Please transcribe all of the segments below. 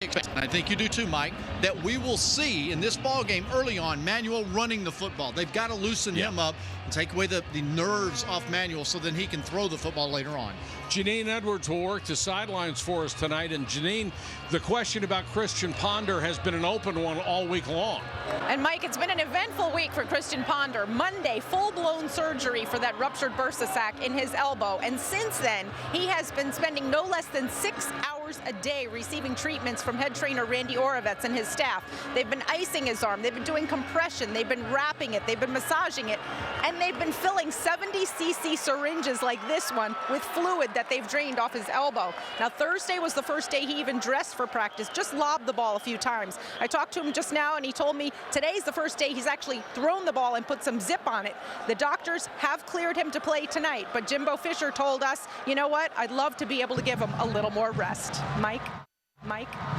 expect, and I think you do too, Mike, that we will see in this ball game early on Manuel running the football. They've got to loosen him up and take away the nerves off Manuel so then he can throw the football later on. Janine Edwards will work the sidelines for us tonight. And Janine, the question about Christian Ponder has been an open one all week long. And Mike, it's been an eventful week for Christian Ponder. Monday, full-blown surgery for that ruptured bursa sac in his elbow. And since then, he has been spending no less than 6 hours a day receiving treatments from head trainer Randy Orovets and his staff. They've been icing his arm. They've been doing compression. They've been wrapping it. They've been massaging it. And they've been filling 70 cc syringes like this one with fluid that they've drained off his elbow. Now, Thursday was the first day he even dressed for practice, just lobbed the ball a few times. I talked to him just now, and he told me today's the first day he's actually thrown the ball and put some zip on it. The doctors have cleared him to play tonight, but Jimbo Fisher told us, you know what, I'd love to be able to give him a little more rest. Mike?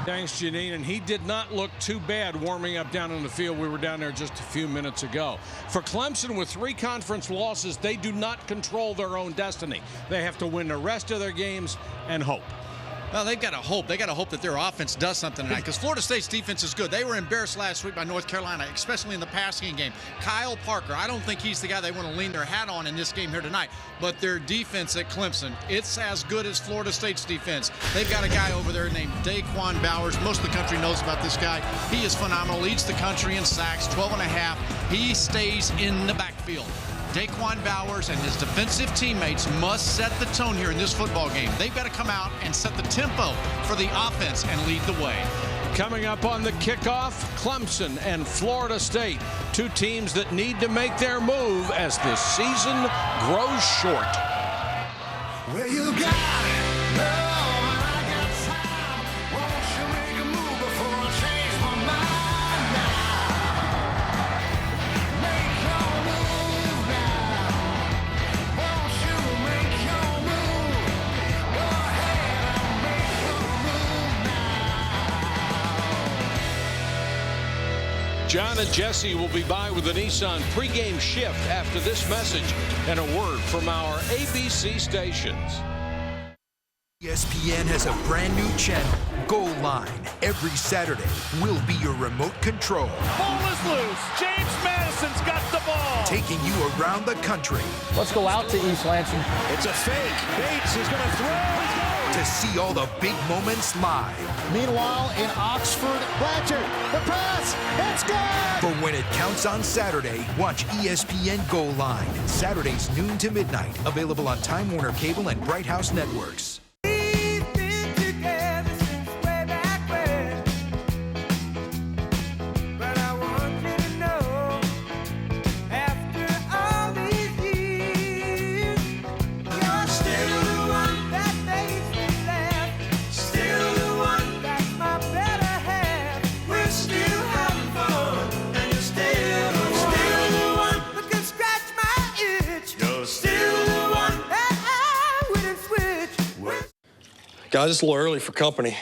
Thanks, Janine. And he did not look too bad warming up down in the field. We were down there just a few minutes ago. For Clemson, with 3 conference losses, they do not control their own destiny. They have to win the rest of their games and hope. Well, they've got to hope. They got to hope that their offense does something tonight, because Florida State's defense is good. They were embarrassed last week by North Carolina, especially in the passing game. Kyle Parker, I don't think he's the guy they want to lean their hat on in this game here tonight, but their defense at Clemson, it's as good as Florida State's defense. They've got a guy over there named Daquan Bowers. Most of the country knows about this guy. He is phenomenal. Leads the country in sacks, 12.5. He stays in the backfield. Daquan Bowers and his defensive teammates must set the tone here in this football game. They've got to come out and set the tempo for the offense and lead the way. Coming up on the kickoff, Clemson and Florida State, 2 teams that need to make their move as this season grows short. Well, you got it. No, I got time. Won't you make a move before I change my mind now? Make your move now. Won't you make your move? Go ahead and make your move now. John and Jesse will be by with the Nissan pregame shift after this message and a word from our ABC stations. ESPN has a brand new channel, Goal Line. Every Saturday will be your remote control. Ball is loose. James Madison's got the ball. Taking you around the country. Let's go out to East Lansing. It's a fake. Bates is going to throw. To see all the big moments live. Meanwhile, in Oxford, Blanchard, the pass, it's good! For when it counts on Saturday, watch ESPN Goal Line. Saturdays noon to midnight. Available on Time Warner Cable and Bright House Networks. Guys, it's a little early for company.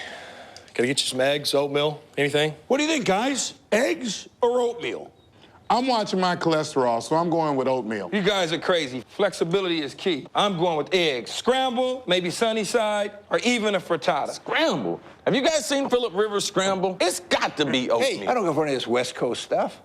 Can I get you some eggs, oatmeal, anything? What do you think, guys? Eggs or oatmeal? I'm watching my cholesterol, so I'm going with oatmeal. You guys are crazy. Flexibility is key. I'm going with eggs. Scramble, maybe sunny side, or even a frittata. Scramble? Have you guys seen Phillip Rivers scramble? It's got to be oatmeal. Hey, I don't go for any of this West Coast stuff.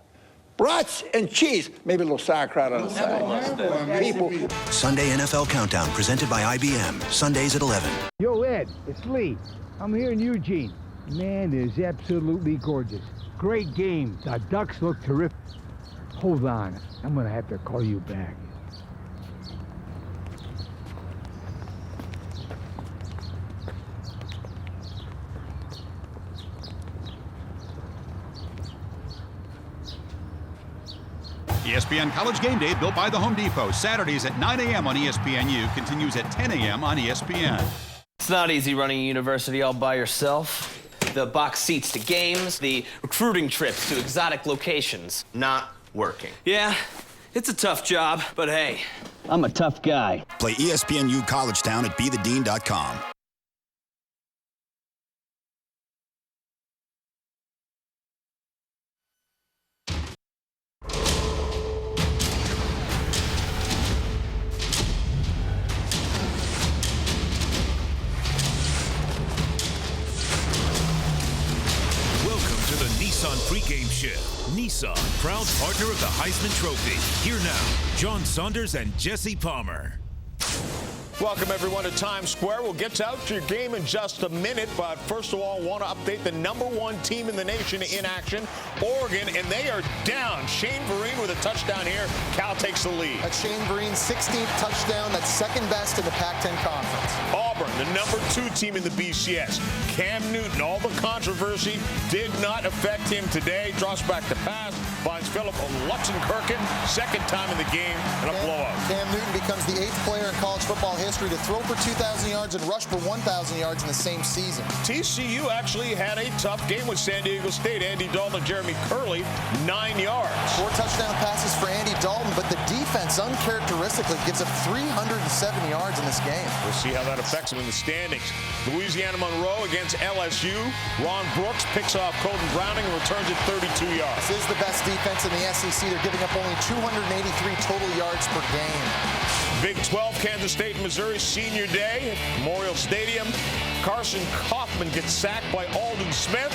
Brats and cheese, maybe a little sauerkraut on the side. People. Sunday NFL Countdown, presented by IBM. Sundays at 11. Yo, Ed, it's Lee. I'm here in Eugene. Man, it is absolutely gorgeous. Great game. The Ducks look terrific. Hold on. I'm going to have to call you back. ESPN College Game Day, built by the Home Depot. Saturdays at 9 a.m. on ESPNU. Continues at 10 a.m. on ESPN. It's not easy running a university all by yourself. The box seats to games, the recruiting trips to exotic locations. Not working. Yeah, it's a tough job, but hey. I'm a tough guy. Play ESPNU College Town at BeTheDean.com. Nissan pregame shift. Nissan, proud partner of the Heisman Trophy. Here now, John Saunders and Jesse Palmer. Welcome, everyone, to Times Square. We'll get out to your game in just a minute, but first of all, want to update the #1 team in the nation in action, Oregon, and they are down. Shane Vereen with a touchdown here. Cal takes the lead. That's Shane Vereen's 16th touchdown. That's second best in the Pac-10 Conference. Auburn, the #2 team in the BCS. Cam Newton, all the controversy did not affect him today. Drops back to pass, finds Philip Lutzenkirchen, second time in the game, and a blowout. Cam Newton becomes the 8th player in college football history to throw for 2,000 yards and rush for 1,000 yards in the same season. TCU actually had a tough game with San Diego State. Andy Dalton and Jeremy Curley, 9 yards. 4 touchdown passes for Andy Dalton, but the defense uncharacteristically gives up 307 yards in this game. We'll see how that affects them in the standings. Louisiana Monroe against LSU. Ron Brooks picks off Colton Browning and returns it 32 yards. This is the best defense in the SEC. They're giving up only 283 total yards per game. Big 12, Kansas State and Missouri, senior day at Memorial Stadium. Carson Kaufman gets sacked by Aldon Smith.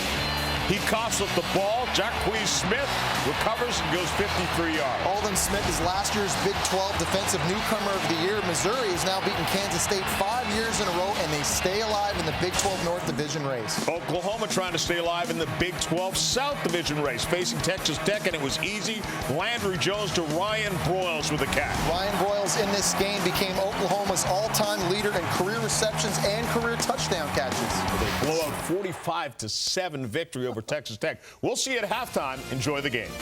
He coughs up the ball. Jacquez Smith recovers and goes 53 yards. Aldon Smith is last year's Big 12 Defensive Newcomer of the Year. Missouri has now beaten Kansas State 5 years in a row, and they stay alive in the Big 12 North Division race. Oklahoma trying to stay alive in the Big 12 South Division race, facing Texas Tech, and it was easy. Landry Jones to Ryan Broyles with a catch. Ryan Broyles in this game became Oklahoma's all-time leader in career receptions and career touchdown catches. They blow out 45-7 victory over Texas Tech. We'll see you at halftime. Enjoy the game.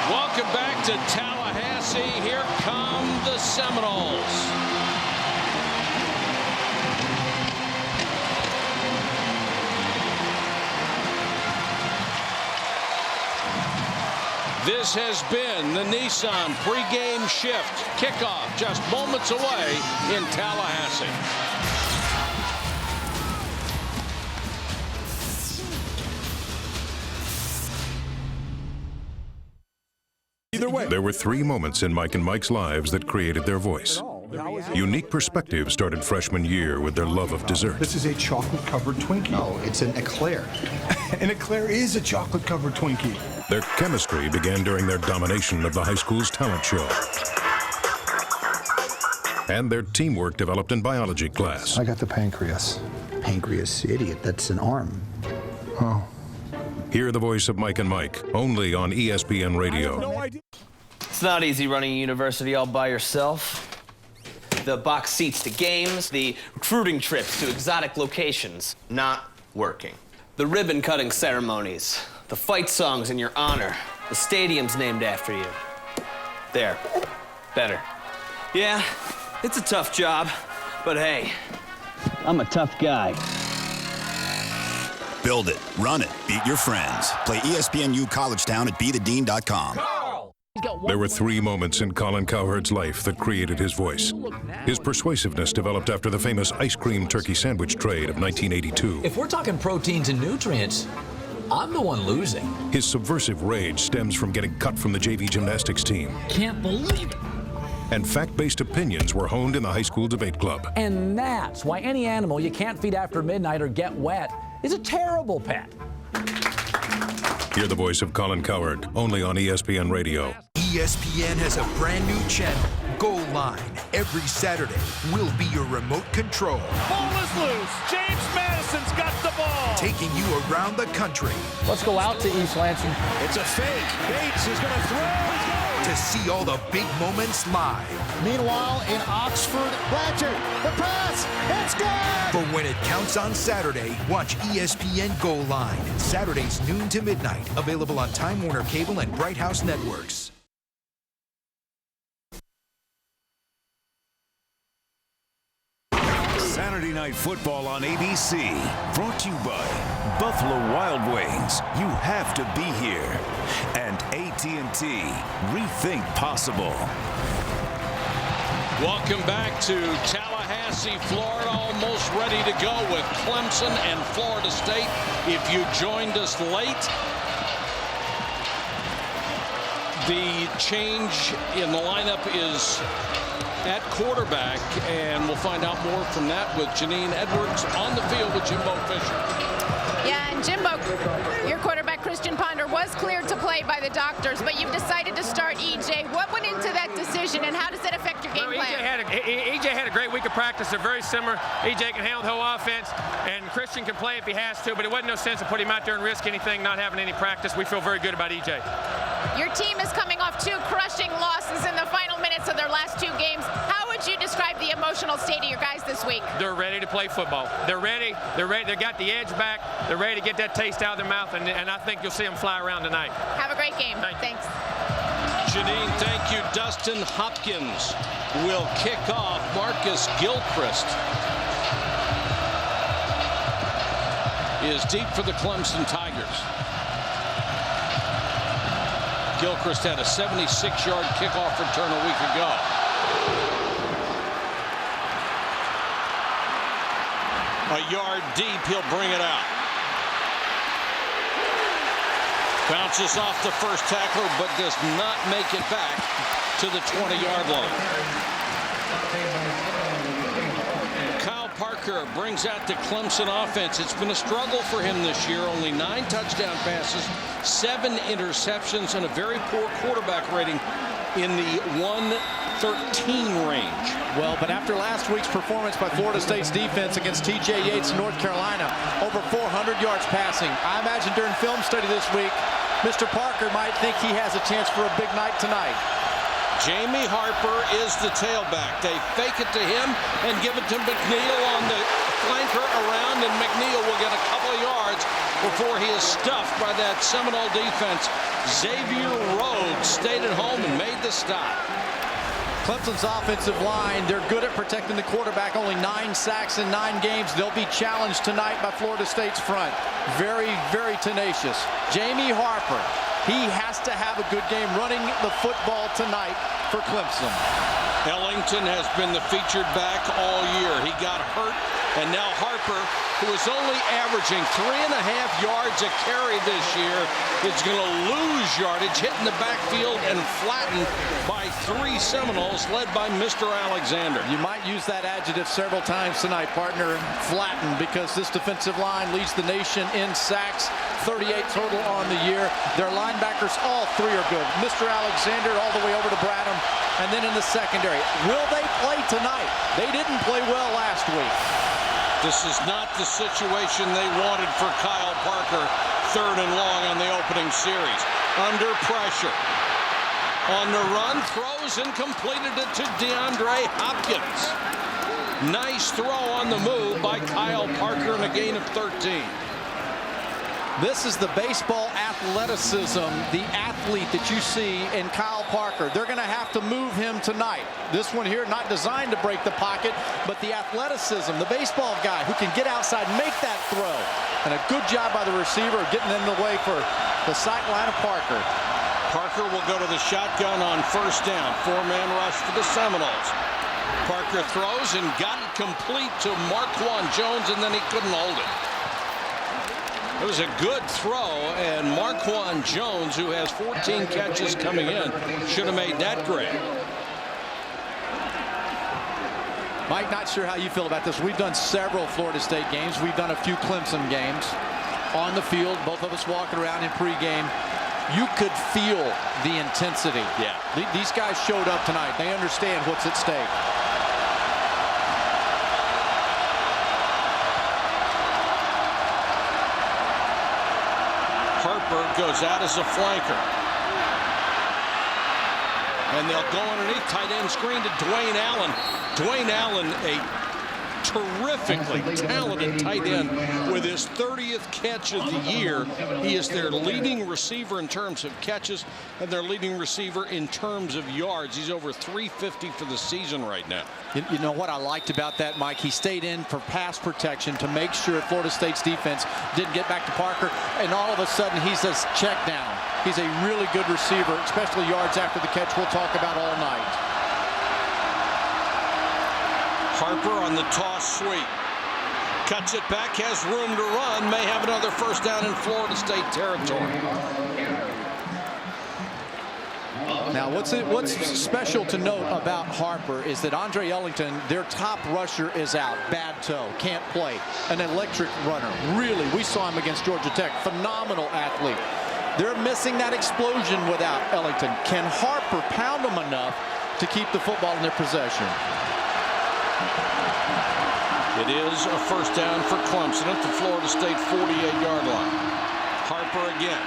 Welcome back to Tallahassee. Here come the Seminoles. This has been the Nissan pregame shift. Kickoff just moments away in Tallahassee. Either way. There were 3 moments in Mike and Mike's lives that created their voice. Unique perspective started freshman year with their love of dessert. This is a chocolate-covered Twinkie. No, it's an eclair. An eclair is a chocolate-covered Twinkie. Their chemistry began during their domination of the high school's talent show. And their teamwork developed in biology class. I got the pancreas. Pancreas, idiot, that's an arm. Oh. Hear the voice of Mike and Mike, only on ESPN Radio. No idea. It's not easy running a university all by yourself. The box seats to games, the recruiting trips to exotic locations, not working. The ribbon cutting ceremonies, the fight songs in your honor, the stadiums named after you. There, better. Yeah, it's a tough job, but hey. I'm a tough guy. Build it, run it, beat your friends. Play ESPNU Collegetown at bethedean.com. There were 3 moments in Colin Cowherd's life that created his voice. His persuasiveness developed after the famous ice cream turkey sandwich trade of 1982. If we're talking proteins and nutrients, I'm the one losing. His subversive rage stems from getting cut from the JV gymnastics team. Can't believe it. And fact-based opinions were honed in the high school debate club. And that's why any animal you can't feed after midnight or get wet is a terrible pet. Hear the voice of Colin Cowherd, only on ESPN Radio. ESPN has a brand new channel, Goal Line. Every Saturday, we'll be your remote control. Ball is loose. James Madison's got the ball. Taking you around the country. Let's go out to East Lansing. It's a fake. Bates is going to throw. To see all the big moments live. Meanwhile, in Oxford, Blanchard, the pass, it's good! For when it counts on Saturday, watch ESPN Goal Line. Saturdays noon to midnight. Available on Time Warner Cable and Bright House Networks. Saturday Night Football on ABC. Brought to you by Buffalo Wild Wings. You have to be here. And AT&T. Rethink possible. Welcome back to Tallahassee, Florida. Almost ready to go with Clemson and Florida State. If you joined us late, the change in the lineup is at quarterback, and we'll find out more from that with Janine Edwards on the field with Jimbo Fisher. Yeah, and Jimbo, your quarterback, Christian Ponder, was cleared to play by the doctors, but you've decided to start EJ. What went into that decision, and how does that affect your game plan? EJ had a great week of practice. They're very similar. EJ can handle the whole offense, and Christian can play if he has to, but it wasn't no sense to put him out there and risk anything, not having any practice. We feel very good about EJ. Your team is coming off 2 crushing losses in the final minutes of their last 2 games. How would you describe the emotional state of your guys this week? They're ready to play football. They're ready. They got the edge back. They're ready to get that taste out of their mouth, and I think you'll see them fly around tonight. Have a great game. Thanks. Janine, thank you. Dustin Hopkins will kick off. Marcus Gilchrist is deep for the Clemson Tigers. Gilchrist had a 76-yard kickoff return a week ago. A yard deep, he'll bring it out. Bounces off the first tackler, but does not make it back to the 20-yard line. Kyle Parker brings out the Clemson offense. It's been a struggle for him this year. Only 9 touchdown passes, 7 interceptions, and a very poor quarterback rating in the 113 range. Well, but after last week's performance by Florida State's defense against TJ Yates in North Carolina, over 400 yards passing. I imagine during film study this week, Mr. Parker might think he has a chance for a big night tonight. Jamie Harper is the tailback. They fake it to him and give it to McNeil on the flanker around, and McNeil will get a couple of yards before he is stuffed by that Seminole defense. Xavier Rhodes stayed at home and made the stop. Clemson's offensive line, they're good at protecting the quarterback. Only 9 sacks in 9 games. They'll be challenged tonight by Florida State's front. Very, very tenacious. Jamie Harper, he has to have a good game running the football tonight for Clemson. Ellington has been the featured back all year. He got hurt, and now Harper, who is only averaging 3.5 yards a carry this year, is going to lose yardage, hitting the backfield and flattened by 3 Seminoles, led by Mr. Alexander. You might use that adjective several times tonight, partner, flattened, because this defensive line leads the nation in sacks, 38 total on the year. Their linebackers, all 3 are good. Mr. Alexander all the way over to Bradham, and then in the secondary. Will they play tonight? They didn't play well last week. This is not the situation they wanted for Kyle Parker, 3rd and long on the opening series. Under pressure. On the run, throws and completed it to DeAndre Hopkins. Nice throw on the move by Kyle Parker and a gain of 13. This is the baseball athleticism, the athlete that you see in Kyle Parker. They're going to have to move him tonight. This one here, not designed to break the pocket, but the athleticism, the baseball guy who can get outside, make that throw. And a good job by the receiver getting in the way for the sight line of Parker. Parker will go to the shotgun on 1st down. 4-man rush for the Seminoles. Parker throws and got it complete to Marquand Jones, and then he couldn't hold it. It was a good throw, and Marquand Jones, who has 14 catches coming in, should have made that grab. Mike, not sure how you feel about this. We've done several Florida State games. We've done a few Clemson games on the field. Both of us walking around in pregame. You could feel the intensity. Yeah. These guys showed up tonight. They understand what's at stake. Harper goes out as a flanker. And they'll go underneath, tight end screen to Dwayne Allen. Dwayne Allen, a terrifically talented tight end with his 30th catch of the year. He is their leading receiver in terms of catches and their leading receiver in terms of yards. He's over 350 for the season right now. You know what I liked about that, Mike? He stayed in for pass protection to make sure Florida State's defense didn't get back to Parker, and all of a sudden he says check down. He's a really good receiver, especially yards after the catch we'll talk about all night. Harper on the toss sweep. Cuts it back, has room to run, may have another 1st down in Florida State territory. Now, what's special to note about Harper is that Andre Ellington, their top rusher, is out. Bad toe, can't play. An electric runner. Really, we saw him against Georgia Tech. Phenomenal athlete. They're missing that explosion without Ellington. Can Harper pound them enough to keep the football in their possession? It is a first down for Clemson at the Florida State 48-yard line. Harper again.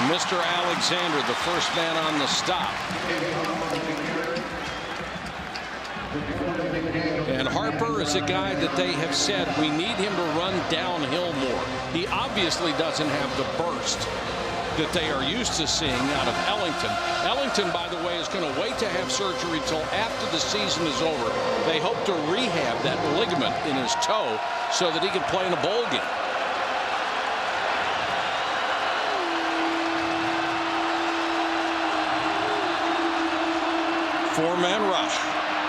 Mr. Alexander, the first man on the stop. And Harper is a guy that they have said we need him to run downhill more. He obviously doesn't have the burst that they are used to seeing out of Ellington. Ellington, by the way, is going to wait to have surgery till after the season is over. They hope to rehab that ligament in his toe so that he can play in a bowl game. Four-man rush.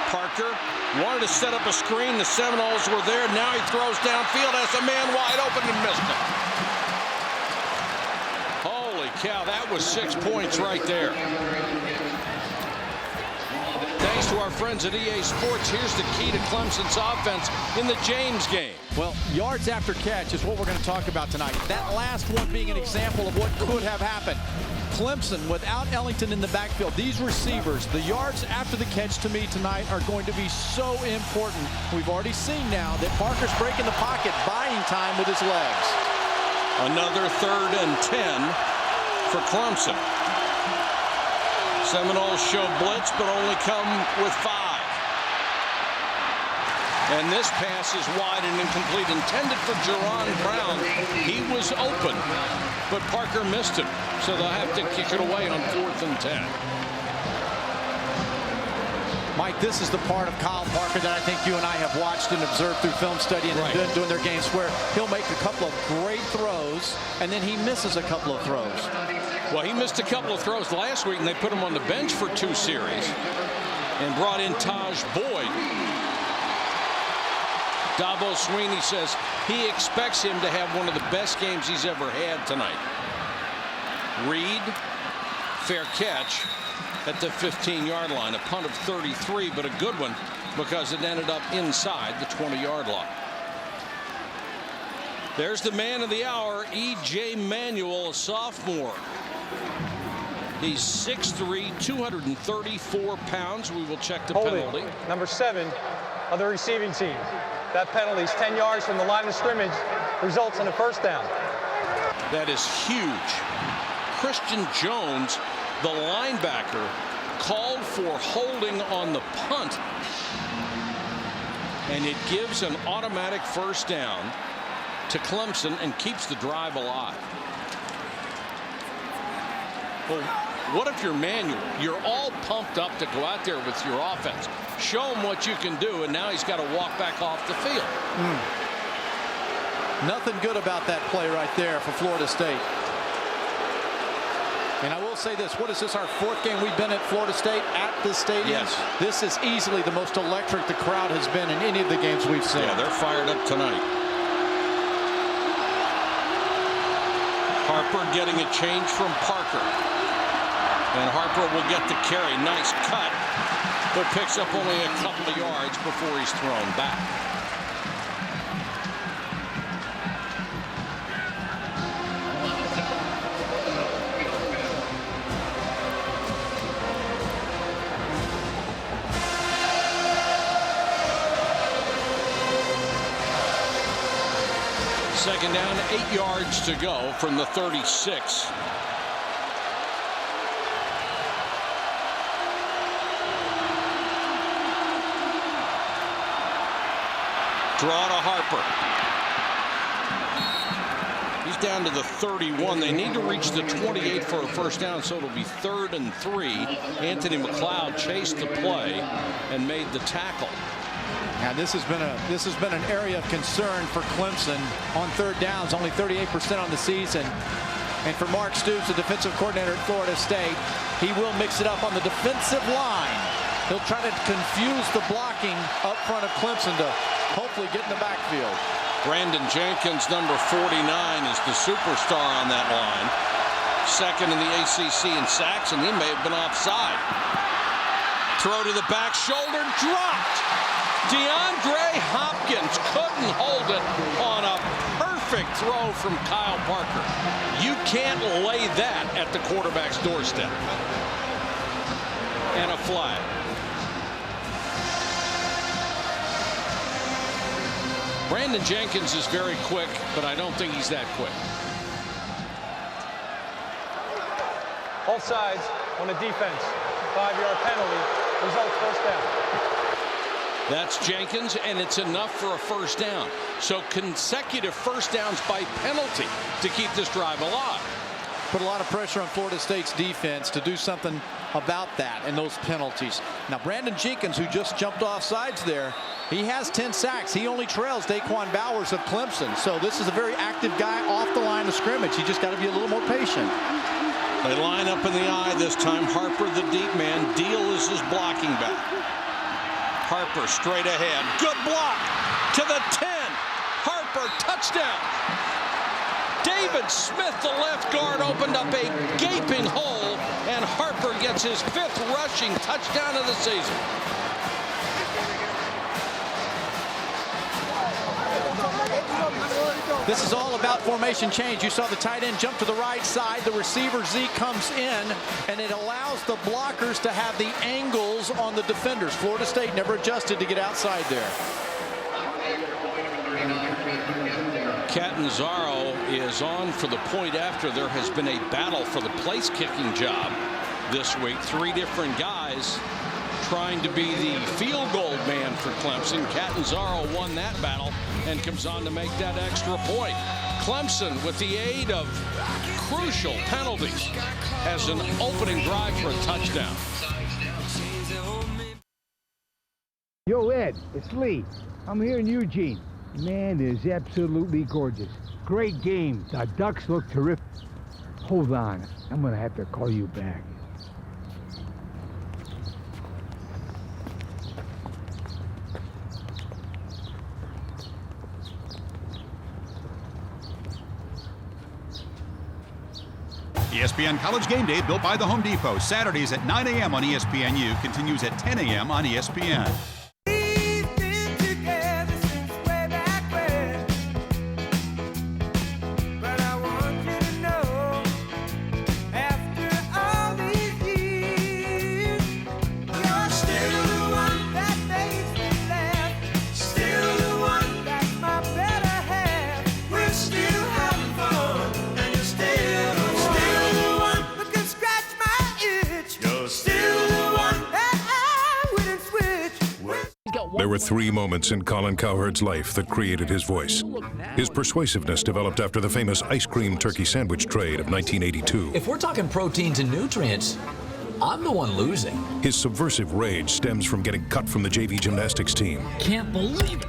Parker wanted to set up a screen. The Seminoles were there. Now he throws downfield, has a man wide open and missed it. Holy cow, that was 6 points right there. Thanks to our friends at EA Sports, here's the key to Clemson's offense in the James game. Well, yards after catch is what we're going to talk about tonight. That last one being an example of what could have happened. Clemson without Ellington in the backfield. These receivers, the yards after the catch to me tonight are going to be so important. We've already seen now that Parker's breaking the pocket, buying time with his legs. Another 3rd and 10 for Clemson. Seminoles show blitz, but only come with 5. And this pass is wide and incomplete, intended for Jerron Brown. He was open, but Parker missed him, so they'll have to kick it away on 4th and 10. Mike, this is the part of Kyle Parker that I think you and I have watched and observed through film study and doing their games, where he'll make a couple of great throws, and then he misses a couple of throws. Well, he missed a couple of throws last week, and they put him on the bench for 2 series and brought in Taj Boyd. Dabo Sweeney says he expects him to have one of the best games he's ever had tonight. Reed, fair catch at the 15-yard line. A punt of 33, but a good one because it ended up inside the 20-yard line. There's the man of the hour, E.J. Manuel, a sophomore. He's 6'3", 234 pounds. We will check the penalty. Number 7 of the receiving team. That penalty is 10 yards from the line of scrimmage, results in a first down. That is huge. Christian Jones, the linebacker, called for holding on the punt, and it gives an automatic first down to Clemson and keeps the drive alive. Well, what if you're Manuel? You're all pumped up to go out there with your offense. Show him what you can do, and now he's got to walk back off the field. Nothing good about that play right there for Florida State. And I will say this, what is this, our 4th game we've been at Florida State at this stadium? Yes. This is easily the most electric the crowd has been in any of the games we've seen. Yeah, they're fired up tonight. Harper getting a change from Parker. And Harper will get the carry. Nice cut, but picks up only a couple of yards before he's thrown back. Second down, 8 yards to go from the 36. Draw to Harper. He's down to the 31. They need to reach the 28 for a first down, so it'll be 3rd and 3. Anthony McLeod chased the play and made the tackle. Now this has been an area of concern for Clemson on 3rd downs, only 38% on the season. And for Mark Stoops, the defensive coordinator at Florida State, he will mix it up on the defensive line. He'll try to confuse the blocking up front of Clemson to hopefully get in the backfield. Brandon Jenkins, number 49, is the superstar on that line. second in the ACC in sacks, and he may have been offside. Throw to the back shoulder, dropped. DeAndre Hopkins couldn't hold it on a perfect throw from Kyle Parker. You can't lay that at the quarterback's doorstep. And a flag. Brandon Jenkins is very quick, but I don't think he's that quick. Offsides on the defense. 5-yard penalty. Results first down. That's Jenkins, and it's enough for a first down. So consecutive first downs by penalty to keep this drive alive. Put a lot of pressure on Florida State's defense to do something about that and those penalties. Now, Brandon Jenkins, who just jumped off sides there, he has 10 sacks. He only trails Daquan Bowers of Clemson. So this is a very active guy off the line of scrimmage. You just got to be a little more patient. They line up in the eye this time. Harper, the deep man. Deal is his blocking back. Harper straight ahead. Good block to the 10. Harper, touchdown. David Smith, the left guard, opened up a gaping hole, and Harper gets his 5th rushing touchdown of the season. This is all about formation change. You saw the tight end jump to the right side. The receiver Z comes in, and it allows the blockers to have the angles on the defenders. Florida State never adjusted to get outside there. Catanzaro is on for the point after. There has been a battle for the place kicking job this week. 3 different guys trying to be the field goal man for Clemson. Catanzaro won that battle and comes on to make that extra point. Clemson, with the aid of crucial penalties, has an opening drive for a touchdown. Yo, Ed, it's Lee. I'm here in Eugene. Man, it is absolutely gorgeous. Great game. The Ducks look terrific. Hold on. I'm going to have to call you back. ESPN College Game Day, built by the Home Depot. Saturdays at 9 a.m. on ESPNU, continues at 10 a.m. on ESPN. There were 3 moments in Colin Cowherd's life that created his voice. His persuasiveness developed after the famous ice cream turkey sandwich trade of 1982. If we're talking proteins and nutrients, I'm the one losing. His subversive rage stems from getting cut from the JV gymnastics team. Can't believe it.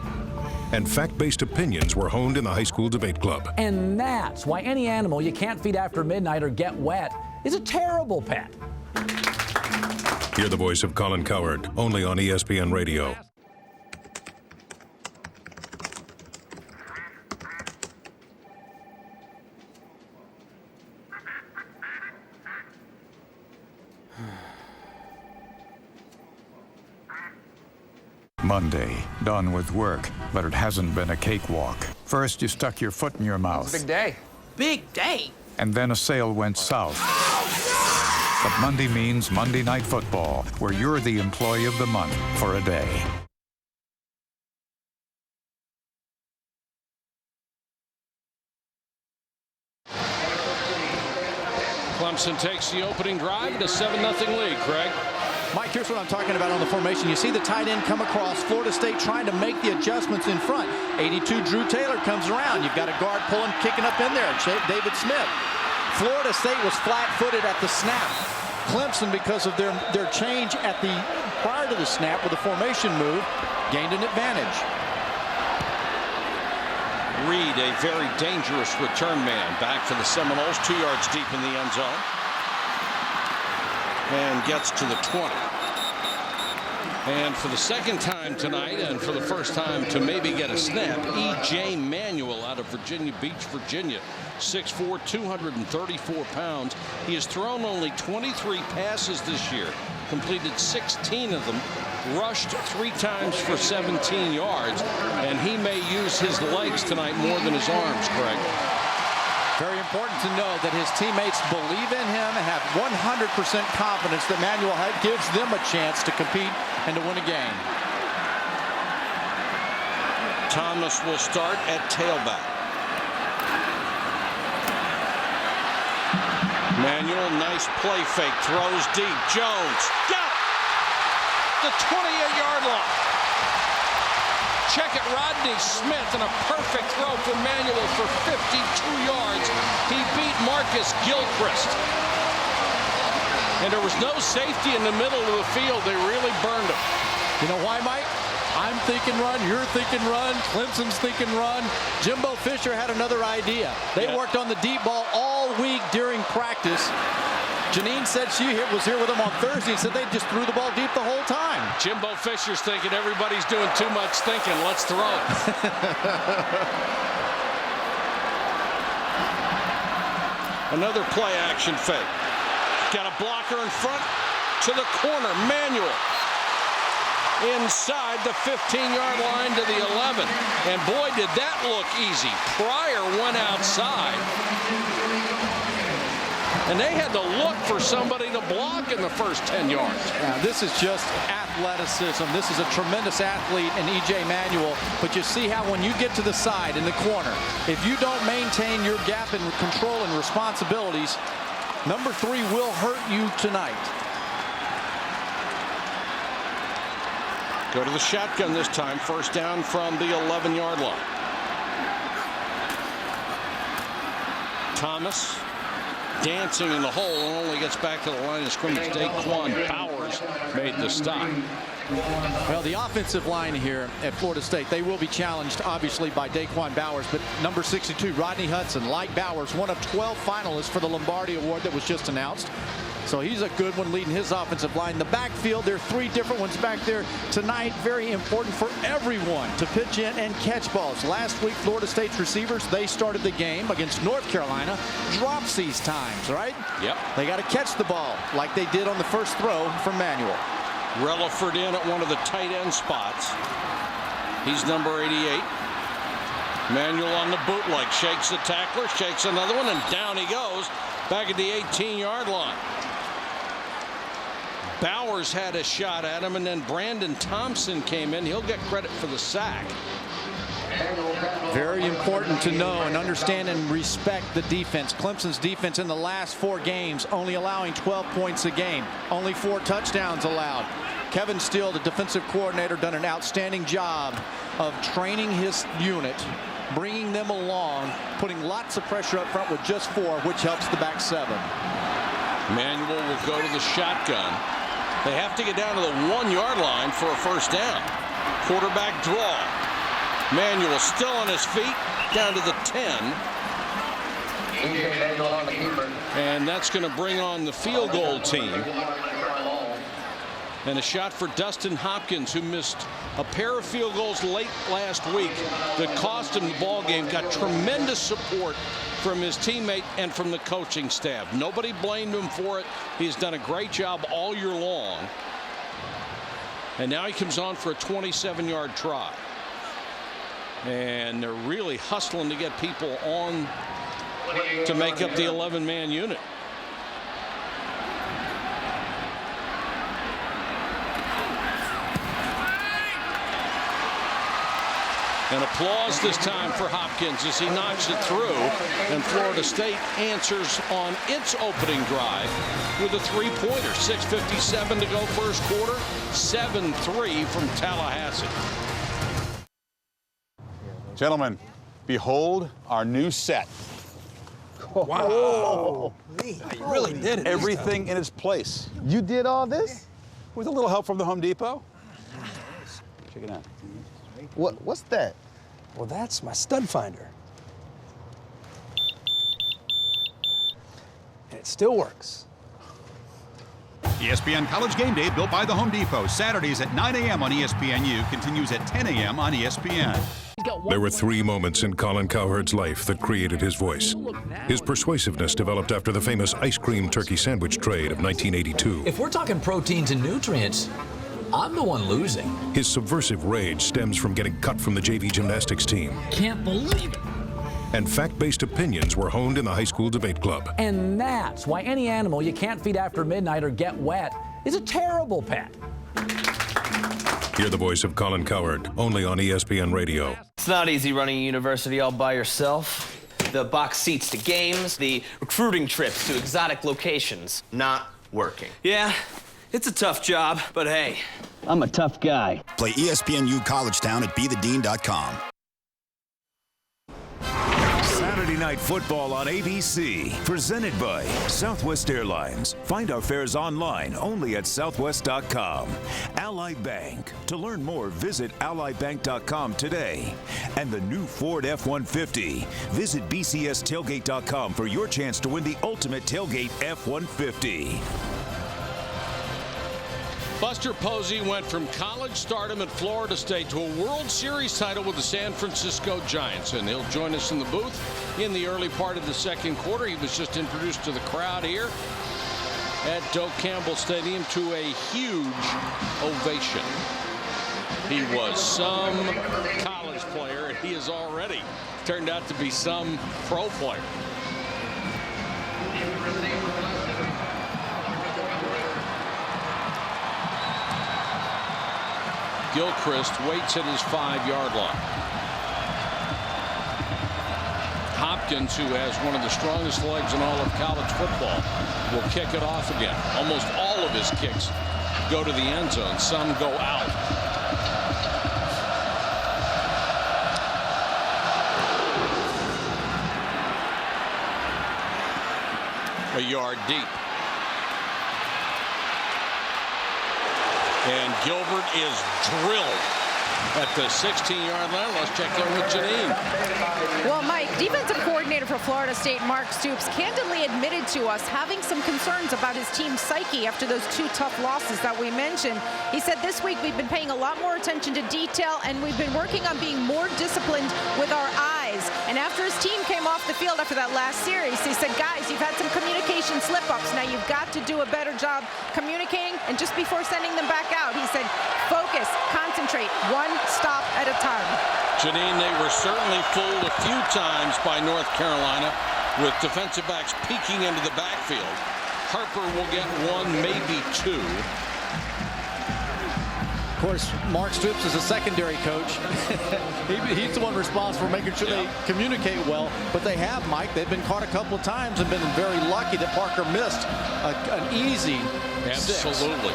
And fact-based opinions were honed in the high school debate club. And that's why any animal you can't feed after midnight or get wet is a terrible pet. Hear the voice of Colin Cowherd, only on ESPN Radio. Monday, done with work, but it hasn't been a cakewalk. First, you stuck your foot in your mouth. Big day. Big day? And then a sale went south. But Monday means Monday Night Football, where you're the employee of the month for a day. Clemson takes the opening drive to 7-0 lead. Craig. Mike, here's what I'm talking about on the formation. You see the tight end come across. Florida State trying to make the adjustments in front. 82 Drew Taylor comes around. You've got a guard pulling, kicking up in there. David Smith. Florida State was flat-footed at the snap. Clemson, because of their change at the prior to the snap with the formation move, gained an advantage. Reed, a very dangerous return man, back for the Seminoles, 2 yards deep in the end zone. And gets to the 20. And for the second time tonight, and for the first time to maybe get a snap, E.J. Manuel out of Virginia Beach, Virginia, 6'4", 234 pounds. He has thrown only 23 passes this year, completed 16 of them, rushed 3 times for 17 yards, and he may use his legs tonight more than his arms, Craig. Very important to know that his teammates believe in him and have 100% confidence that Manuel gives them a chance to compete and to win a game. Thomas will start at tailback. Manuel, nice play fake, throws deep. Jones, got it! The 28-yard line. Check it, Rodney Smith, and a perfect throw for Manuel for 52 yards. He beat Marcus Gilchrist. And there was no safety in the middle of the field. They really burned him. You know why, Mike? I'm thinking run, you're thinking run, Clemson's thinking run. Jimbo Fisher had another idea. They worked on the deep ball all week during practice. Janine said she was here with them on Thursday and said they just threw the ball deep the whole time. Jimbo Fisher's thinking everybody's doing too much thinking. Let's throw it. Another play action fake. Got a blocker in front to the corner. Manuel inside the 15-yard line to the 11. And boy, did that look easy. Pryor went outside. And they had to look for somebody to block in the first 10 yards. Yeah, this is just athleticism. This is a tremendous athlete in E.J. Manuel. But you see how when you get to the side in the corner, if you don't maintain your gap and control and responsibilities, number 3 will hurt you tonight. Go to the shotgun this time. First down from the 11-yard line. Thomas dancing in the hole and only gets back to the line of scrimmage. Daquan Bowers made the stop. Well, the offensive line here at Florida State, they will be challenged, obviously, by Daquan Bowers. But number 62, Rodney Hudson, like Bowers, one of 12 finalists for the Lombardi Award that was just announced. So he's a good one leading his offensive line. The backfield, there are 3 different ones back there tonight. Very important for everyone to pitch in and catch balls. Last week, Florida State's receivers, they started the game against North Carolina. Drops these times, right? Yep. They got to catch the ball like they did on the first throw from Manuel. Relaford in at one of the tight end spots. He's number 88. Manuel on the bootleg, shakes the tackler, shakes another one, and down he goes back at the 18-yard line. Bowers had a shot at him, and then Brandon Thompson came in. He'll get credit for the sack. Very important to know and understand and respect the defense. Clemson's defense in the last 4 games only allowing 12 points a game. Only 4 touchdowns allowed. Kevin Steele, the defensive coordinator, done an outstanding job of training his unit, bringing them along, putting lots of pressure up front with just 4, which helps the back 7. Manuel will go to the shotgun. They have to get down to the 1-yard line for a first down. Quarterback draw. Manuel still on his feet, down to the 10. And that's going to bring on the field goal team. And a shot for Dustin Hopkins, who missed a pair of field goals late last week that cost him the ball game. Got tremendous support from his teammate and from the coaching staff. Nobody blamed him for it. He's done a great job all year long. And now he comes on for a 27-yard try. And they're really hustling to get people on to make up the 11-man unit. And applause this time for Hopkins as he knocks it through. And Florida State answers on its opening drive with a 3-pointer. 6:57 to go first quarter. 7-3 from Tallahassee. Gentlemen, behold our new set. Wow. You really did it. Everything in its place. You did all this? With a little help from the Home Depot. Check it out. What's that? Well, that's my stud finder. And it still works. ESPN College Game Day, built by the Home Depot. Saturdays at 9 a.m. on ESPNU, continues at 10 a.m. on ESPN. There were 3 moments in Colin Cowherd's life that created his voice. His persuasiveness developed after the famous ice cream turkey sandwich trade of 1982. If we're talking proteins and nutrients, I'm the one losing. His subversive rage stems from getting cut from the JV gymnastics team. Can't believe it. And fact-based opinions were honed in the high school debate club. And that's why any animal you can't feed after midnight or get wet is a terrible pet. Hear the voice of Colin Cowherd, only on ESPN Radio. It's not easy running a university all by yourself. The box seats to games, the recruiting trips to exotic locations, not working. Yeah, it's a tough job, but hey. I'm a tough guy. Play ESPNU College Town at BeTheDean.com. Saturday Night Football on ABC, presented by Southwest Airlines. Find our fares online only at southwest.com. Ally Bank. To learn more, visit allybank.com today. And the new Ford F-150. Visit bcstailgate.com for your chance to win the ultimate tailgate F-150. Buster Posey went from college stardom at Florida State to a World Series title with the San Francisco Giants, and he'll join us in the booth in the early part of the second quarter. He was just introduced to the crowd here at Doak Campbell Stadium to a huge ovation. He was some college player, and he has already turned out to be some pro player. Gilchrist waits at his 5-yard line. Hopkins, who has one of the strongest legs in all of college football, will kick it off again. Almost all of his kicks go to the end zone. Some go out. A yard deep. And Gilbert is drilled at the 16-yard line. Let's check in with Janine. Well, Mike, defensive coordinator for Florida State, Mark Stoops, candidly admitted to us having some concerns about his team's psyche after those 2 tough losses that we mentioned. He said this week we've been paying a lot more attention to detail, and we've been working on being more disciplined with our eyes. And after his team came off the field after that last series, he said, guys, you've had some communication slip-ups. Now you've got to do a better job communicating, and just before sending them back out, he said, focus, concentrate, one stop at a time. Janine, they were certainly fooled a few times by North Carolina with defensive backs peeking into the backfield. Harper will get 1, maybe 2. Of course, Mark Stoops is a secondary coach. He's the one responsible for making sure they communicate well. But they have, Mike. They've been caught a couple of times and been very lucky that Parker missed an easy 6. Absolutely.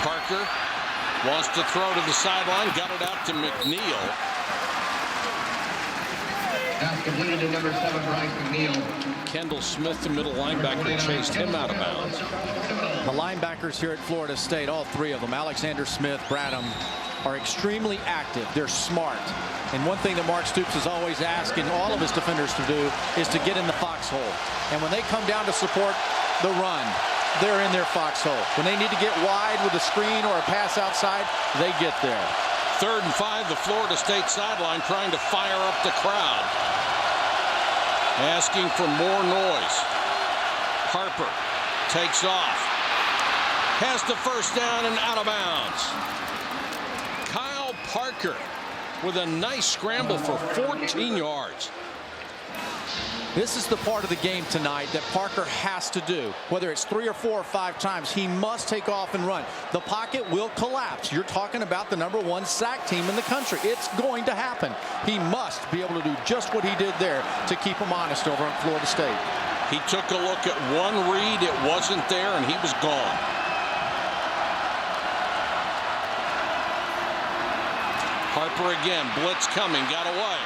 Parker wants to throw to the sideline, got it out to McNeil. That's completed to number 7, Bryce McNeil. Kendall Smith, the middle linebacker, chased him out of bounds. The linebackers here at Florida State, all 3 of them, Alexander Smith, Bradham, are extremely active. They're smart. And one thing that Mark Stoops is always asking all of his defenders to do is to get in the foxhole. And when they come down to support the run, they're in their foxhole. When they need to get wide with a screen or a pass outside, they get there. 3rd and 5, the Florida State sideline trying to fire up the crowd. Asking for more noise. Harper takes off. Has the first down and out of bounds. Kyle Parker with a nice scramble for 14 yards. This is the part of the game tonight that Parker has to do. Whether it's 3 or 4 or 5 times, he must take off and run. The pocket will collapse. You're talking about the #1 sack team in the country. It's going to happen. He must be able to do just what he did there to keep him honest over at Florida State. He took a look at one read. It wasn't there, and he was gone. Harper again. Blitz coming. Got away.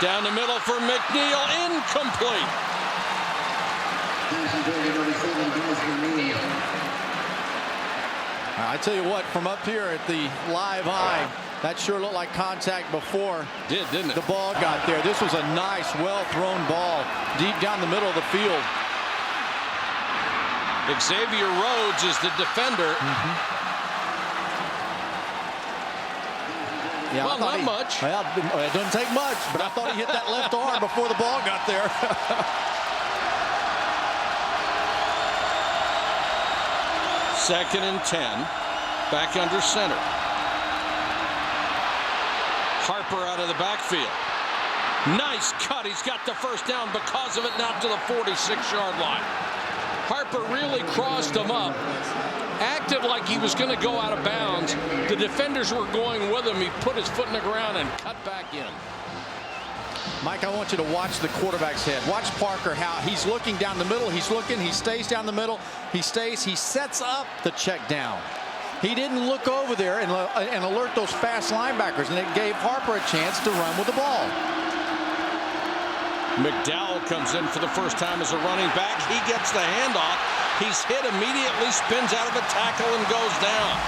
Down the middle for McNeil, incomplete. I tell you what, from up here at the live eye, that sure looked like contact before didn't it? The ball got there. This was a nice, well-thrown ball deep down the middle of the field. Xavier Rhodes is the defender. Yeah, well, not much. Well, it doesn't take much, but I thought he hit that left arm before the ball got there. Second and 10. Back under center. Harper out of the backfield. Nice cut. He's got the first down because of it, now to the 46-yard line. Harper really crossed him up. Acted like he was going to go out of bounds. The defenders were going with him. He put his foot in the ground and cut back in. Mike, I want you to watch the quarterback's head. Watch Parker, how he's looking down the middle. He's looking. He stays down the middle. He stays. He sets up the check down. He didn't look over there and alert those fast linebackers, and it gave Harper a chance to run with the ball. McDowell comes in for the first time as a running back. He gets the handoff. He's hit immediately, spins out of a tackle, and goes down.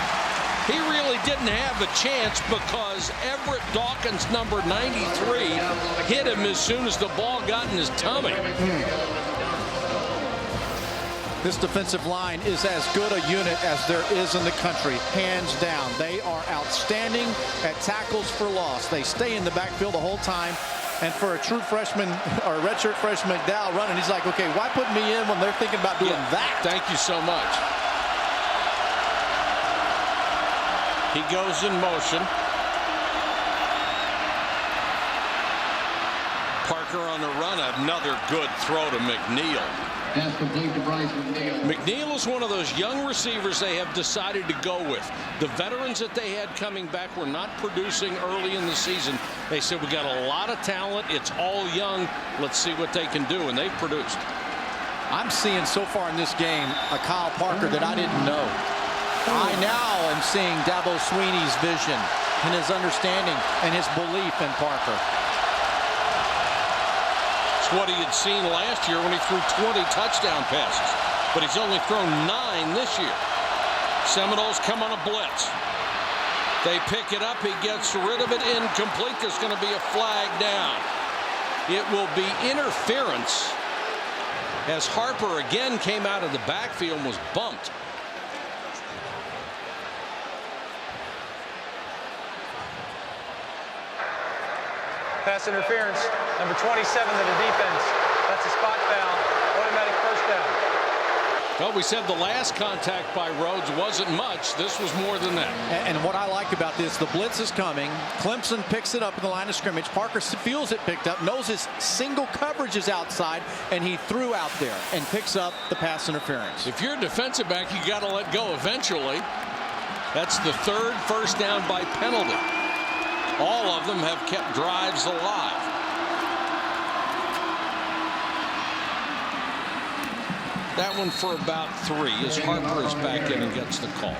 He really didn't have a chance because Everett Dawkins, number 93, hit him as soon as the ball got in his tummy. This defensive line is as good a unit as there is in the country, hands down. They are outstanding at tackles for loss. They stay in the backfield the whole time. And for a true freshman or redshirt freshman McDowell running, he's like, okay, why put me in when they're thinking about doing that? Thank you so much. He goes in motion. Parker on the run, another good throw to McNeil. Pass complete to Bryce McNeil. McNeil is one of those young receivers they have decided to go with. The veterans that they had coming back were not producing early in the season. They said, we got a lot of talent. It's all young. Let's see what they can do, and they've produced. I'm seeing so far in this game a Kyle Parker that I didn't know. I now am seeing Dabo Sweeney's vision and his understanding and his belief in Parker. It's what he had seen last year when he threw 20 touchdown passes, but he's only thrown 9 this year. Seminoles come on a blitz. They pick it up. He gets rid of it. Incomplete. There's going to be a flag down. It will be interference as Harper again came out of the backfield and was bumped. Pass interference, number 27 to the defense. That's a spot foul, automatic first down. Well, we said the last contact by Rhodes wasn't much. This was more than that. And what I like about this, the blitz is coming. Clemson picks it up in the line of scrimmage. Parker feels it picked up, knows his single coverage is outside, and he threw out there and picks up the pass interference. If you're a defensive back, you got to let go eventually. That's the third first down by penalty. All of them have kept drives alive. That one for about 3 as Harper is back in and gets the call.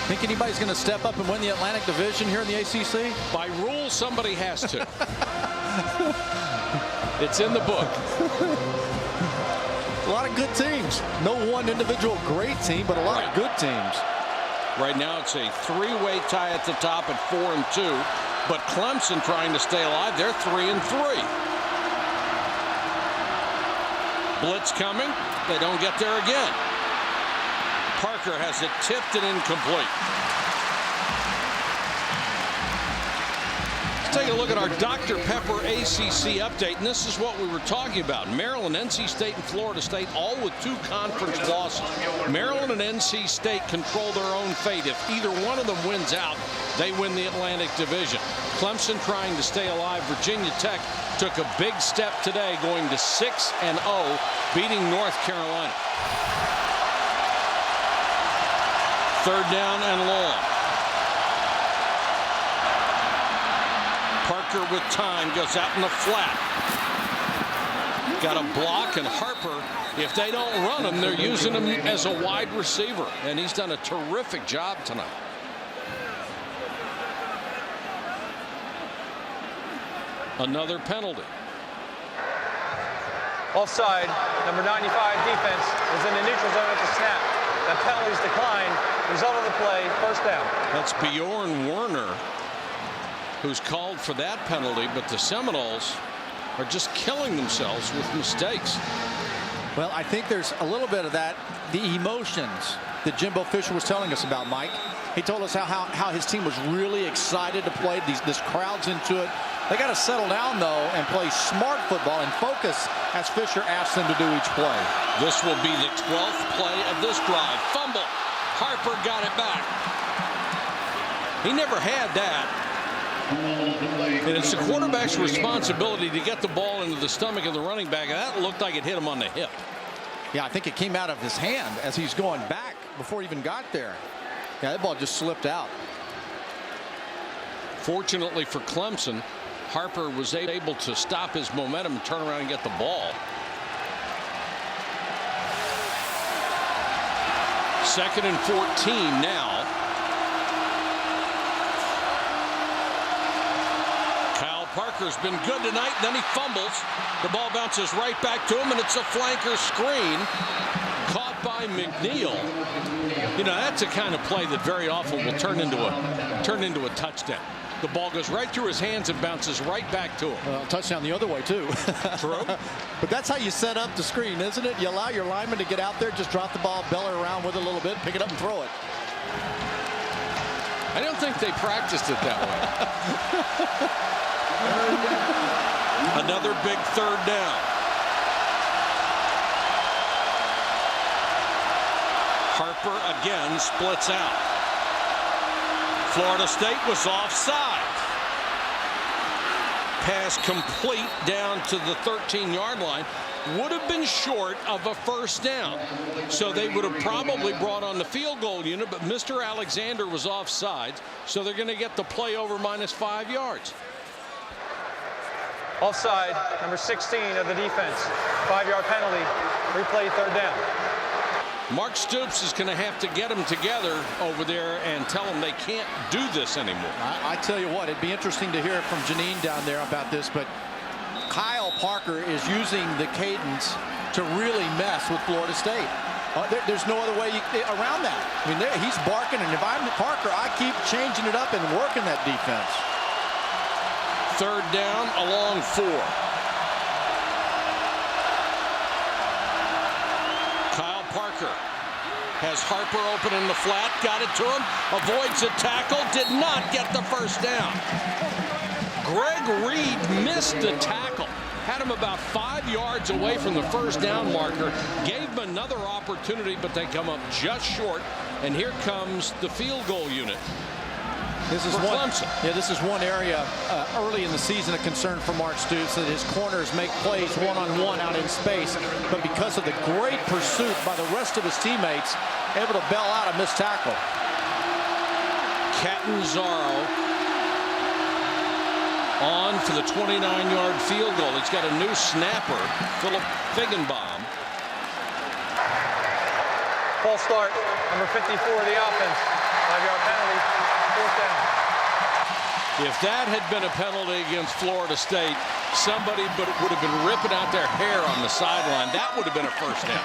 Think anybody's going to step up and win the Atlantic Division here in the ACC? By rule, somebody has to. It's in the book. A lot of good teams. No one individual great team, but a lot of good teams. Right now it's a 3-way tie at the top at 4-2. But Clemson trying to stay alive. They're 3-3. Blitz coming. They don't get there again. Parker has it tipped and incomplete. Let's take a look at our Dr. Pepper ACC update, and this is what we were talking about. Maryland, NC State, and Florida State all with 2 conference losses. Maryland and NC State control their own fate. If either one of them wins out, they win the Atlantic Division. Clemson trying to stay alive. Virginia Tech took a big step today, going to 6-0, beating North Carolina. Third down and long. Parker with time goes out in the flat. Got a block, and Harper, if they don't run him, they're using him as a wide receiver, and he's done a terrific job tonight. Another penalty. Offside, number 95 defense is in the neutral zone at the snap. That penalty's declined. Result of the play, first down. That's Bjorn Werner who's called for that penalty, but the Seminoles are just killing themselves with mistakes. Well, I think there's a little bit of that, the emotions that Jimbo Fisher was telling us about, Mike. He told us how his team was really excited to play. This crowd's into it. They got to settle down, though, and play smart football and focus as Fisher asks them to do each play. This will be the 12th play of this drive. Fumble. Harper got it back. He never had that. And it's the quarterback's responsibility to get the ball into the stomach of the running back. And that looked like it hit him on the hip. Yeah, I think it came out of his hand as he's going back before he even got there. Yeah, that ball just slipped out. Fortunately for Clemson, Harper was able to stop his momentum and turn around and get the ball. Second and 14 now. Kyle Parker's been good tonight, then he fumbles. The ball bounces right back to him, and it's a flanker screen caught by McNeil. You know, that's a kind of play that very often will turn into a touchdown. The ball goes right through his hands and bounces right back to him. Touchdown the other way, too. True. But that's how you set up the screen, isn't it? You allow your lineman to get out there, just drop the ball, belly around with it a little bit, pick it up and throw it. I don't think they practiced it that way. Another big third down. Harper again splits out. Florida State was offside. Pass complete down to the 13-yard line. Would have been short of a first down. So they would have probably brought on the field goal unit, but Mr. Alexander was offside. So they're going to get the play over -5 yards. Offside, number 16 of the defense. 5-yard penalty. Replay, third down. Mark Stoops is going to have to get them together over there and tell them they can't do this anymore. I tell you what, it'd be interesting to hear from Janine down there about this, but Kyle Parker is using the cadence to really mess with Florida State. There's no other way around that. I mean, he's barking, and if I'm Parker, I keep changing it up and working that defense. Third down along 4. Kyle Parker has Harper open in the flat, got it to him, avoids a tackle, did not get the first down. Greg Reed missed the tackle, had him about 5 yards away from the first down marker, gave him another opportunity, but they come up just short, and here comes the field goal unit. This is one area early in the season a concern for Mark Stoops, that his corners make plays one-on-one out in space, but because of the great pursuit by the rest of his teammates, able to bail out a missed tackle. Catanzaro on for the 29-yard field goal. He's got a new snapper, Philip Figgenbaum. False start, number 54 of the offense. 5-yard penalty. Fourth down. If that had been a penalty against Florida State, somebody would have been ripping out their hair on the sideline. That would have been a first down.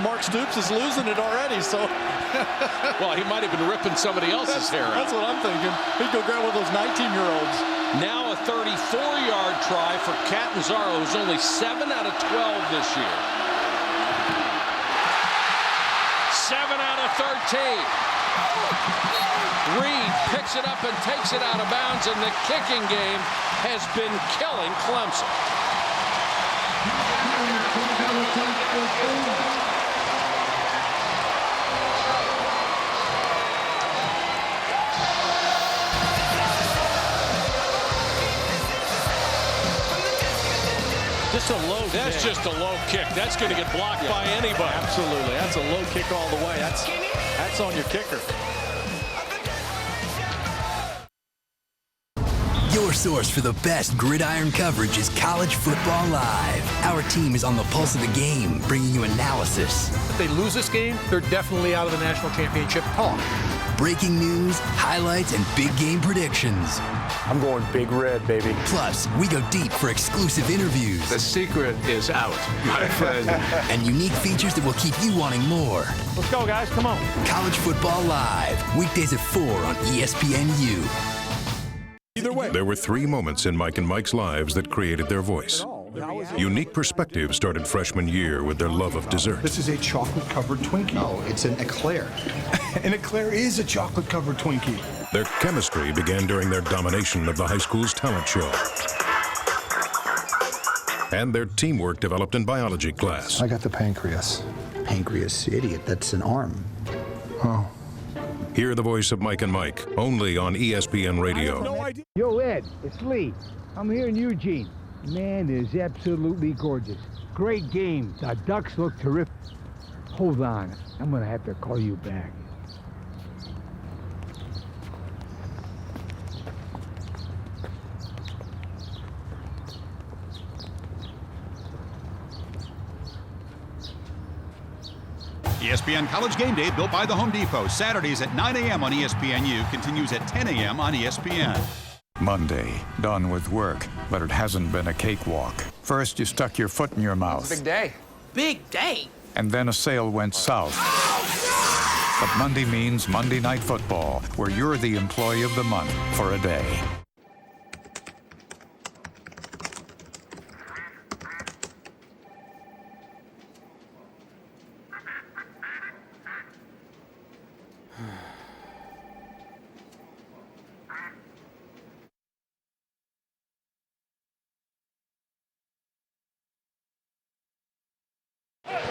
Mark Stoops is losing it already, so. Well, he might have been ripping somebody else's hair out. That's what I'm thinking. He'd go grab one of those 19-year-olds. Now a 34-yard try for Catanzaro, who's only 7 out of 12 this year. 7 out of 13. Reed picks it up and takes it out of bounds, and the kicking game has been killing Clemson. Just a low kick. That's just a low kick. That's going to get blocked by anybody. Absolutely. That's a low kick all the way. That's on your kicker. Your source for the best gridiron coverage is College Football Live. Our team is on the pulse of the game, bringing you analysis. If they lose this game, they're definitely out of the national championship talk. breaking news, highlights, and big game predictions. I'm going Big Red, baby. Plus, we go deep for exclusive interviews. The secret is out, my friend. And unique features that will keep you wanting more. Let's go, guys. Come on. College Football Live, weekdays at 4 on ESPNU. Either way. There were 3 moments in Mike and Mike's lives that created their voice. Unique perspectives started freshman year with their love of dessert. This is a chocolate-covered Twinkie. No, it's an eclair. An eclair is a chocolate-covered Twinkie. Their chemistry began during their domination of the high school's talent show. And their teamwork developed in biology class. I got the pancreas. Pancreas, idiot. That's an arm. Oh. Hear the voice of Mike and Mike, only on ESPN Radio. No idea. Yo, Ed, it's Lee. I'm here in Eugene. Man, it is absolutely gorgeous. Great game. The Ducks look terrific. Hold on. I'm going to have to call you back. ESPN College Game Day, built by the Home Depot. Saturdays at 9 a.m. on ESPNU, continues at 10 a.m. on ESPN. Monday, done with work, but it hasn't been a cakewalk. First, you stuck your foot in your mouth. Big day. Big day. And then a sale went south. But Monday means Monday Night Football, where you're the employee of the month for a day.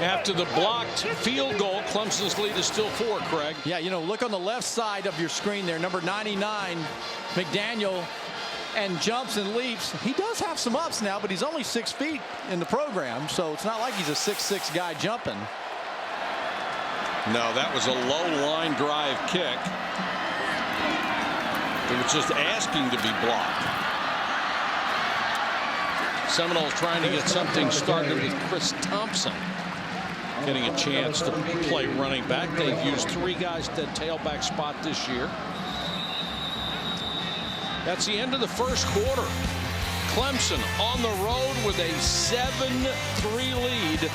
After the blocked field goal, Clemson's lead is still 4, Craig. Yeah, you know, look on the left side of your screen there, number 99, McDaniel, and jumps and leaps. He does have some ups now, but he's only 6 feet in the program, so it's not like he's a 6'6" guy jumping. No, that was a low line drive kick. It was just asking to be blocked. Seminoles trying to get something started with Chris Thompson getting a chance to play running back. They've used 3 guys at that tailback spot this year. That's the end of the first quarter. Clemson on the road with a 7-3 lead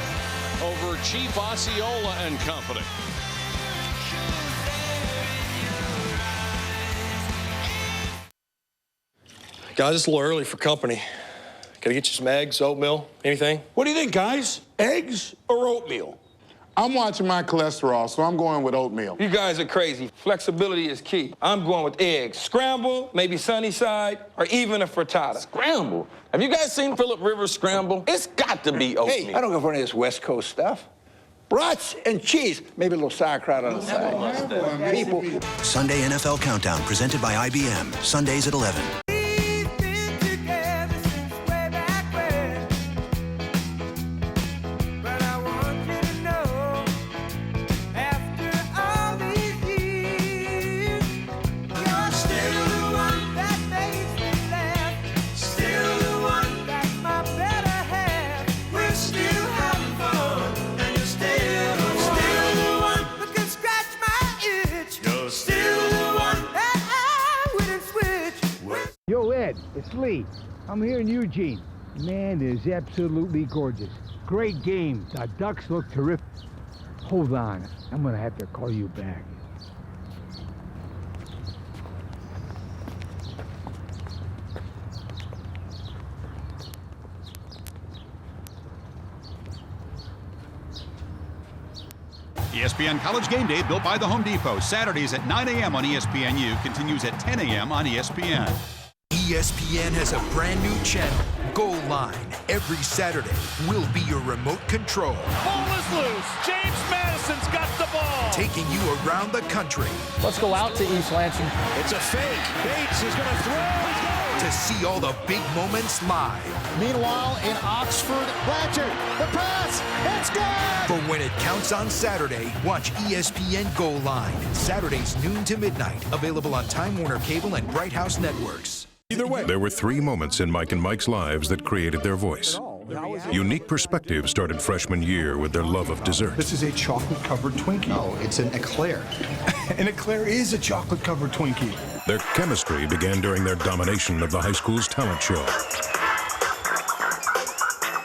over Chief Osceola and company. Guys, it's a little early for company. Can I get you some eggs, oatmeal, anything? What do you think, guys? Eggs or oatmeal? I'm watching my cholesterol, so I'm going with oatmeal. You guys are crazy. Flexibility is key. I'm going with eggs. Scramble, maybe sunny side, or even a frittata. Scramble? Have you guys seen Phillip Rivers scramble? It's got to be oatmeal. Hey, I don't go for any of this West Coast stuff. Brats and cheese, maybe a little sauerkraut on the side. People. Sunday NFL Countdown, presented by IBM. Sundays at 11. Yo, Ed, it's Lee. I'm here in Eugene. Man, it is absolutely gorgeous. Great game. The Ducks look terrific. Hold on. I'm going to have to call you back. ESPN College Game Day, built by the Home Depot. Saturdays at 9 a.m. on ESPNU, continues at 10 a.m. on ESPN. ESPN has a brand new channel, Goal Line. Every Saturday will be your remote control. Ball is loose. James Madison's got the ball. Taking you around the country. Let's go out to East Lansing. It's a fake. Bates is going to throw. To see all the big moments live. Meanwhile, in Oxford, Blanchard, the pass, it's good! For when it counts on Saturday, watch ESPN Goal Line. Saturdays noon to midnight. Available on Time Warner Cable and Bright House Networks. Either way. There were 3 moments in Mike and Mike's lives that created their voice. Unique perspective started freshman year with their love of dessert. This is a chocolate-covered Twinkie. No, it's an eclair. An eclair is a chocolate-covered Twinkie. Their chemistry began during their domination of the high school's talent show.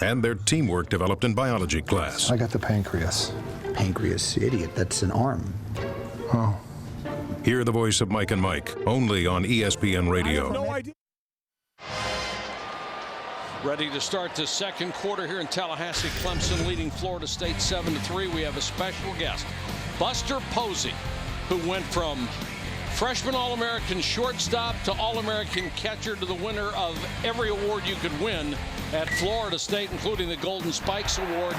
And their teamwork developed in biology class. I got the pancreas. Pancreas, idiot, that's an arm. Oh. Hear the voice of Mike and Mike, only on ESPN Radio. No idea. Ready to start the second quarter here in Tallahassee. Clemson leading Florida State 7-3. We have a special guest, Buster Posey, who went from freshman All-American shortstop to All-American catcher to the winner of every award you could win at Florida State, including the Golden Spikes Award.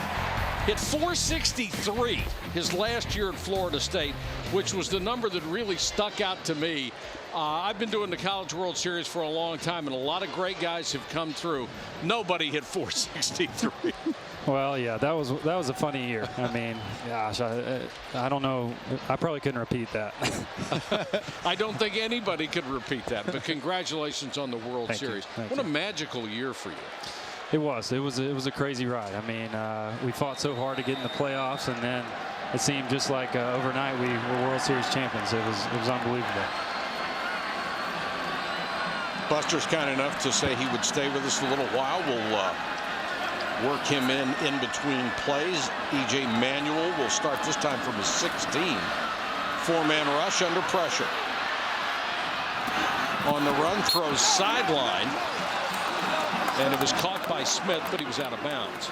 Hit .463 his last year at Florida State, which was the number that really stuck out to me. I've been doing the College World Series for a long time, and a lot of great guys have come through. Nobody hit .463. Well, yeah, that was a funny year. I mean, gosh, I don't know. I probably couldn't repeat that. I don't think anybody could repeat that. But congratulations on the World Series. What a magical year for you. It was a crazy ride. I mean, we fought so hard to get in the playoffs, and then it seemed just like overnight we were World Series champions. It was unbelievable. Buster's kind enough to say he would stay with us a little while. We'll work him in between plays. E.J. Manuel will start this time from his 16. Four-man rush under pressure. On the run, throws sideline. And it was caught by Smith, but he was out of bounds.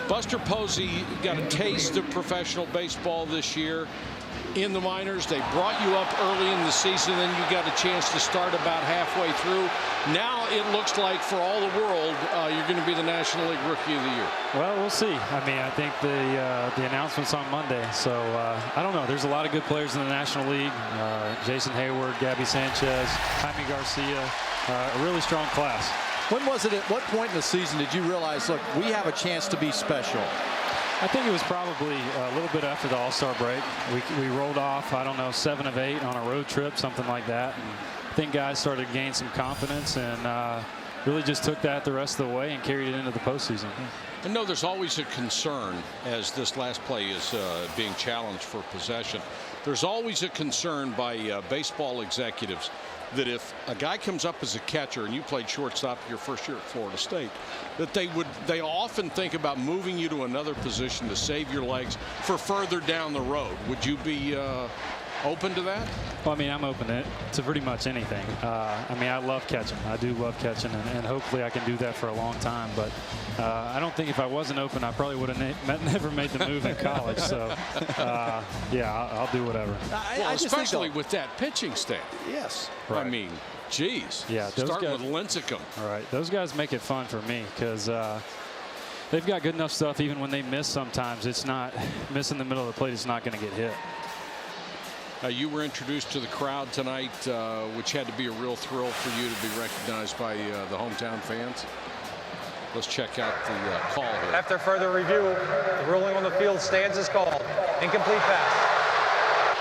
Buster Posey got a taste of professional baseball this year. In the minors, they brought you up early in the season, then you got a chance to start about halfway through. Now it looks like for all the world, you're going to be the National League Rookie of the Year. Well, we'll see. I mean, I think the announcement's on Monday, so I don't know. There's a lot of good players in the National League. Jason Hayward, Gabby Sanchez, Jaime Garcia, a really strong class. When was it, at what point in the season did you realize, look, we have a chance to be special? I think it was probably a little bit after the All-Star break. We rolled off, I don't know, 7 of 8 on a road trip, something like that. And I think guys started to gain some confidence and really just took that the rest of the way and carried it into the postseason. I know there's always a concern as this last play is being challenged for possession. There's always a concern by baseball executives that if a guy comes up as a catcher and you played shortstop your first year at Florida State, that they often think about moving you to another position to save your legs for further down the road. Would you be open to that? Well, I mean, I'm open to pretty much anything. I mean, I love catching. I do love catching, and hopefully I can do that for a long time. But I don't think if I wasn't open, I probably would have never made the move in college. So, yeah, I'll do whatever. Well, especially with that pitching staff. Yes. Right. I mean, geez. Yeah, starting with Lincecum. All right, those guys make it fun for me because they've got good enough stuff. Even when they miss, sometimes it's not missing the middle of the plate. It's not going to get hit. You were introduced to the crowd tonight, which had to be a real thrill for you to be recognized by the hometown fans. Let's check out the call here. After further review, the ruling on the field stands as called. Incomplete pass.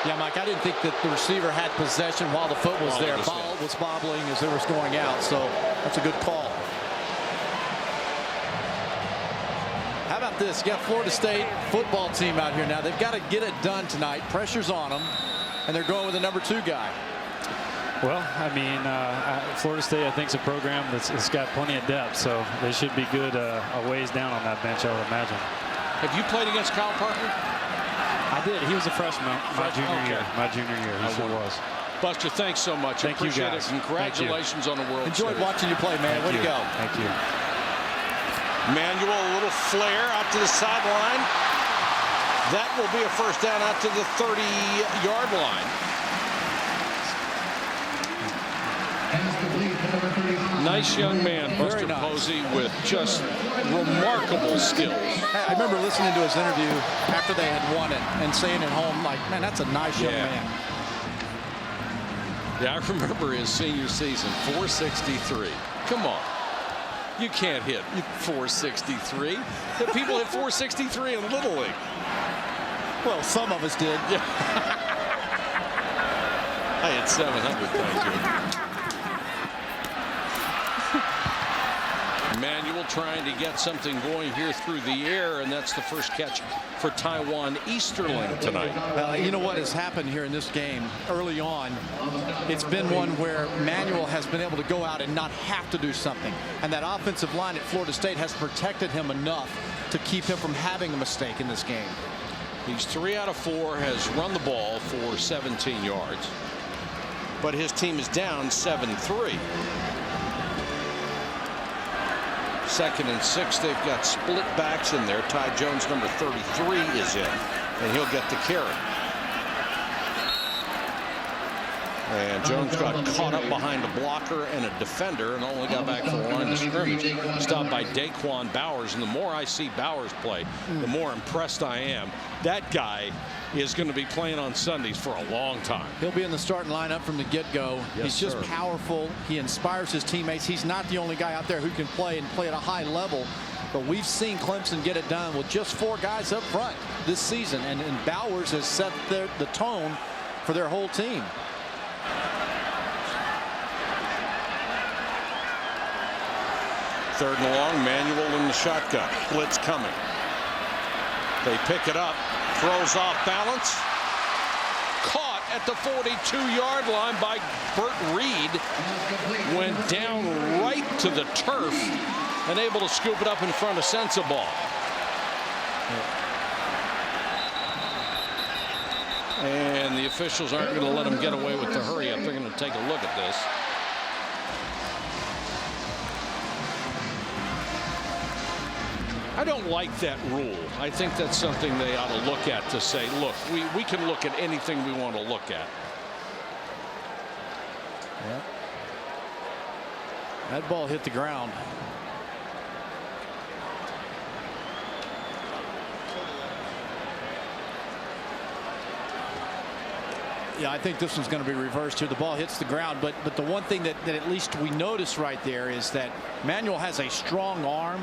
Yeah, Mike, I didn't think that the receiver had possession while the foot was there. Ball was bobbling as it was going out, so that's a good call. How about this? You got Florida State football team out here now. They've got to get it done tonight. Pressure's on them, and they're going with the number 2 guy. Well, I mean, Florida State, I think, is a program that's got plenty of depth, so they should be good a ways down on that bench, I would imagine. Have you played against Kyle Parker? I did. He was a freshman my junior year. My junior year, he sure was. Buster, thanks so much. Thank you, guys. Congratulations on the World Series. Enjoyed watching you play, man. Way to go. Thank you. Manuel, a little flare out to the sideline. That will be a first down out to the 30-yard line. Nice young man, Buster Posey, with just remarkable skills. I remember listening to his interview after they had won it and saying at home, like, man, that's a nice young man. Yeah, I remember his senior season, 463. Come on. You can't hit 463. People hit 463 in Little League. Well, some of us did. Yeah. I hit 700, thank you. Manuel trying to get something going here through the air, and that's the first catch for Taiwan Easterling tonight. You know what has happened here in this game early on? It's been one where Manuel has been able to go out and not have to do something. And that offensive line at Florida State has protected him enough to keep him from having a mistake in this game. He's 3 out of 4, has run the ball for 17 yards. But his team is down 7-3. 2nd and 6. They've got split backs in there. Ty Jones, number 33, is in, and he'll get the carry. And Jones got caught up behind a blocker and a defender and only got back to the line of scrimmage. Stopped by Daquan Bowers. And the more I see Bowers play, the more impressed I am. That guy is going to be playing on Sundays for a long time. He'll be in the starting lineup from the get-go. Yes, he's just sir. Powerful. He inspires his teammates. He's not the only guy out there who can play and play at a high level. But we've seen Clemson get it done with just 4 guys up front this season. And Bowers has set the tone for their whole team. Third and long, Manuel in the shotgun. Blitz coming. They pick it up. Throws off balance. Caught at the 42-yard line by Burt Reed. Went down right to the turf and able to scoop it up in front of Sensabaugh. And the officials aren't going to let him get away with the hurry up. They're going to take a look at this. I don't like that rule. I think that's something they ought to look at to say, look, we can look at anything we want to look at. Yeah. That ball hit the ground. Yeah, I think this one's going to be reversed here. The ball hits the ground, but the one thing that at least we notice right there is that Manuel has a strong arm,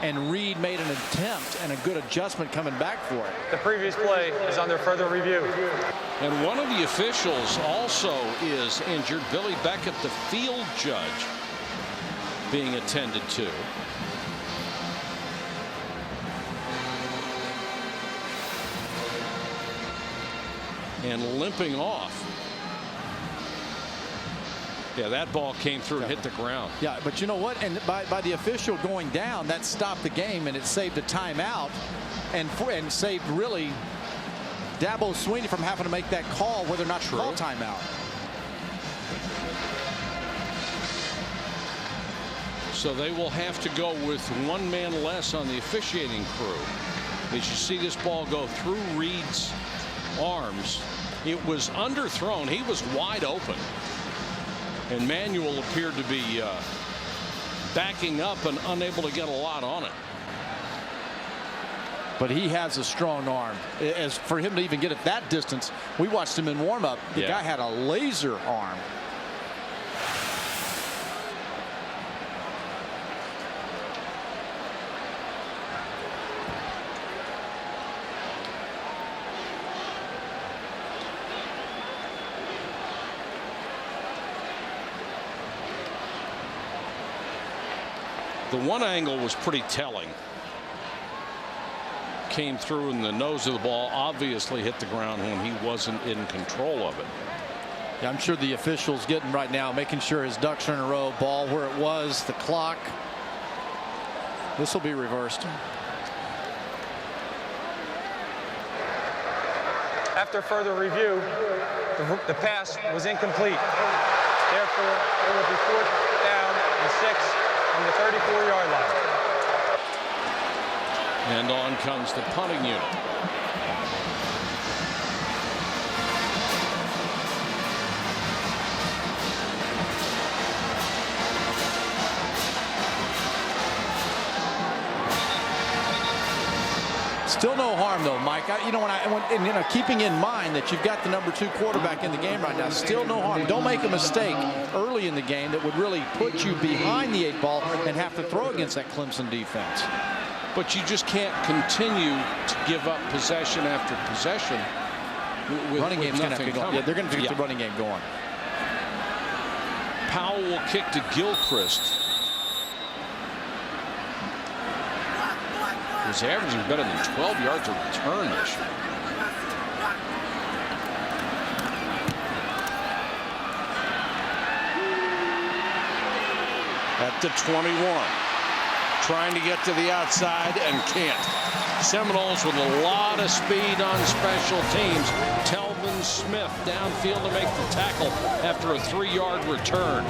and Reed made an attempt and a good adjustment coming back for it. The previous play is under further review. And one of the officials also is injured. Billy Beckett, the field judge, being attended to. And limping off. Yeah, that ball came through and hit the ground. Yeah, but you know what? And by the official going down, that stopped the game and it saved a timeout and saved really Dabo Swinney from having to make that call whether or not to call timeout. So they will have to go with 1 man less on the officiating crew. As you see this ball go through Reed's arms, it was underthrown. He was wide open. And Manuel appeared to be backing up and unable to get a lot on it. But he has a strong arm. As for him to even get it that distance, we watched him in warm-up. The guy had a laser arm. The one angle was pretty telling. Came through and the nose of the ball obviously hit the ground when he wasn't in control of it. Yeah, I'm sure the officials getting right now, making sure his ducks are in a row. Ball where it was, the clock. This will be reversed. After further review, the pass was incomplete. Therefore, it will be 4th down and 6 from the 34-yard line. And on comes the punting unit. Still no harm though, Mike. Keeping in mind that you've got the number 2 quarterback in the game right now, still no harm. Don't make a mistake early in the game that would really put you behind the 8 ball and have to throw against that Clemson defense. But you just can't continue to give up possession after possession. Running game's going to have to go. Yeah, they're going to get the running game going. Powell will kick to Gilchrist. He's averaging better than 12 yards a return this year. At the 21. Trying to get to the outside and can't. Seminoles with a lot of speed on special teams. Telvin Smith downfield to make the tackle after a 3-yard return.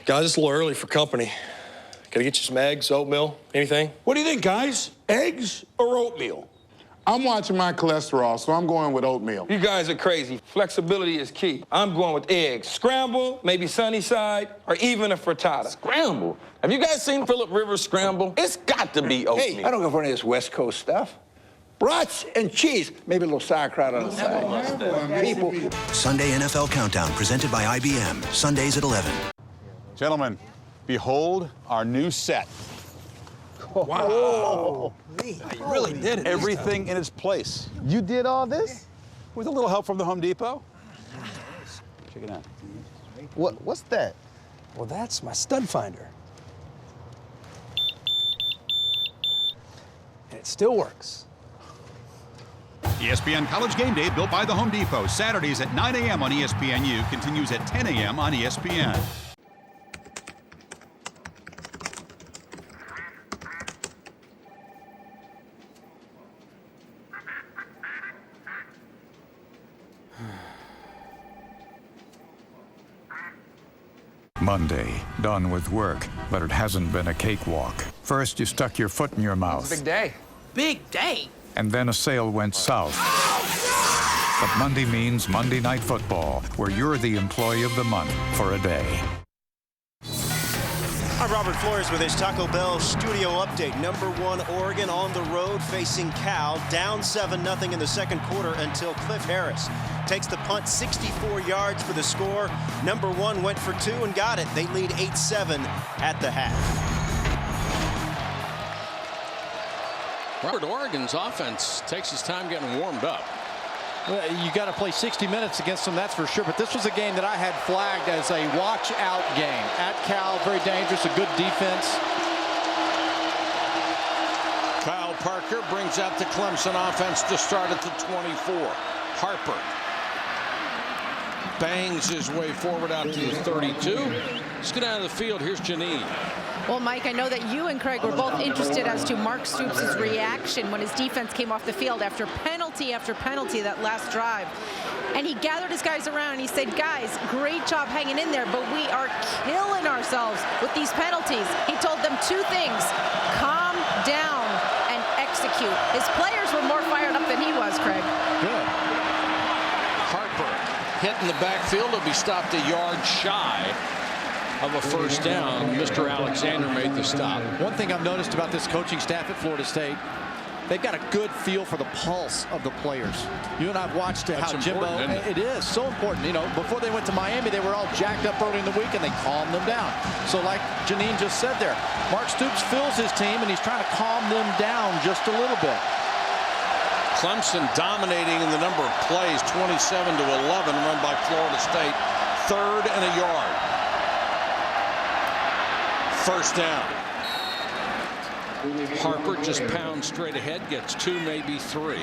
Guys, it's a little early for company. Can I get you some eggs, oatmeal, anything? What do you think, guys? Eggs or oatmeal? I'm watching my cholesterol, so I'm going with oatmeal. You guys are crazy. Flexibility is key. I'm going with eggs. Scramble, maybe sunny side, or even a frittata. Scramble? Have you guys seen Phillip Rivers scramble? It's got to be oatmeal. Hey, I don't go for any of this West Coast stuff. Brats and cheese, maybe a little sauerkraut on the side. People. Sunday NFL Countdown, presented by IBM. Sundays at 11. Gentlemen, behold our new set. Wow. You really did it. Everything in its place. You did all this? With a little help from the Home Depot. Check it out. What's that? Well, that's my stud finder. And it still works. ESPN College Game Day, built by the Home Depot. Saturdays at 9 a.m. on ESPNU, continues at 10 a.m. on ESPN. Monday, done with work, but it hasn't been a cakewalk. First, you stuck your foot in your mouth. It's a big day. Big day? And then a sale went south. But Monday means Monday Night Football, where you're the employee of the month for a day. I'm Robert Flores with his Taco Bell studio update. #1 Oregon on the road facing Cal, down 7-0 in the second quarter until Cliff Harris takes the punt, 64 yards for the score. #1 went for 2 and got it. They lead 8-7 at the half. Robert, Oregon's offense takes his time getting warmed up. Well, you got to play 60 minutes against them, that's for sure. But this was a game that I had flagged as a watch-out game. At Cal, very dangerous, a good defense. Kyle Parker brings out the Clemson offense to start at the 24. Harper bangs his way forward out to the 32. Let's get out of the field. Here's Janine. Well, Mike, I know that you and Craig were both interested as to Mark Stoops' reaction when his defense came off the field after penalty that last drive. And he gathered his guys around and he said, guys, great job hanging in there, but we are killing ourselves with these penalties. He told them 2 things: calm down and execute. His players were more fired up than he was, Craig. Good. Harper hit in the backfield to be stopped a yard shy of a first down. Mr. Alexander made the stop. One thing I've noticed about this coaching staff at Florida State, they've got a good feel for the pulse of the players. You and I've watched how Jimbo, it is so important. You know, before they went to Miami, they were all jacked up early in the week and they calmed them down. So like Janine just said there, Mark Stoops fills his team and he's trying to calm them down just a little bit. Clemson dominating in the number of plays, 27-11, run by Florida State. 3rd and a yard. First down. Harper just pounds straight ahead, gets 2, maybe 3.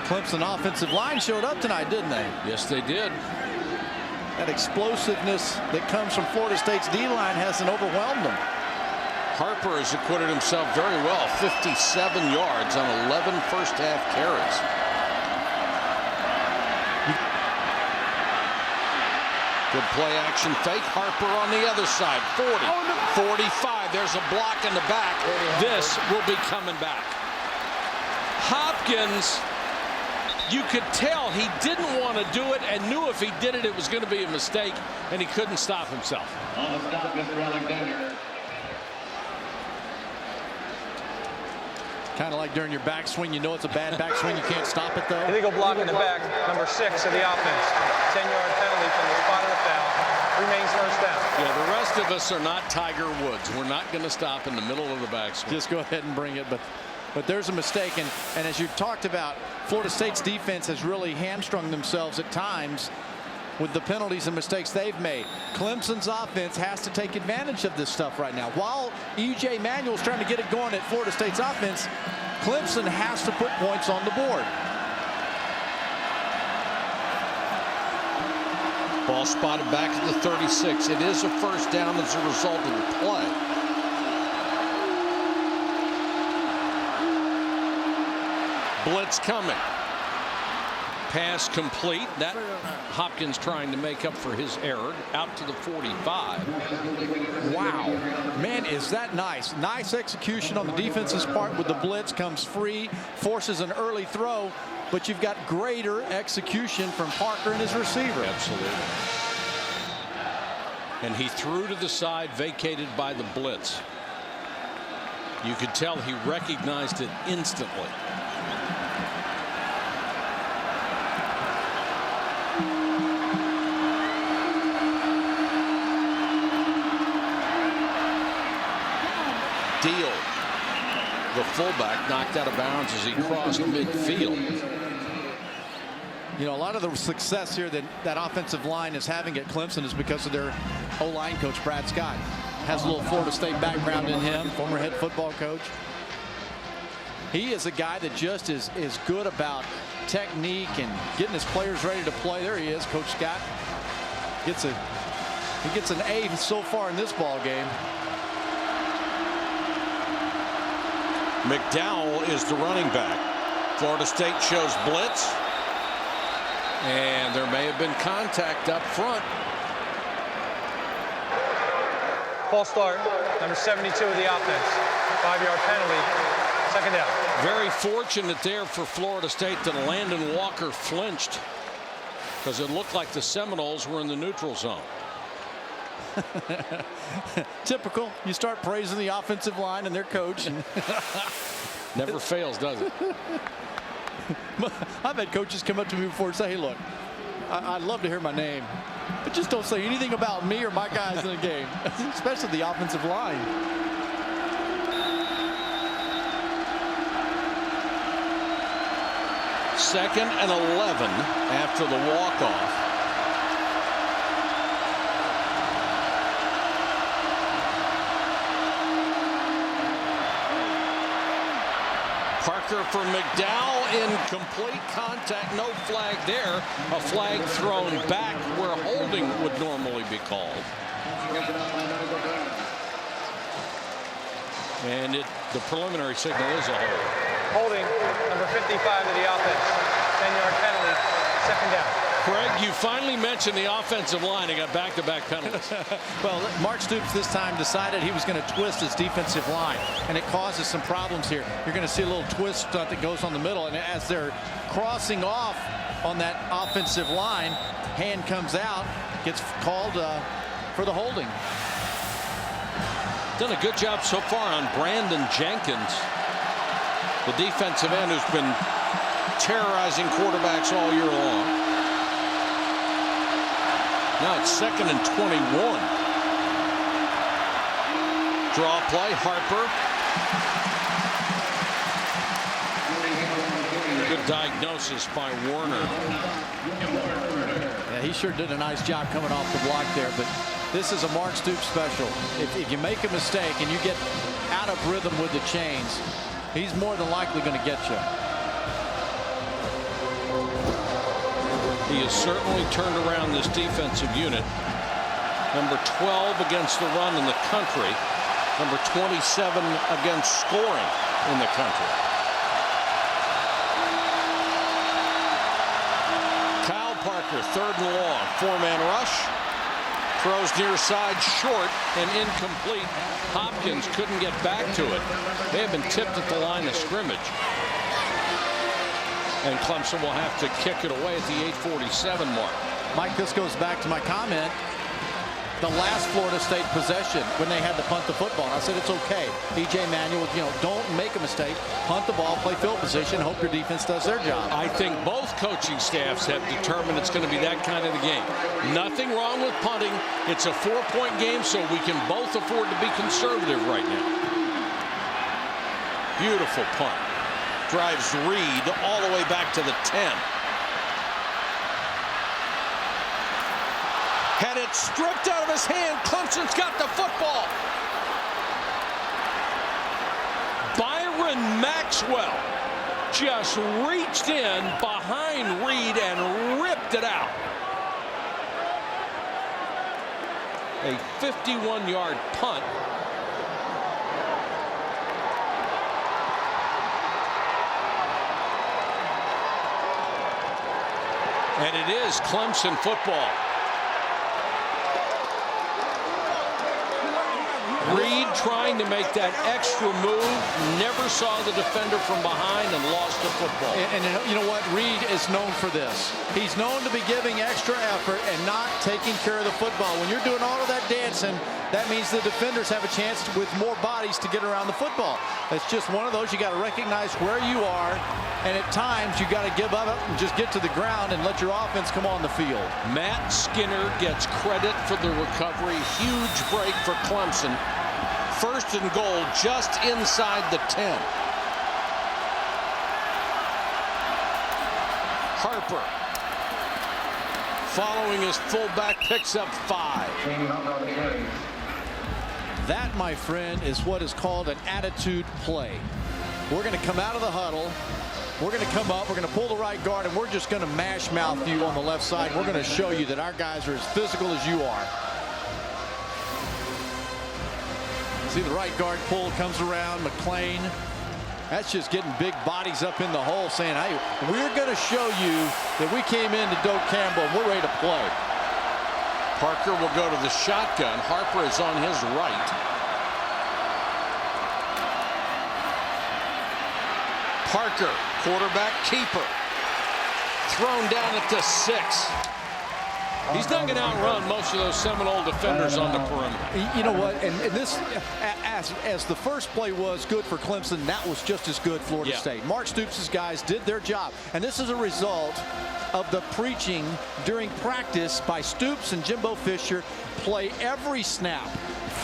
Clemson offensive line showed up tonight, didn't they? Yes, they did. That explosiveness that comes from Florida State's D-line hasn't overwhelmed them. Harper has acquitted himself very well. 57 yards on 11 first-half carries. Good play action fake. Harper on the other side. 40, 45. There's a block in the back. This will be coming back. Hopkins you could tell he didn't want to do it and knew if he did it, it was going to be a mistake, and he couldn't stop himself. On the stop, Mr. Alexander. Kind of like during your backswing, you know it's a bad backswing. You can't stop it, though. Illegal block in the back, number 6 of the offense. 10-yard penalty from the spot of the foul. Remains first down. Yeah, the rest of us are not Tiger Woods. We're not going to stop in the middle of the backswing. Just go ahead and bring it, but there's a mistake. And as you talked about, Florida State's defense has really hamstrung themselves at times with the penalties and mistakes they've made. Clemson's offense has to take advantage of this stuff right now. While E.J. Manuel's trying to get it going at Florida State's offense, Clemson has to put points on the board. Ball spotted back at the 36. It is a first down as a result of the play. Blitz coming. Pass complete. That Hopkins trying to make up for his error out to the 45. Wow, man, is that nice. Nice execution on the defense's part with the blitz. Comes free, forces an early throw, but you've got greater execution from Parker and his receiver. Absolutely. And he threw to the side, vacated by the blitz. You could tell he recognized it instantly. Deal, the fullback, knocked out of bounds as he crossed midfield. You know, a lot of the success here that offensive line is having at Clemson is because of their O-line coach, Brad Scott. Has a little Florida State background in him, former head football coach. He is a guy that just is good about technique and getting his players ready to play. There he is, Coach Scott. He gets an A so far in this ball game. McDowell is the running back. Florida State shows blitz. And there may have been contact up front. False start, number 72 of the offense. 5-yard penalty, second down. Very fortunate there for Florida State that Landon Walker flinched, because it looked like the Seminoles were in the neutral zone. Typical. You start praising the offensive line and their coach. Never fails, does it? I've had coaches come up to me before and say, hey, look, I'd love to hear my name, but just don't say anything about me or my guys in the game, especially the offensive line. Second and 11 after the walk-off. Parker for McDowell, incomplete contact, no flag there. A flag thrown back where holding would normally be called. And the preliminary signal is a hold. Holding, number 55 of the offense. 10-yard penalty, second down. Craig, you finally mentioned the offensive line. He got back-to-back penalties. Well, Mark Stoops this time decided he was going to twist his defensive line, and it causes some problems here. You're going to see a little twist stunt that goes on the middle, and as they're crossing off on that offensive line, hand comes out, gets called for the holding. Done a good job so far on Brandon Jenkins, the defensive end who's been terrorizing quarterbacks all year long. Now it's 2nd and 21. Draw play, Harper. Good diagnosis by Warner. Yeah, he sure did a nice job coming off the block there, but this is a Mark Stoops special. If you make a mistake and you get out of rhythm with the chains, he's more than likely going to get you. He has certainly turned around this defensive unit. Number 12 against the run in the country. Number 27 against scoring in the country. Kyle Parker, 3rd and long. 4-man rush. Throws near side short and incomplete. Hopkins couldn't get back to it. They have been tipped at the line of scrimmage. And Clemson will have to kick it away at the 8:47 mark. Mike, this goes back to my comment. The last Florida State possession when they had to punt the football. And I said it's okay. E.J. Manuel, don't make a mistake. Punt the ball, play field position, hope your defense does their job. I think both coaching staffs have determined it's going to be that kind of a game. Nothing wrong with punting. It's a 4-point game, so we can both afford to be conservative right now. Beautiful punt. Drives Reed all the way back to the 10. Had it stripped out of his hand. Clemson's got the football. Byron Maxwell just reached in behind Reed and ripped it out. A 51-yard punt. And it is Clemson football. Reed trying to make that extra move, never saw the defender from behind and lost the football. And you know what? Reed is known for this. He's known to be giving extra effort and not taking care of the football. When you're doing all of that dancing, that means the defenders have a chance with more bodies to get around the football. It's just one of those you got to recognize where you are, and at times you got to give up and just get to the ground and let your offense come on the field. Matt Skinner gets credit for the recovery. Huge break for Clemson. First and goal just inside the 10. Harper, following his fullback, picks up 5. That, my friend, is what is called an attitude play. We're going to come out of the huddle. We're going to come up. We're going to pull the right guard, and we're just going to mash mouth you on the left side. We're going to show you that our guys are as physical as you are. See the right guard pull comes around. McClain. That's just getting big bodies up in the hole saying, hey, we're going to show you that we came into Doak Campbell. We're ready to play. Parker will go to the shotgun. Harper is on his right. Parker, quarterback keeper. Thrown down at the 6. He's not going to outrun most of those Seminole defenders on the perimeter. You know what? And this, as the first play was good for Clemson, that was just as good Florida State. Mark Stoops' guys did their job. And this is a result of the preaching during practice by Stoops and Jimbo Fisher. Play every snap.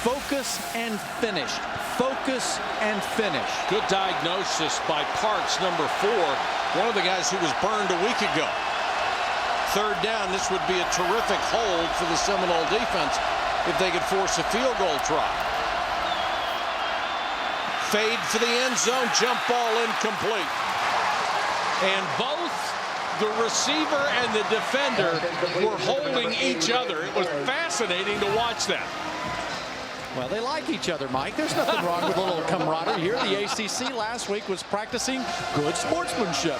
Focus and finish. Focus and finish. Good diagnosis by Parks, number 4. One of the guys who was burned a week ago. Third down, this would be a terrific hold for the Seminole defense if they could force a field goal try. Fade for the end zone, jump ball incomplete. And both the receiver and the defender were holding each other. It was fascinating to watch that. Well, they like each other, Mike. There's nothing wrong with a little camaraderie here. The ACC last week was practicing good sportsmanship.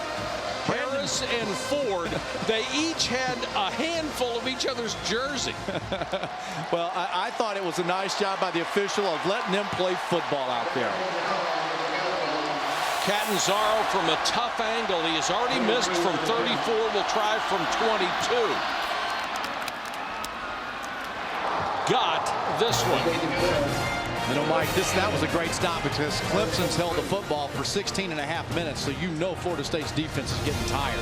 Harris and Ford, they each had a handful of each other's jersey. Well, I thought it was a nice job by the official of letting them play football out there. Catanzaro from a tough angle. He has already missed from 34. Will try from 22. Got this one. You know, Mike, that was a great stop because Clemson's held the football for 16.5 minutes, so you know Florida State's defense is getting tired.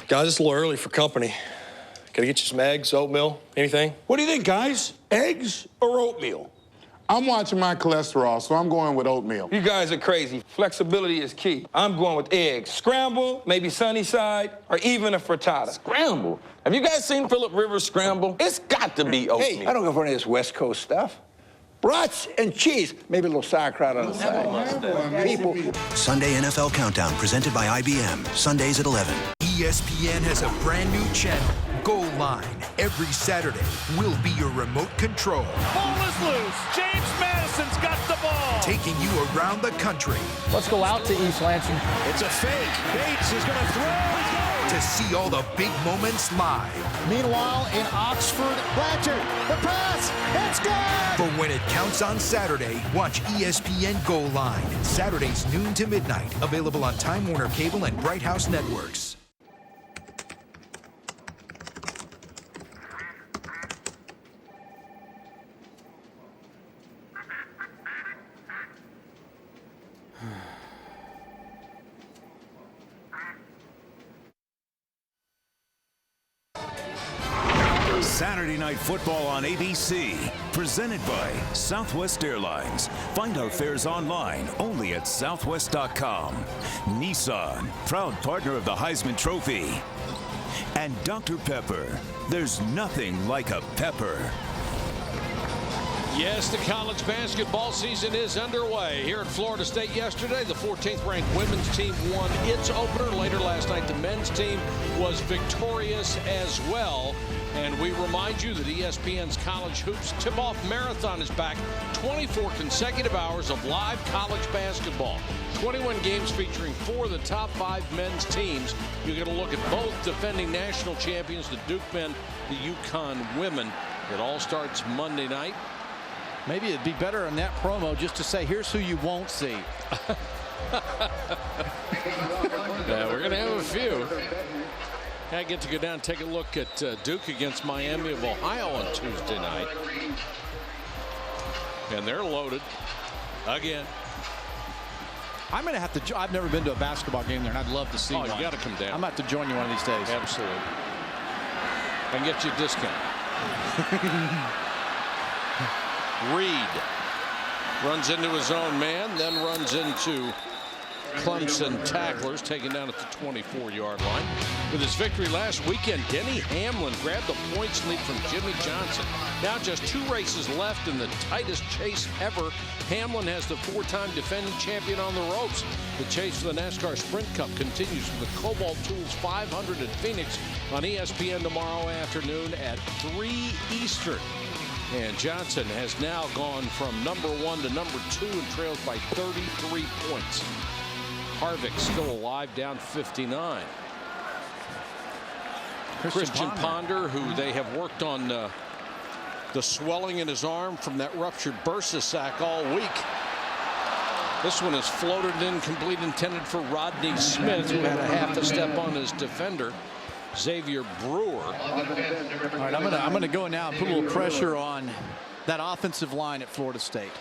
Guys, it's a little early for company. Can I get you some eggs, oatmeal, anything? What do you think, guys? Eggs or oatmeal? I'm watching my cholesterol, so I'm going with oatmeal. You guys are crazy. Flexibility is key. I'm going with eggs. Scramble, maybe sunny side, or even a frittata. Scramble? Have you guys seen Phillip Rivers scramble? It's got to be oatmeal. Hey, I don't go for any of this West Coast stuff. Brats and cheese, maybe a little sauerkraut on the side. People. Sunday NFL Countdown presented by IBM. Sundays at 11. ESPN has a brand new channel, Goal Line. Every Saturday, we'll be your remote control. Ball is loose. James Madison's got the ball. Taking you around the country. Let's go out to East Lansing. It's a fake. Bates is going to throw. to see all the big moments live. Meanwhile, in Oxford, Blanchard, the pass, it's good! For when it counts on Saturday, watch ESPN Goal Line. Saturdays noon to midnight. Available on Time Warner Cable and Bright House Networks. Saturday Night Football on ABC, presented by Southwest Airlines. Find our fares online only at southwest.com. Nissan, proud partner of the Heisman Trophy. And Dr. Pepper. There's nothing like a pepper. Yes, the college basketball season is underway. Here at Florida State yesterday, the 14th ranked women's team won its opener. Later last night, the men's team was victorious as well. And we remind you that ESPN's College Hoops Tip-Off Marathon is back. 24 consecutive hours of live college basketball. 21 games featuring 4 of the top 5 men's teams. You get a look at both defending national champions, the Duke men, the UConn women. It all starts Monday night. Maybe it'd be better in that promo just to say, here's who you won't see. Yeah, we're going to have a few. I get to go down and take a look at Duke against Miami of Ohio on Tuesday night. And they're loaded again. I'm going to have to. I've never been to a basketball game there, and I'd love to see one. You got to come down. I'm about to join you one of these days. Absolutely. I can get you a discount. Reed runs into his own man, then runs into Clemson tacklers, taken down at the 24-yard line. With his victory last weekend, Denny Hamlin grabbed the points lead from Jimmy Johnson. Now just 2 races left in the tightest chase ever. Hamlin has the 4-time defending champion on the ropes. The chase for the NASCAR Sprint Cup continues with the Cobalt Tools 500 at Phoenix on ESPN tomorrow afternoon at 3 Eastern. And Johnson has now gone from number 1 to number 2 and trails by 33 points. Harvick still alive, down 59. Christian Ponder, who they have worked on the swelling in his arm from that ruptured bursa sac all week. This one is floated incomplete, intended for Rodney Smith, who had a half a step on his defender, Xavier Brewer. All right, I'm gonna go now and put a little pressure on that offensive line at Florida State.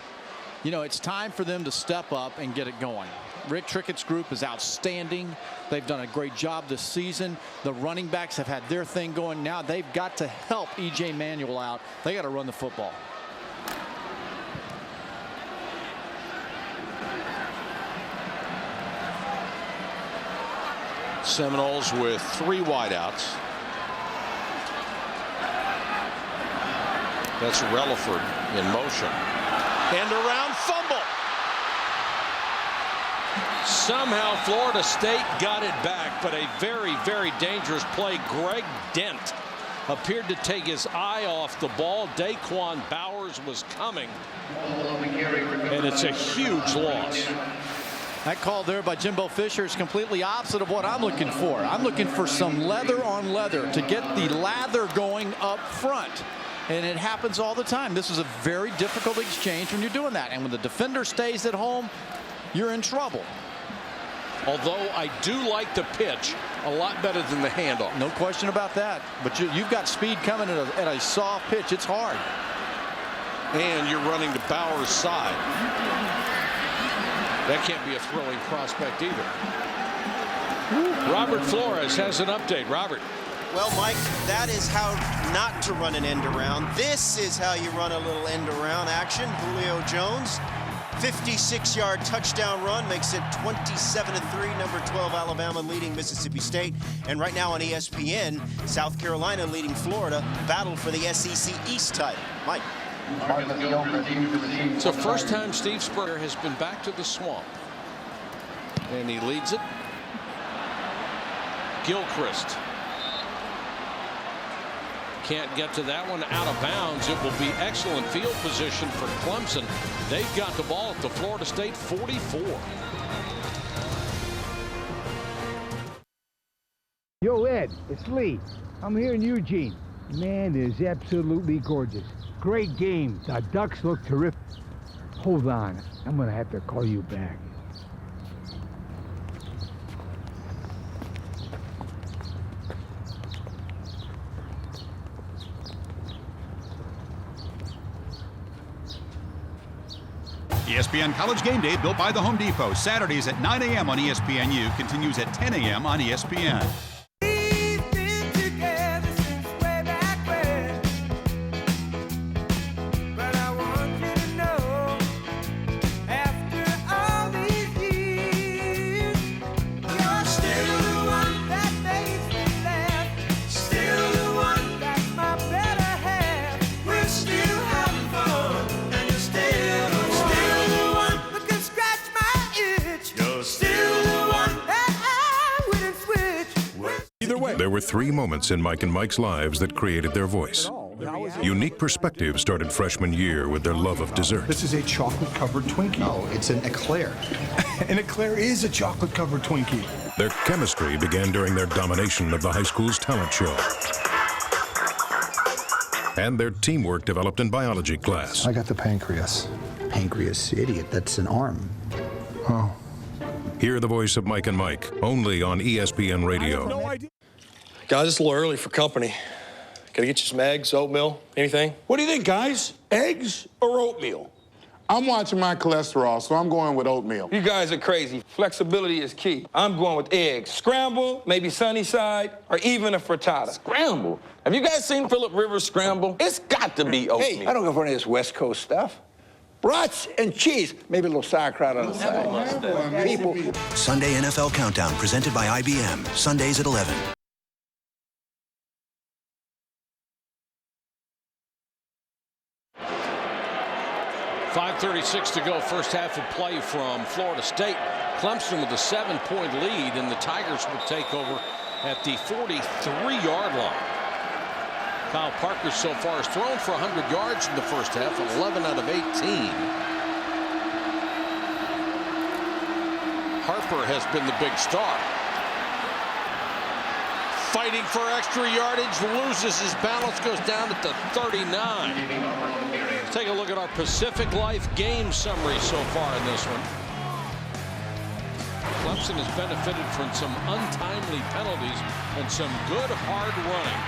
You know, it's time for them to step up and get it going. Rick Trickett's group is outstanding. They've done a great job this season. The running backs have had their thing going. Now they've got to help E.J. Manuel out. They got to run the football. Seminoles with 3 wideouts. That's Relaford in motion. And around fumble. Somehow Florida State got it back, but a very, very dangerous play. Greg Dent appeared to take his eye off the ball. Daquan Bowers was coming, and it's a huge loss. That call there by Jimbo Fisher is completely opposite of what I'm looking for. I'm looking for some leather on leather to get the lather going up front. And it happens all the time. This is a very difficult exchange when you're doing that. And when the defender stays at home, you're in trouble. Although I do like the pitch a lot better than the handoff. No question about that. But you've got speed coming at a soft pitch. It's hard. And you're running to Bauer's side. That can't be a thrilling prospect either. Robert Flores has an update. Robert. Well, Mike, that is how not to run an end around. This is how you run a little end around action. Julio Jones, 56-yard touchdown run, makes it 27-3. Number 12 Alabama leading Mississippi State. And right now on ESPN, South Carolina leading Florida, battle for the SEC East title. Mike. It's the first time Steve Spurrier has been back to the Swamp. And he leads it. Gilchrist. Can't get to that one, out of bounds. It will be excellent field position for Clemson. They've got the ball at the Florida State 44. Yo, Ed, it's Lee. I'm here in Eugene. Man, it is absolutely gorgeous. Great game. The Ducks look terrific. Hold on. I'm going to have to call you back. ESPN College Game Day, built by the Home Depot. Saturdays at 9 a.m. on ESPNU, continues at 10 a.m. on ESPN. There were 3 moments in Mike and Mike's lives that created their voice. Unique perspectives started freshman year with their love of dessert. This is a chocolate-covered Twinkie. No, it's an eclair. An eclair is a chocolate-covered Twinkie. Their chemistry began during their domination of the high school's talent show. And their teamwork developed in biology class. I got the pancreas. Pancreas, idiot, that's an arm. Oh. Hear the voice of Mike and Mike, only on ESPN Radio. No idea. Guys, it's a little early for company. Can I get you some eggs, oatmeal, anything? What do you think, guys? Eggs or oatmeal? I'm watching my cholesterol, so I'm going with oatmeal. You guys are crazy. Flexibility is key. I'm going with eggs. Scramble, maybe sunny side, or even a frittata. Scramble? Have you guys seen Phillip Rivers scramble? It's got to be oatmeal. Hey, I don't go for any of this West Coast stuff. Brats and cheese, maybe a little sauerkraut on the side. People. Sunday NFL Countdown, presented by IBM. Sundays at 11. 5:36 to go, first half of play from Florida State. Clemson with a 7-point lead, and the Tigers will take over at the 43-yard line. Kyle Parker so far has thrown for 100 yards in the first half, 11 out of 18. Harper has been the big star. Fighting for extra yardage, loses his balance, goes down at the 39. Let's take a look at our Pacific Life game summary so far in this one. Clemson has benefited from some untimely penalties and some good hard running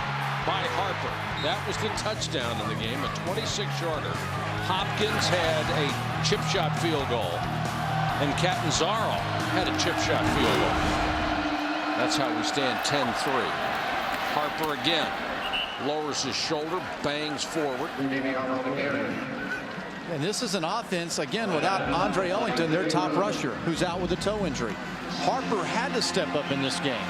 by Harper. That was the touchdown in the game, a 26-yarder. Hopkins had a chip shot field goal, and Catanzaro had a chip shot field goal. That's how we stand 10-3. Harper again lowers his shoulder, bangs forward. And this is an offense, again, without Andre Ellington, their top rusher, who's out with a toe injury. Harper had to step up in this game.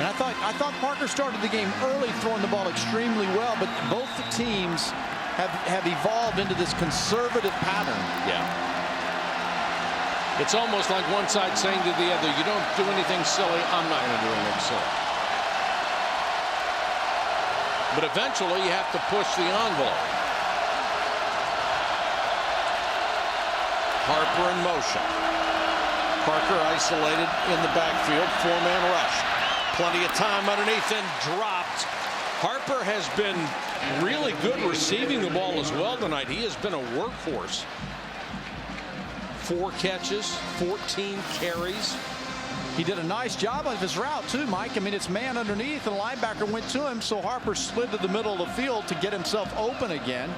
And I thought Parker started the game early, throwing the ball extremely well, but both the teams have evolved into this conservative pattern. Yeah. It's almost like one side saying to the other, you don't do anything silly, I'm not going to do anything silly. But eventually you have to push the envelope. Harper in motion. Parker isolated in the backfield, 4-man rush. Plenty of time underneath and dropped. Harper has been really good receiving the ball as well tonight. He has been a workhorse. 4 catches, 14 carries. He did a nice job of his route too, Mike. I mean, it's man underneath, and the linebacker went to him, so Harper slid to the middle of the field to get himself open again.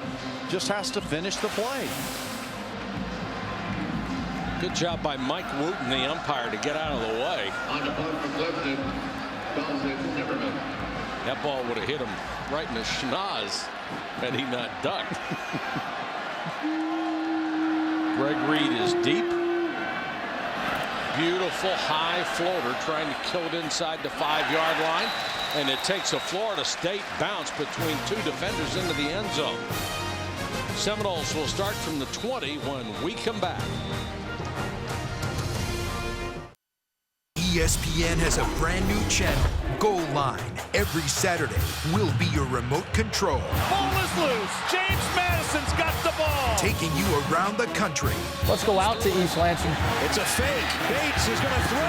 Just has to finish the play. Good job by Mike Wooten, the umpire, to get out of the way. That ball would have hit him right in the schnoz had he not ducked. Greg Reed is deep. Beautiful high floater trying to kill it inside the 5-yard line. And it takes a Florida State bounce between 2 defenders into the end zone. Seminoles will start from the 20 when we come back. ESPN has a brand new channel, Goal Line. Every Saturday, we'll be your remote control. Ball is loose. James Madison's got the ball. Taking you around the country. Let's go out to East Lansing. It's a fake. Bates is going to throw.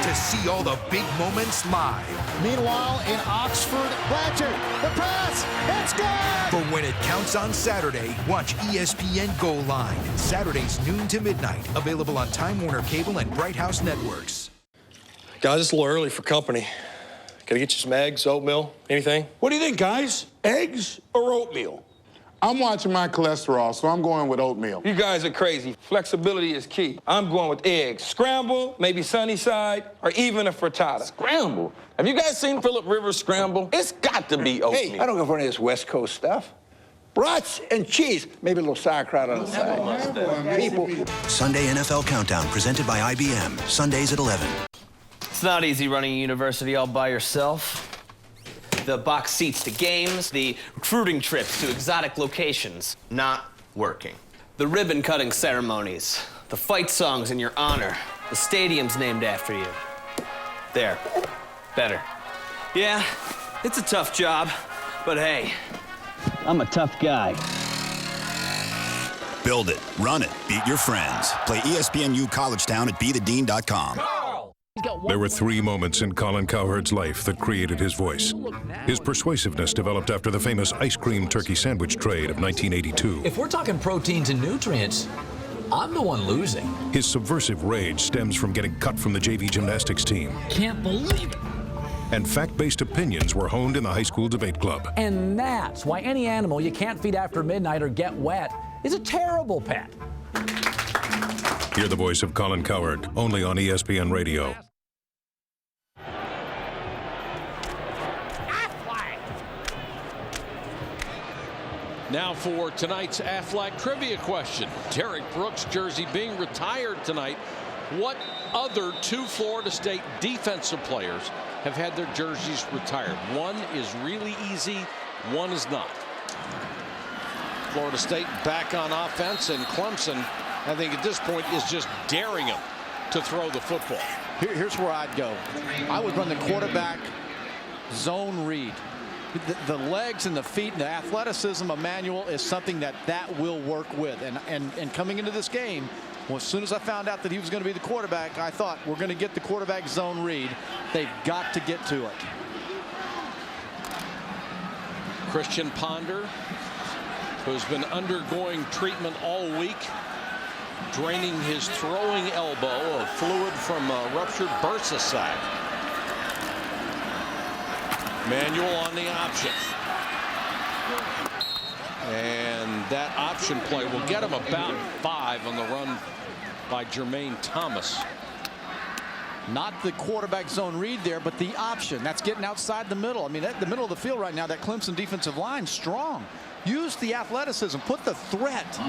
to see all the big moments live. Meanwhile, in Oxford, Blanchard, the pass, it's good! For when it counts on Saturday, watch ESPN Goal Line. Saturdays noon to midnight. Available on Time Warner Cable and Bright House Networks. Guys, it's a little early for company. Can I get you some eggs, oatmeal, anything? What do you think, guys? Eggs or oatmeal? I'm watching my cholesterol, so I'm going with oatmeal. You guys are crazy. Flexibility is key. I'm going with eggs. Scramble, maybe sunny side, or even a frittata. Scramble? Have you guys seen Phillip Rivers scramble? It's got to be oatmeal. Hey, I don't go for any of this West Coast stuff. Brats and cheese, maybe a little sauerkraut on the side. People. Sunday NFL Countdown, presented by IBM. Sundays at 11. It's not easy running a university all by yourself. The box seats to games, the recruiting trips to exotic locations, not working. The ribbon-cutting ceremonies, the fight songs in your honor, the stadiums named after you. There. Better. Yeah, it's a tough job, but hey, I'm a tough guy. Build it, run it, beat your friends. Play ESPNU College Town at bethedean.com. There were 3 moments in Colin Cowherd's life that created his voice. His persuasiveness developed after the famous ice cream turkey sandwich trade of 1982. If we're talking proteins and nutrients, I'm the one losing. His subversive rage stems from getting cut from the JV gymnastics team. Can't believe it. And fact-based opinions were honed in the high school debate club. And that's why any animal you can't feed after midnight or get wet is a terrible pet. Hear the voice of Colin Cowherd, only on ESPN Radio. Now for tonight's Aflac trivia question. Derek Brooks' jersey being retired tonight. What other 2 Florida State defensive players have had their jerseys retired? One is really easy, one is not. Florida State back on offense, and Clemson, I think at this point, is just daring them to throw the football. Here's where I'd go. I would run the quarterback zone read. The legs and the feet and the athleticism of Manuel is something that will work with. And coming into this game, well, as soon as I found out that he was going to be the quarterback, I thought we're going to get the quarterback zone read. They've got to get to it. Christian Ponder, who's been undergoing treatment all week, draining his throwing elbow of fluid from a ruptured bursa sac. Manuel on the option. And that option play will get him about 5 on the run by Jermaine Thomas. Not the quarterback zone read there, but the option. That's getting outside the middle. I mean, at the middle of the field right now, that Clemson defensive line strong. Use the athleticism. Put the threat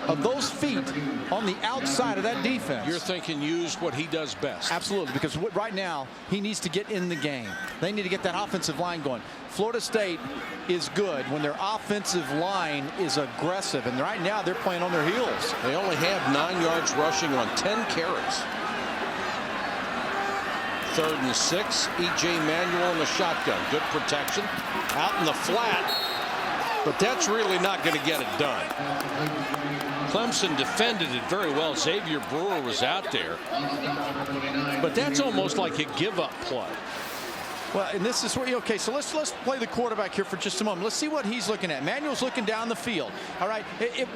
of those feet on the outside of that defense. You're thinking use what he does best. Absolutely, because right now he needs to get in the game. They need to get that offensive line going. Florida State is good when their offensive line is aggressive, and right now they're playing on their heels. They only have 9 yards rushing on 10 carries. 3rd and 6. E.J. Manuel in the shotgun. Good protection. Out in the flat. But that's really not going to get it done. Clemson defended it very well. Xavier Brewer was out there. But that's almost like a give-up play. Well, and this is where, okay, so let's play the quarterback here for just a moment. Let's see what he's looking at. Manuel's looking down the field. All right,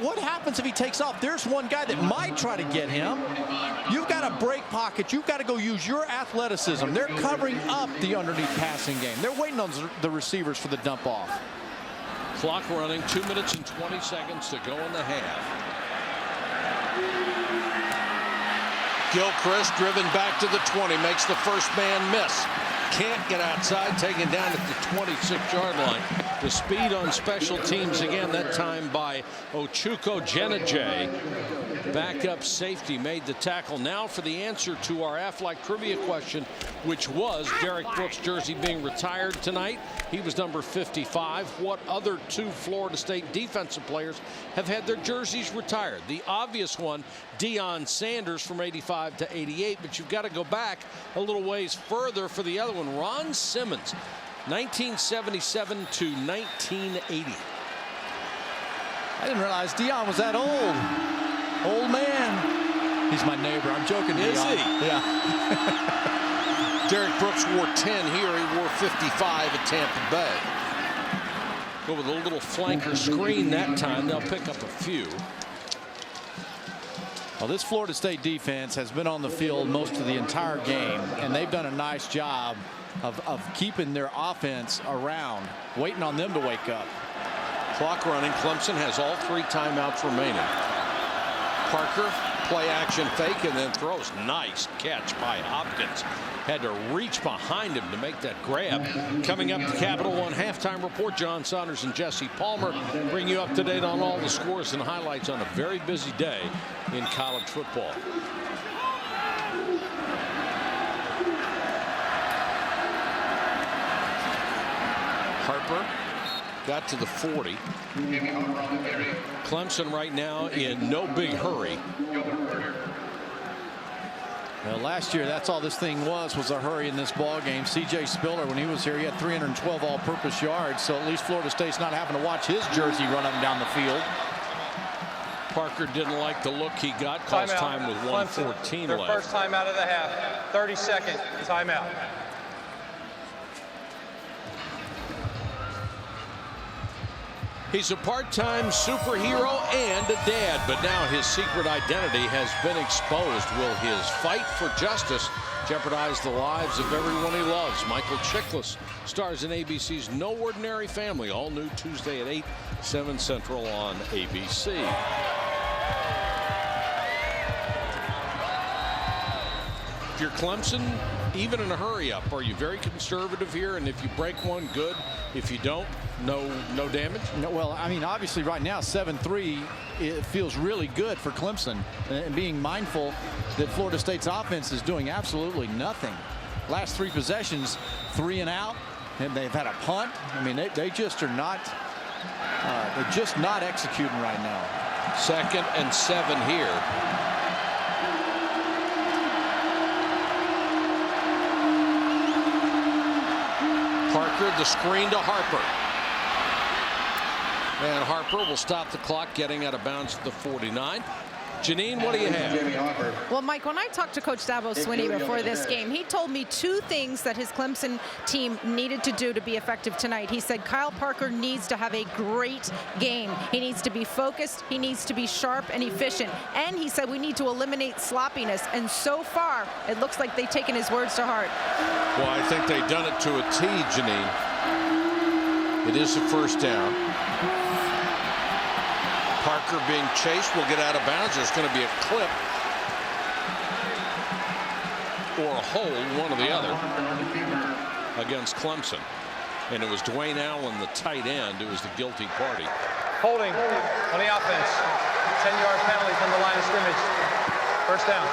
what happens if he takes off? There's one guy that might try to get him. You've got a break pocket. You've got to go use your athleticism. They're covering up the underneath passing game. They're waiting on the receivers for the dump off. Clock running, 2 minutes and 20 seconds to go in the half. Gilchrist driven back to the 20, makes the first man miss. Can't get outside, taken down at the 26-yard line. The speed on special teams again, that time by Ochuko Jenajay. Backup safety made the tackle. Now for the answer to our Aflac trivia question, which was Derek Brooks' jersey being retired tonight. He was number 55. What other 2 Florida State defensive players have had their jerseys retired? The obvious one, Deion Sanders from 85 to 88, but you've got to go back a little ways further for the other one. Ron Simmons, 1977 to 1980. I didn't realize Deion was that old. Old man. He's my neighbor. I'm joking. Is Deion. he? Yeah. Derek Brooks wore 10 here. He wore 55 at Tampa Bay. Go with a little flanker screen that time. They'll pick up a few. Well, this Florida State defense has been on the field most of the entire game, and they've done a nice job of keeping their offense around, waiting on them to wake up. Clock running. Clemson has all 3 timeouts remaining. Parker, play action fake, and then throws. Nice catch by Hopkins. Had to reach behind him to make that grab. Coming up, the Capital One halftime report. John Saunders and Jesse Palmer bring you up to date on all the scores and highlights on a very busy day in college football. Harper got to the 40. Clemson right now in no big hurry. Well, last year, that's all this thing was a hurry in this ball game. C.J. Spiller, when he was here, he had 312 all-purpose yards, so at least Florida State's not having to watch his jersey run up and down the field. Parker didn't like the look he got. Calls time with 1:14 Their left. first timeout of the half. 30-second timeout. He's a part-time superhero and a dad, but now his secret identity has been exposed. Will his fight for justice jeopardize the lives of everyone he loves? Michael Chiklis stars in ABC's No Ordinary Family, all new Tuesday at 8, 7 Central on ABC. If you're Clemson, even in a hurry up, are you very conservative here? And if you break one, good. If you don't, no damage? No, well, I mean, obviously right now, 7-3, it feels really good for Clemson. And being mindful that Florida State's offense is doing absolutely nothing. Last 3 possessions, 3 and out, and they've had a punt. I mean, they just are not, they're just not executing right now. 2nd and 7 here. Parker, the screen to Harper. And Harper will stop the clock, getting out of bounds at the 49. Janine, what do you have? Well, Mike, when I talked to Coach Dabo Swinney before this game, he told me 2 things that his Clemson team needed to do to be effective tonight. He said Kyle Parker needs to have a great game. He needs to be focused, he needs to be sharp and efficient. And he said we need to eliminate sloppiness. And so far, it looks like they've taken his words to heart. Well, I think they've done it to a T, Janine. It is a first down. Parker being chased will get out of bounds. There's going to be a clip or a hold, one or the other, against Clemson. And it was Dwayne Allen, the tight end, who was the guilty party. Holding on the offense. 10-yard penalty from the line of scrimmage. First down.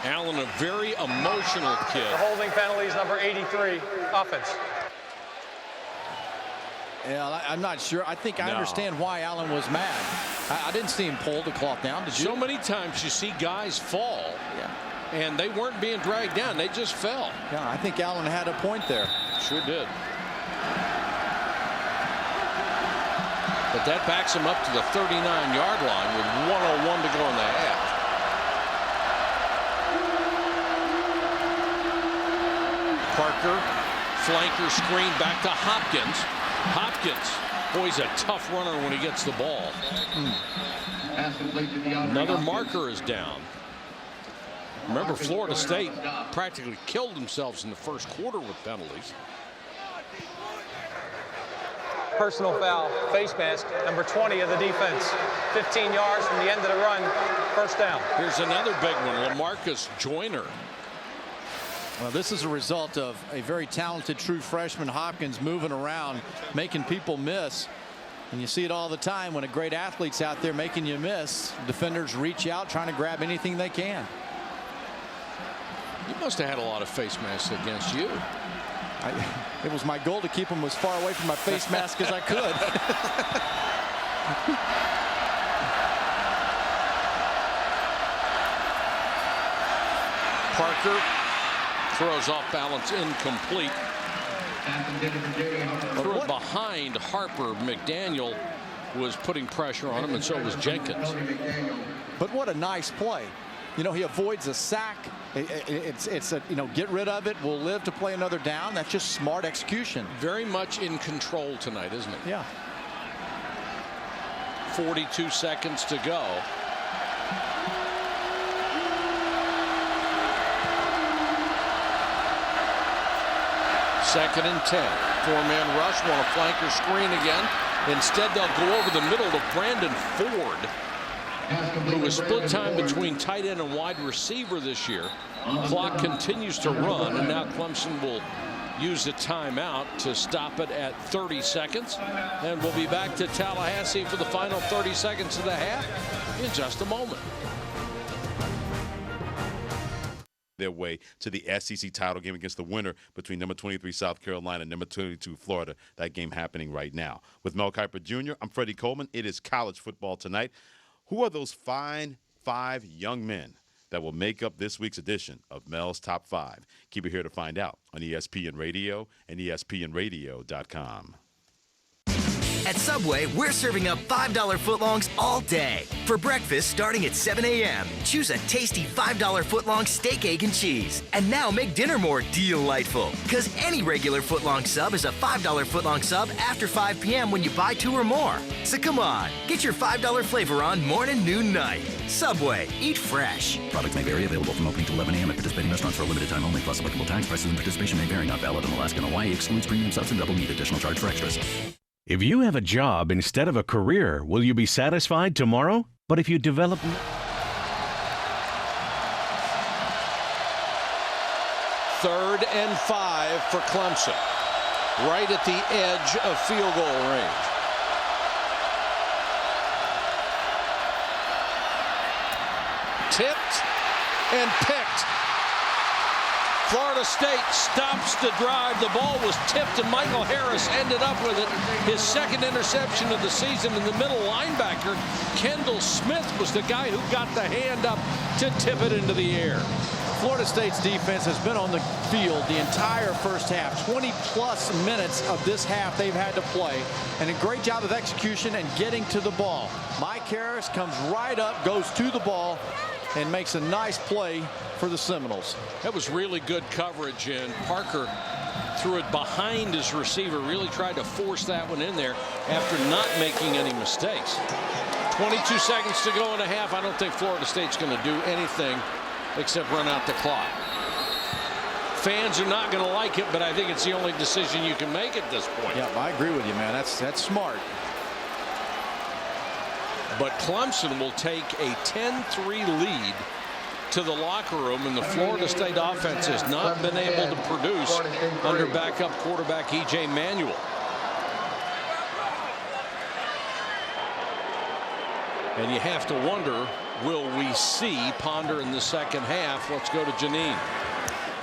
Allen, a very emotional kid. The holding penalty is number 83, offense. Yeah, I'm not sure. I think I understand why Allen was mad. I didn't see him pull the cloth down. Did you? So many times you see guys fall, and they weren't being dragged down. They just fell. Yeah, I think Allen had a point there. Sure did. But that backs him up to the 39-yard line with 1:01 to go in the half. Parker, flanker screen back to Hopkins. Hopkins, boy, he's a tough runner when he gets the ball. Another marker is down. Remember, Florida State practically killed themselves in the first quarter with penalties. Personal foul, face mask, number 20 of the defense. 15 yards from the end of the run, first down. Here's another big one, LaMarcus Joyner. Well, this is a result of a very talented true freshman Hopkins moving around, making people miss. And you see it all the time when a great athlete's out there making you miss. Defenders reach out trying to grab anything they can. You must have had a lot of face masks against you. It was my goal to keep them as far away from my face mask as I could. Parker throws off balance, incomplete. Threw it behind Harper. McDaniel was putting pressure on him, and so was Jenkins. But what a nice play. You know, he avoids a sack. It's a, you know, get rid of it. We'll live to play another down. That's just smart execution. Very much in control tonight, isn't it? Yeah. 42 seconds to go. Second and 10. Four-man rush. Want a flanker screen again. Instead, they'll go over the middle to Brandon Ford, who was split time between tight end and wide receiver this year. Clock continues to run, and now Clemson will use a timeout to stop it at 30 seconds. And we'll be back to Tallahassee for the final 30 seconds of the half in just a moment. Their way to the SEC title game against the winner between number 23 South Carolina and number 22 Florida. That game happening right now. With Mel Kiper Jr., I'm Freddie Coleman. It is college football tonight. Who are those fine 5 young men that will make up this week's edition of Mel's Top 5? Keep it here to find out on ESPN Radio and ESPNRadio.com. At Subway, we're serving up $5 footlongs all day. For breakfast, starting at 7 a.m., choose a tasty $5 footlong steak, egg, and cheese. And now make dinner more delightful, because any regular footlong sub is a $5 footlong sub after 5 p.m. when you buy 2 or more. So come on, get your $5 flavor on morning, noon, night. Subway, eat fresh. Products may vary, available from opening to 11 a.m. at participating restaurants for a limited time only, plus applicable tax. Prices and participation may vary, not valid in Alaska and Hawaii. Excludes premium subs and double meat. Additional charge for extras. If you have a job instead of a career, will you be satisfied tomorrow? But if you develop... Third and 5 for Clemson. Right at the edge of field goal range. Tipped and picked. Florida State stops the drive. The ball was tipped, and Michael Harris ended up with it. His second interception of the season. In the middle linebacker, Kendall Smith, was the guy who got the hand up to tip it into the air. Florida State's defense has been on the field the entire first half. 20-plus minutes of this half they've had to play. And a great job of execution and getting to the ball. Mike Harris comes right up, goes to the ball, and makes a nice play for the Seminoles. That was really good coverage, and Parker threw it behind his receiver, really tried to force that one in there after not making any mistakes. 22 seconds to go in a half. I don't think Florida State's going to do anything except run out the clock. Fans are not going to like it, but I think it's the only decision you can make at this point. Yeah, I agree with you, man. That's smart. But Clemson will take a 10-3 lead to the locker room, and the Florida State offense has not been able to produce under backup quarterback E.J. Manuel. And you have to wonder, will we see Ponder in the second half? Let's go to Janine.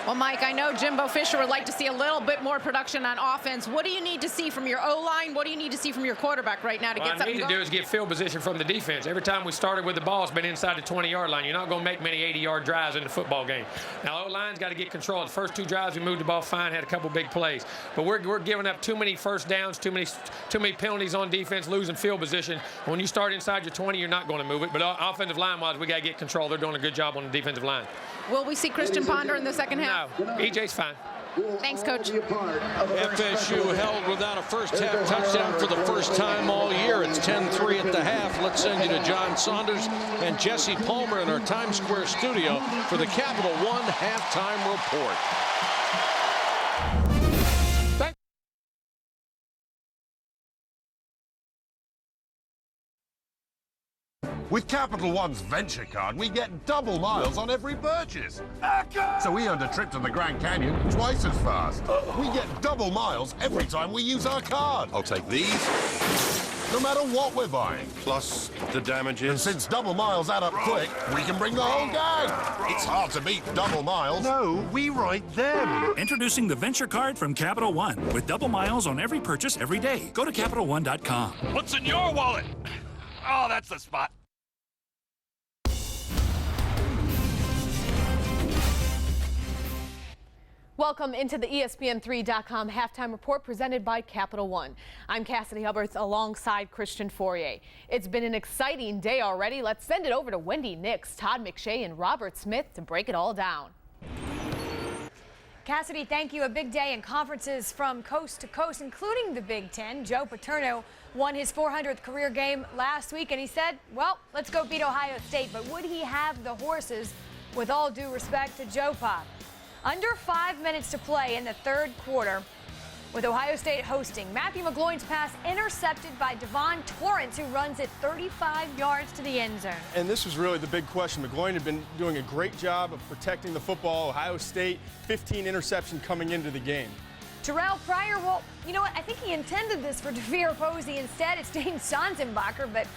Well, Mike, I know Jimbo Fisher would like to see a little bit more production on offense. What do you need to see from your O-line? What do you need to see from your quarterback right now to get something going? What I need to do is get field position from the defense. Every time we started with the ball, it's been inside the 20-yard line. You're not going to make many 80-yard drives in the football game. Now, O-line's got to get control. The first 2 drives, we moved the ball fine, had a couple big plays. But we're giving up too many first downs, too many penalties on defense, losing field position. When you start inside your 20, you're not going to move it. But offensive line-wise, we got to get control. They're doing a good job on the defensive line. Will we see Christian Ponder in the second half? No, EJ's fine. Thanks, Coach. FSU held without a first-half touchdown for the first time all year. It's 10-3 at the half. Let's send you to John Saunders and Jesse Palmer in our Times Square studio for the Capital One halftime report. With Capital One's Venture Card, we get double miles on every purchase. So we earned a trip to the Grand Canyon twice as fast. We get double miles every time we use our card. I'll take these. No matter what we're buying. Plus the damages. And since double miles add up quick, we can bring the whole gang. It's hard to beat double miles. No, we write them. Introducing the Venture Card from Capital One with double miles on every purchase every day. Go to CapitalOne.com. What's in your wallet? Oh, that's the spot. Welcome into the ESPN3.com halftime report presented by Capital One. I'm Cassidy Hubbard alongside Christian Fourier. It's been an exciting day already. Let's send it over to Wendy Nix, Todd McShay, and Robert Smith to break it all down. Cassidy, thank you. A big day in conferences from coast to coast, including the Big Ten. Joe Paterno won his 400th career game last week, and he said, well, let's go beat Ohio State. But would he have the horses, with all due respect to Joe Pop? Under 5 minutes to play in the third quarter, with Ohio State hosting. Matthew McGloin's pass intercepted by Devon Torrance, who runs it 35 yards to the end zone. And this was really the big question. McGloin had been doing a great job of protecting the football. Ohio State, 15 interception coming into the game. Terrell Pryor, well, you know what? I think he intended this for DeVere Posey. Instead, it's Dane Sanzenbacher, but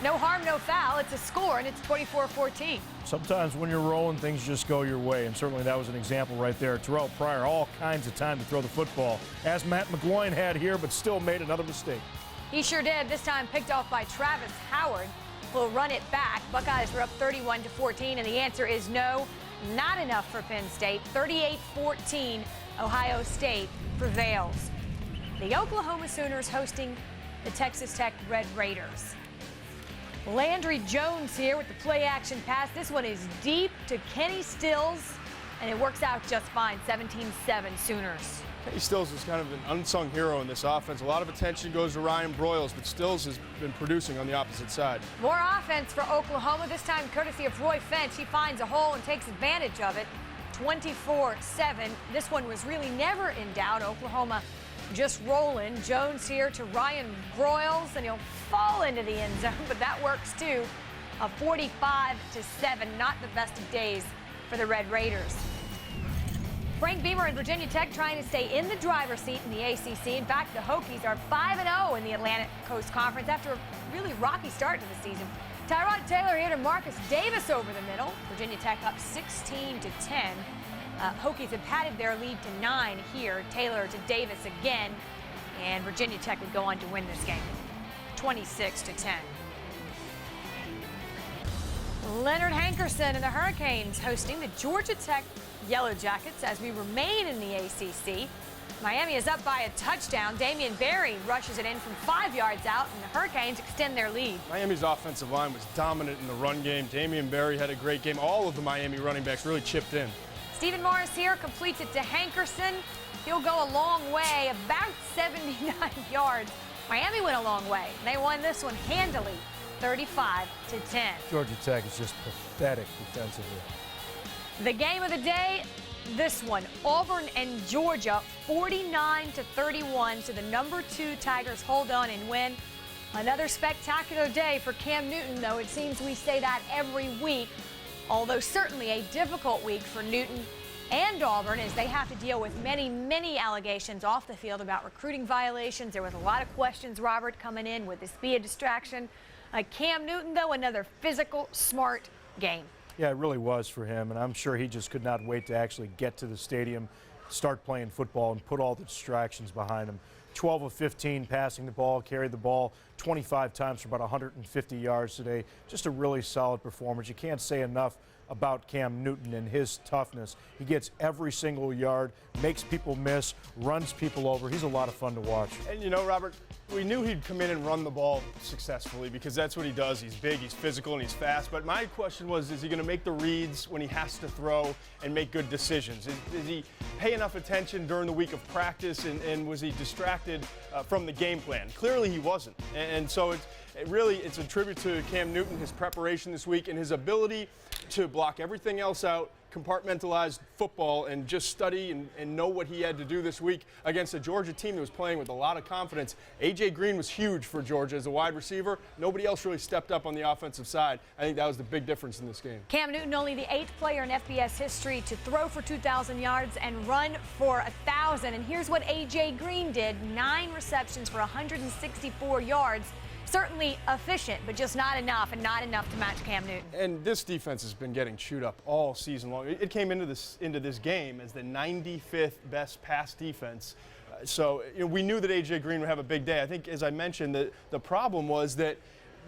no harm, no foul. It's a score, and it's 24-14. Sometimes when you're rolling, things just go your way, and certainly that was an example right there. Terrell Pryor, all kinds of time to throw the football, as Matt McGloin had here, but still made another mistake. He sure did. This time picked off by Travis Howard, who'll run it back. Buckeyes were up 31-14, and the answer is no, not enough for Penn State. 38-14, Ohio State prevails. The Oklahoma Sooners hosting the Texas Tech Red Raiders. Landry Jones here with the play-action pass. This one is deep to Kenny Stills, and it works out just fine. 17-7 Sooners. Kenny Stills is kind of an unsung hero in this offense. A lot of attention goes to Ryan Broyles, but Stills has been producing on the opposite side. More offense for Oklahoma, this time courtesy of Roy Fentz. He finds a hole and takes advantage of it. 24-7. This one was really never in doubt. Oklahoma just rolling. Jones here to Ryan Broyles, and he'll fall into the end zone, but that works too. A 45-7, not the best of days for the Red Raiders. Frank Beamer and Virginia Tech trying to stay in the driver's seat in the ACC. In fact, the Hokies are 5-0 in the Atlantic Coast Conference after a really rocky start to the season. Tyrod Taylor here to Marcus Davis over the middle. Virginia Tech up 16-10. Hokies have padded their lead to 9 here. Taylor to Davis again, and Virginia Tech would go on to win this game, 26-10. Leonard Hankerson and the Hurricanes hosting the Georgia Tech Yellow Jackets as we remain in the ACC. Miami is up by a touchdown. Damian Barry rushes it in from 5 yards out, and the Hurricanes extend their lead. Miami's offensive line was dominant in the run game. Damian Barry had a great game. All of the Miami running backs really chipped in. Stephen Morris here completes it to Hankerson. He'll go a long way, about 79 yards. Miami went a long way. They won this one handily, 35-10. Georgia Tech is just pathetic defensively. The game of the day, this one, Auburn and Georgia, 49-31. So the number 2 Tigers hold on and win. Another spectacular day for Cam Newton, though it seems we say that every week. Although certainly a difficult week for Newton and Auburn as they have to deal with many, many allegations off the field about recruiting violations. There was a lot of questions, Robert, coming in. Would this be a distraction? Cam Newton, though, another physical, smart game. Yeah, it really was for him, and I'm sure he just could not wait to actually get to the stadium, start playing football, and put all the distractions behind him. 12 of 15 passing the ball, carried the ball 25 times for about 150 yards today. Just a really solid performance. You can't say enough about Cam Newton and his toughness. He gets every single yard, makes people miss, runs people over. He's a lot of fun to watch. And you know, Robert, we knew he'd come in and run the ball successfully because that's what he does. He's big, he's physical, and he's fast. But my question was, is he going to make the reads when he has to throw and make good decisions? Did he pay enough attention during the week of practice, and was he distracted from the game plan? Clearly he wasn't. And so it's a tribute to Cam Newton, his preparation this week, and his ability to block everything else out, compartmentalize football, and just study and know what he had to do this week against a Georgia team that was playing with a lot of confidence. A.J. Green was huge for Georgia as a wide receiver. Nobody else really stepped up on the offensive side. I think that was the big difference in this game. Cam Newton, only the 8th player in FBS history to throw for 2,000 yards and run for 1,000. And here's what A.J. Green did, 9 receptions for 164 yards. Certainly efficient, but just not enough, and not enough to match Cam Newton. And this defense has been getting chewed up all season long. It came into this game as the 95th best pass defense. So we knew that A.J. Green would have a big day. I think, as I mentioned, the problem was that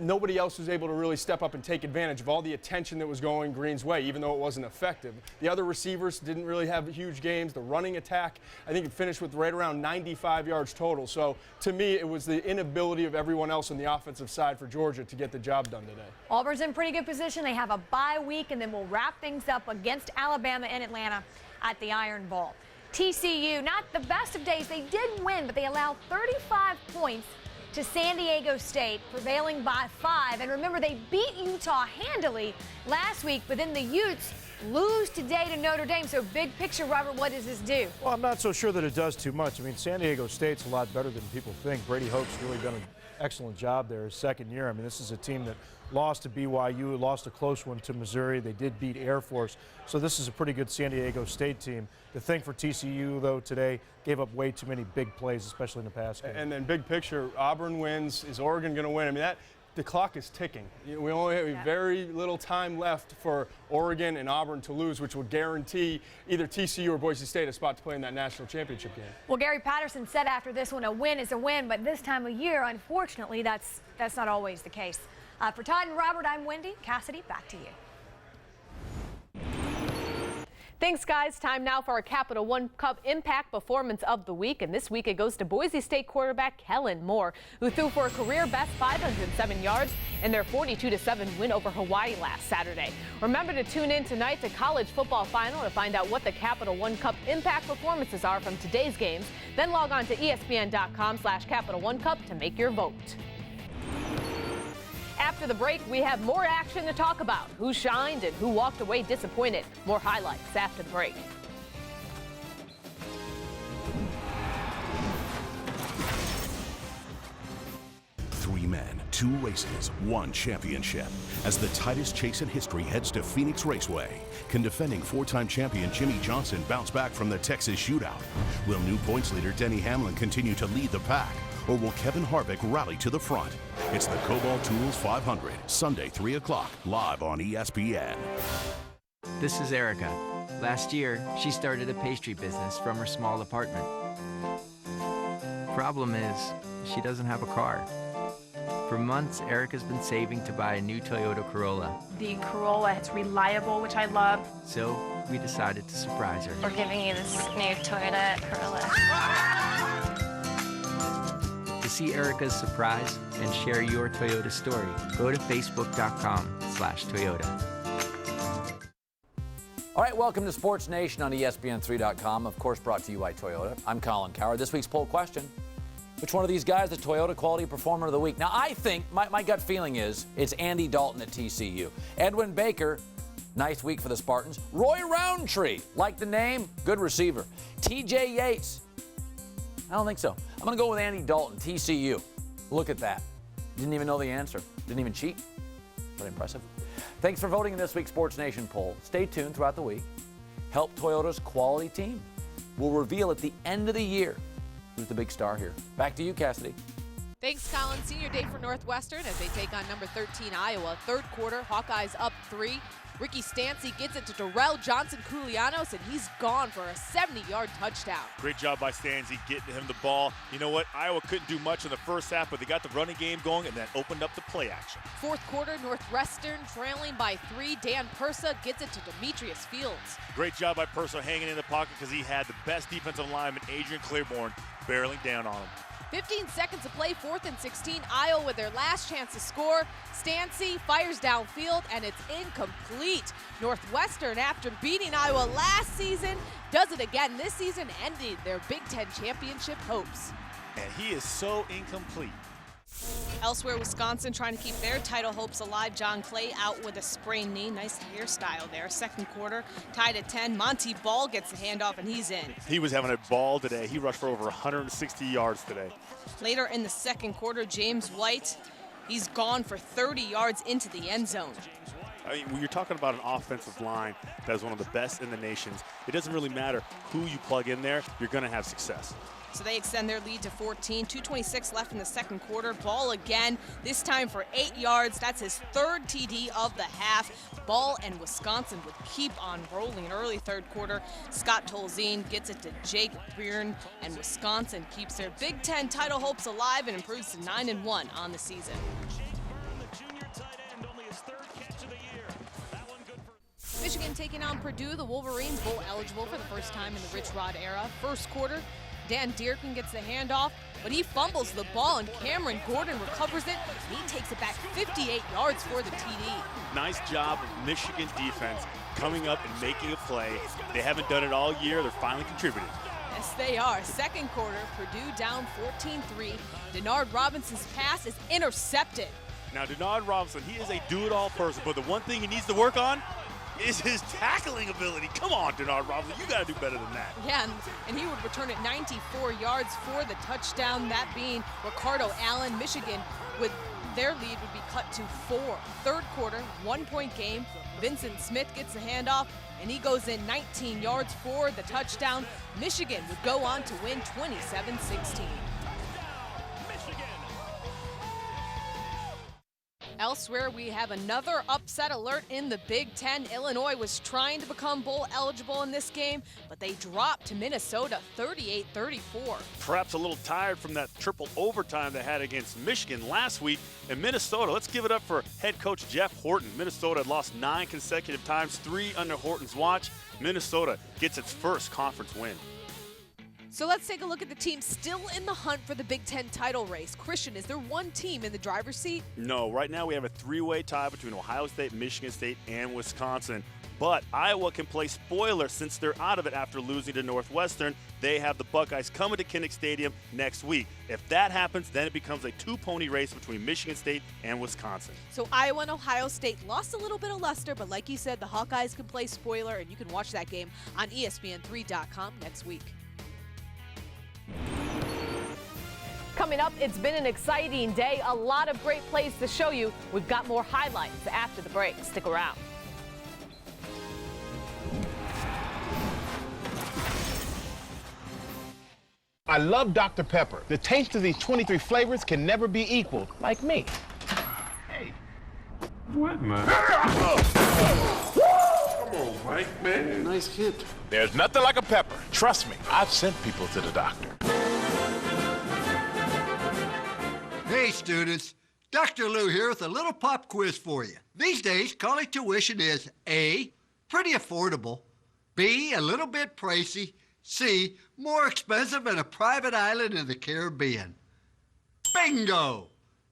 nobody else was able to really step up and take advantage of all the attention that was going Green's way, even though it wasn't effective. The other receivers didn't really have huge games. The running attack, I think it finished with right around 95 yards total. So to me, it was the inability of everyone else on the offensive side for Georgia to get the job done today. Auburn's in pretty good position. They have a bye week, and then we'll wrap things up against Alabama and Atlanta at the Iron Bowl. TCU, not the best of days. They did win, but they allowed 35 points to San Diego State, prevailing by 5. And remember, they beat Utah handily last week, but then the Utes lose today to Notre Dame. So big picture, Robert, what does this do? Well, I'm not so sure that it does too much. I mean, San Diego State's a lot better than people think. Brady Hoke's really done an excellent job there his second year. I mean, this is a team that lost to BYU, lost a close one to Missouri. They did beat Air Force. So this is a pretty good San Diego State team. The thing for TCU, though, today, gave up way too many big plays, especially in the pass game. And then big picture, Auburn wins. Is Oregon going to win? I mean, the clock is ticking. We only have very little time left for Oregon and Auburn to lose, which would guarantee either TCU or Boise State a spot to play in that national championship game. Well, Gary Patterson said after this one, a win is a win, but this time of year, unfortunately, that's not always the case. For Todd and Robert, I'm Wendy. Cassidy, back to you. Thanks, guys. Time now for our Capital One Cup Impact Performance of the Week. And this week it goes to Boise State quarterback Kellen Moore, who threw for a career-best 507 yards in their 42-7 win over Hawaii last Saturday. Remember to tune in tonight to College Football Final to find out what the Capital One Cup Impact performances are from today's games. Then log on to ESPN.com/Capital One Cup to make your vote. After the break, we have more action to talk about. Who shined and who walked away disappointed. More highlights after the break. Three men, 2 races, 1 championship. As the tightest chase in history heads to Phoenix Raceway, can defending 4-time champion Jimmy Johnson bounce back from the Texas shootout? Will new points leader Denny Hamlin continue to lead the pack? Or will Kevin Harvick rally to the front? It's the Cobalt Tools 500, Sunday 3 o'clock, live on ESPN. This is Erica. Last year, she started a pastry business from her small apartment. Problem is, she doesn't have a car. For months, Erica's been saving to buy a new Toyota Corolla. The Corolla is reliable, which I love. So we decided to surprise her. We're giving you this new Toyota Corolla. To see Erica's surprise and share your Toyota story, go to facebook.com/Toyota. All right, welcome to Sports Nation on ESPN3.com, of course brought to you by Toyota. I'm Colin Cowherd. This week's poll question, which one of these guys the Toyota Quality Performer of the Week? Now, I think, my gut feeling is, it's Andy Dalton at TCU. Edwin Baker, nice week for the Spartans. Roy Roundtree, like the name, good receiver. TJ Yates, I don't think so. I'm going to go with Andy Dalton, TCU. Look at that. Didn't even know the answer. Didn't even cheat. But impressive. Thanks for voting in this week's Sports Nation poll. Stay tuned throughout the week. Help Toyota's quality team. We'll reveal at the end of the year who's the big star here. Back to you, Cassidy. Thanks, Colin. Senior day for Northwestern as they take on number 13 Iowa. Third quarter, Hawkeyes up 3. Ricky Stancy gets it to Darrell Johnson-Koulianos, and he's gone for a 70-yard touchdown. Great job by Stancy getting him the ball. You know what? Iowa couldn't do much in the first half, but they got the running game going and then opened up the play action. Fourth quarter, Northwestern trailing by 3. Dan Persa gets it to Demetrius Fields. Great job by Persa hanging in the pocket because he had the best defensive lineman, Adrian Claiborne, barreling down on him. 15 seconds to play, 4th and 16. Iowa with their last chance to score. Stancy fires downfield, and it's incomplete. Northwestern, after beating Iowa last season, does it again this season, ending their Big Ten championship hopes. And he is so incomplete. Elsewhere, Wisconsin trying to keep their title hopes alive. John Clay out with a sprained knee. Nice hairstyle there. Second quarter, tied at 10. Monty Ball gets the handoff, and he's in. He was having a ball today. He rushed for over 160 yards today. Later in the second quarter, James White, he's gone for 30 yards into the end zone. I mean, when you're talking about an offensive line that is one of the best in the nation, it doesn't really matter who you plug in there, you're going to have success. So they extend their lead to 14. 2:26 left in the second quarter. Ball again, this time for 8 yards. That's his 3rd TD of the half. Ball and Wisconsin would keep on rolling. Early third quarter, Scott Tolzien gets it to Jake Byrne, and Wisconsin keeps their Big Ten title hopes alive and improves to 9-1 on the season. taking on Purdue. The Wolverines bowl eligible for the first time in the Rich Rod era. First quarter, Dan Dearkin gets the handoff, but he fumbles the ball, and Cameron Gordon recovers it, and he takes it back 58 yards for the TD. Nice job of Michigan defense coming up and making a play. They haven't done it all year. They're finally contributing. Yes, they are. Second quarter, Purdue down 14-3. Denard Robinson's pass is intercepted. Now, Denard Robinson, he is a do-it-all person, but the one thing he needs to work on is his tackling ability. Come on, Denard Robinson, you got to do better than that. Yeah, and he would return it 94 yards for the touchdown, that being Ricardo Allen. Michigan, with their lead, would be cut to 4. Third quarter, 1-point game. Vincent Smith gets the handoff, and he goes in 19 yards for the touchdown. Michigan would go on to win 27-16. Elsewhere, we have another upset alert in the Big Ten. Illinois was trying to become bowl eligible in this game, but they dropped to Minnesota 38-34. Perhaps a little tired from that triple overtime they had against Michigan last week. In Minnesota, let's give it up for head coach Jeff Horton. Minnesota had lost 9 consecutive times, 3 under Horton's watch. Minnesota gets its first conference win. So let's take a look at the team still in the hunt for the Big Ten title race. Christian, is there one team in the driver's seat? No, right now we have a 3-way tie between Ohio State, Michigan State, and Wisconsin. But Iowa can play spoiler since they're out of it after losing to Northwestern. They have the Buckeyes coming to Kinnick Stadium next week. If that happens, then it becomes a 2-pony race between Michigan State and Wisconsin. So Iowa and Ohio State lost a little bit of luster, but like you said, the Hawkeyes can play spoiler, and you can watch that game on ESPN3.com next week. Coming up, it's been an exciting day. A lot of great plays to show you. We've got more highlights after the break. Stick around. I love Dr. Pepper. The taste of these 23 flavors can never be equaled, like me. Hey. What, man? Come on, Mike, man. Nice hit. There's nothing like a pepper. Trust me, I've sent people to the doctor. Hey, students. Dr. Lou here with a little pop quiz for you. These days, college tuition is A, pretty affordable, B, a little bit pricey, C, more expensive than a private island in the Caribbean. Bingo!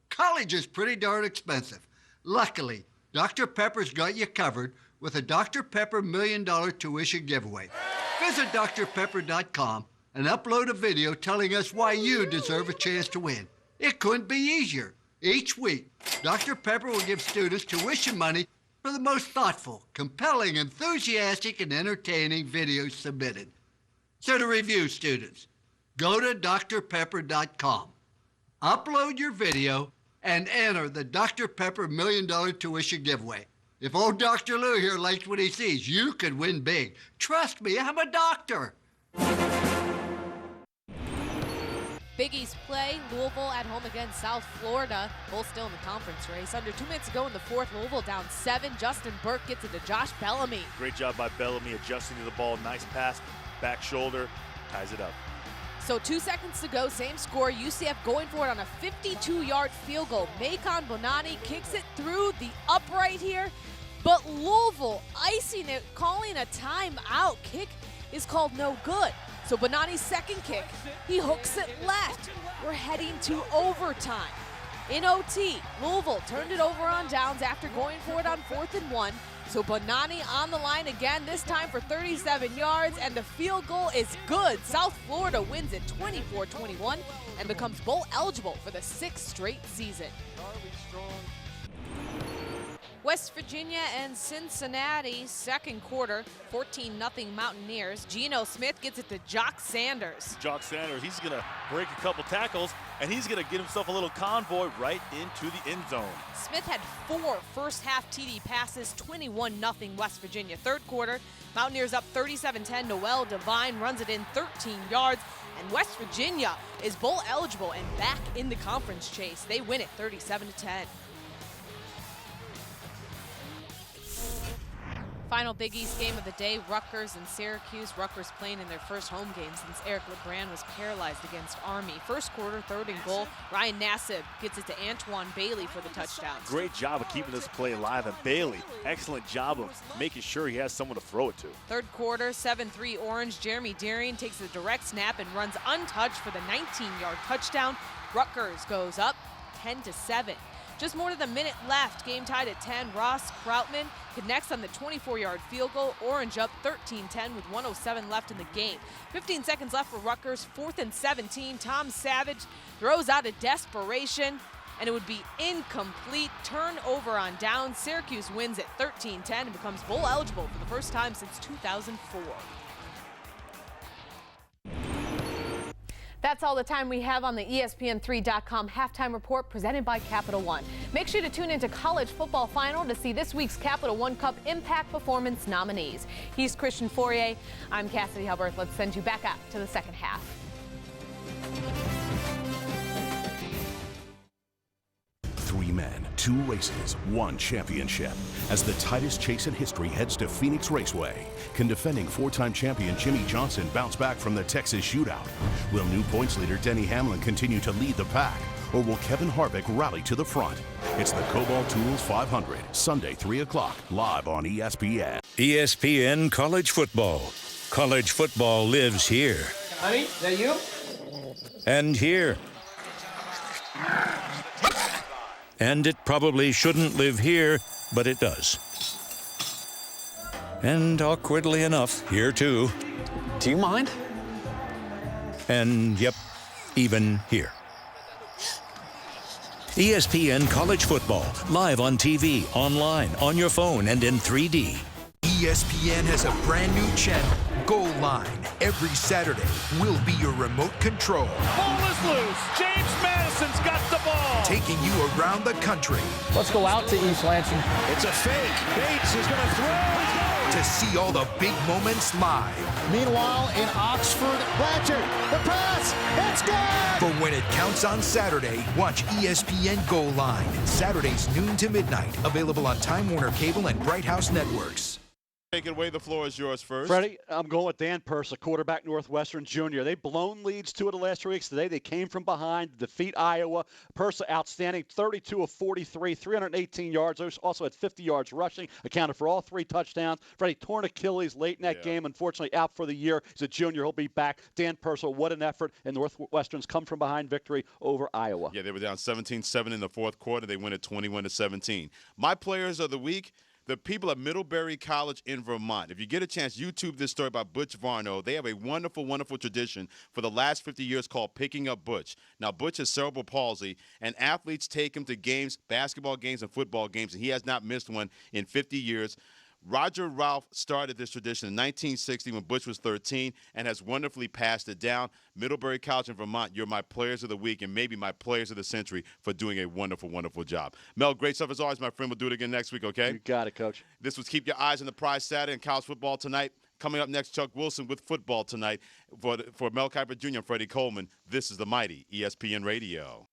College is pretty darn expensive. Luckily, Dr. Pepper's got you covered with a Dr. Pepper $1 million tuition giveaway. Visit drpepper.com and upload a video telling us why you deserve a chance to win. It couldn't be easier. Each week, Dr. Pepper will give students tuition money for the most thoughtful, compelling, enthusiastic, and entertaining videos submitted. So to review, students, go to drpepper.com, upload your video, and enter the Dr. Pepper $1 million tuition giveaway. If old Dr. Lou here likes what he sees, you could win big. Trust me, I'm a doctor. Big East play, Louisville at home against South Florida. Both still in the conference race. Under 2 minutes to go in the fourth, Louisville down 7. Justin Burke gets it to Josh Bellamy. Great job by Bellamy adjusting to the ball. Nice pass, back shoulder, ties it up. So 2 seconds to go, same score. UCF going for it on a 52-yard field goal. Macon Bonani kicks it through the upright here, but Louisville icing it, calling a timeout. Kick is called no good. So Bonani's second kick, he hooks it left. We're heading to overtime. In OT, Louisville turned it over on downs after going for it on 4th and 1. So Bonani on the line again, this time for 37 yards, and the field goal is good. South Florida wins it 24-21 and becomes bowl eligible for the 6th straight season. West Virginia and Cincinnati, second quarter, 14-0 Mountaineers. Geno Smith gets it to Jock Sanders. Jock Sanders, he's going to break a couple tackles, and he's going to get himself a little convoy right into the end zone. Smith had 4 first-half TD passes, 21-0 West Virginia. Third quarter, Mountaineers up 37-10. Noel Devine runs it in 13 yards, and West Virginia is bowl eligible and back in the conference chase. They win it 37-10. Final Big East game of the day, Rutgers and Syracuse. Rutgers playing in their first home game since Eric LeGrand was paralyzed against Army. First quarter, 3rd and goal. Ryan Nassib gets it to Antoine Bailey for the touchdown. Great job of keeping this play alive. And Bailey, excellent job of making sure he has someone to throw it to. 3rd quarter, 7-3 Orange. Jeremy Deering takes a direct snap and runs untouched for the 19-yard touchdown. Rutgers goes up 10-7. Just more than a minute left. Game tied at 10. Ross Krautman connects on the 24-yard field goal. Orange up 13-10 with 1:07 left in the game. 15 seconds left for Rutgers. 4th and 17. Tom Savage throws out of desperation, and it would be incomplete. Turnover on down. Syracuse wins at 13-10 and becomes bowl eligible for the first time since 2004. That's all the time we have on the ESPN3.com halftime report presented by Capital One. Make sure to tune into College Football Final to see this week's Capital One Cup Impact Performance nominees. He's Christian Fourier. I'm Cassidy Hubbard. Let's send you back out to the second half. 3 men, 2 races, 1 championship. As the tightest chase in history heads to Phoenix Raceway, can defending 4-time champion Jimmy Johnson bounce back from the Texas shootout? Will new points leader Denny Hamlin continue to lead the pack? Or will Kevin Harvick rally to the front? It's the Cobalt Tools 500, Sunday 3 o'clock, live on ESPN. ESPN College Football. College football lives here. Honey, is that you? And here. And it probably shouldn't live here, but it does. And awkwardly enough, here too. Do you mind? And yep, even here. ESPN College Football, live on TV, online, on your phone, and in 3D. ESPN has a brand new channel, Goal Line. Every Saturday, we'll be your remote control. Ball is loose. James Madison's got the ball. Taking you around the country. Let's go out to East Lansing. It's a fake. Bates is going to throw. To see all the big moments live. Meanwhile, in Oxford, Blanchard, the pass, it's good! For when it counts on Saturday, watch ESPN Goal Line. Saturdays noon to midnight. Available on Time Warner Cable and Bright House Networks. Take it away. The floor is yours first. Freddie, I'm going with Dan Purcell, quarterback, Northwestern Junior. They've blown leads 2 of the last 3 weeks. Today they came from behind to defeat Iowa. Purcell outstanding, 32 of 43, 318 yards. Also had 50 yards rushing, accounted for all 3 touchdowns. Freddie torn Achilles late in that game, unfortunately out for the year. He's a junior. He'll be back. Dan Purcell, what an effort. And Northwestern's come from behind victory over Iowa. Yeah, they were down 17-7 in the 4th quarter. They win at 21-17. My players of the week, the people at Middlebury College in Vermont. If you get a chance, YouTube this story about Butch Varno. They have a wonderful, wonderful tradition for the last 50 years called Picking Up Butch. Now, Butch has cerebral palsy, and athletes take him to games, basketball games and football games, and he has not missed one in 50 years. Roger Ralph started this tradition in 1960 when Butch was 13 and has wonderfully passed it down. Middlebury College in Vermont, you're my players of the week and maybe my players of the century for doing a wonderful, wonderful job. Mel, great stuff as always, my friend. We'll do it again next week, okay? You got it, Coach. This was Keep Your Eyes on the Prize Saturday and college football tonight. Coming up next, Chuck Wilson with football tonight. For Mel Kiper Jr. and Freddie Coleman, this is the mighty ESPN Radio.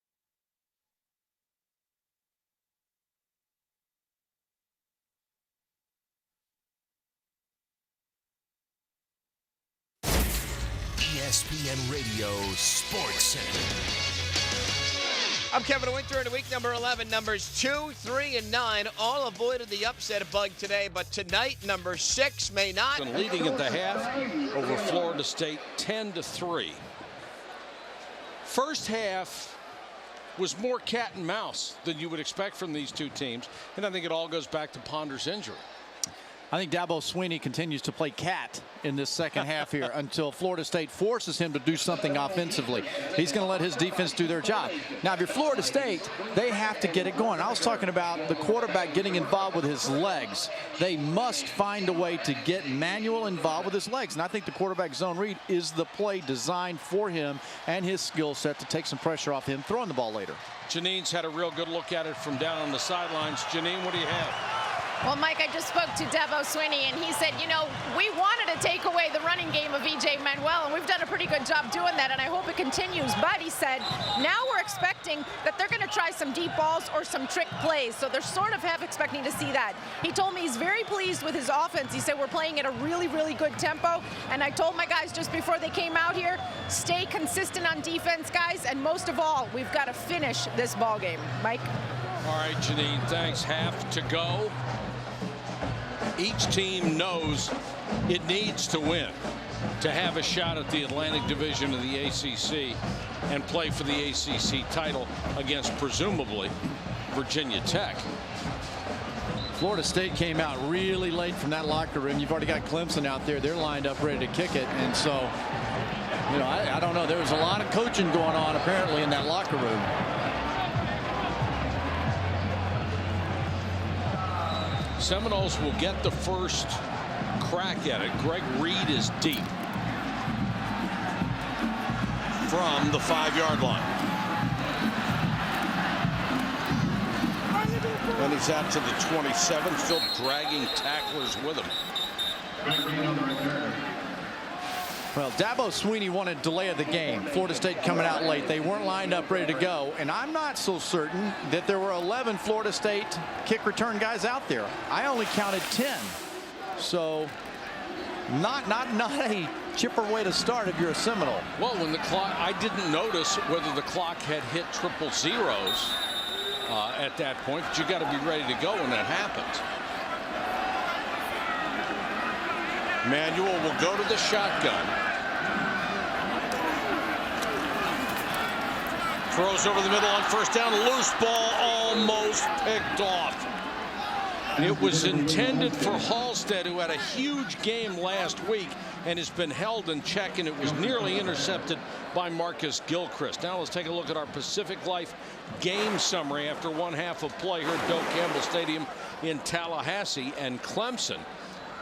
ESPN Radio Sports Center. I'm Kevin Winter in week number 11. Numbers 2, 3, and 9 all avoided the upset bug today, but tonight, number 6 may not. And leading at the half over Florida State 10-3. First half was more cat and mouse than you would expect from these two teams, and I think it all goes back to Ponder's injury. I think Dabo Swinney continues to play cat in this second half here until Florida State forces him to do something offensively. He's going to let his defense do their job. Now, if you're Florida State, they have to get it going. I was talking about the quarterback getting involved with his legs. They must find a way to get Manuel involved with his legs. And I think the quarterback zone read is the play designed for him and his skill set to take some pressure off him throwing the ball later. Janine's had a real good look at it from down on the sidelines. Janine, what do you have? Well, Mike, I just spoke to Dabo Swinney, and he said, you know, we wanted to take away the running game of E.J. Manuel, and we've done a pretty good job doing that, and I hope it continues. But he said, now we're expecting that they're going to try some deep balls or some trick plays, so they're sort of half expecting to see that. He told me he's very pleased with his offense. He said, we're playing at a really, really good tempo, and I told my guys just before they came out here, stay consistent on defense, guys, and most of all, we've got to finish this ball game. Mike? All right, Janine, thanks. Half to go. Each team knows it needs to win to have a shot at the Atlantic Division of the ACC and play for the ACC title against, presumably, Virginia Tech. Florida State came out really late from that locker room. You've already got Clemson out there. They're lined up ready to kick it. And so, you know, I don't know. There was a lot of coaching going on apparently in that locker room. Seminoles will get the first crack at it. Greg Reed is deep from the 5-yard line. And he's out to the 27, still dragging tacklers with him. Well, Dabo Swinney wanted delay of the game. Florida State coming out late. They weren't lined up ready to go. And I'm not so certain that there were 11 Florida State kick return guys out there. I only counted 10. So not a chipper way to start if you're a Seminole. Well, when the clock, I didn't notice whether the clock had hit triple zeros at that point, but you got to be ready to go when that happens. Manuel will go to the shotgun. Throws over the middle on first down. Loose ball, almost picked off. It was intended for Halstead, who had a huge game last week and has been held in check, and it was nearly intercepted by Marcus Gilchrist. Now let's take a look at our Pacific Life game summary after one half of play here at Bill Campbell Stadium in Tallahassee. And Clemson,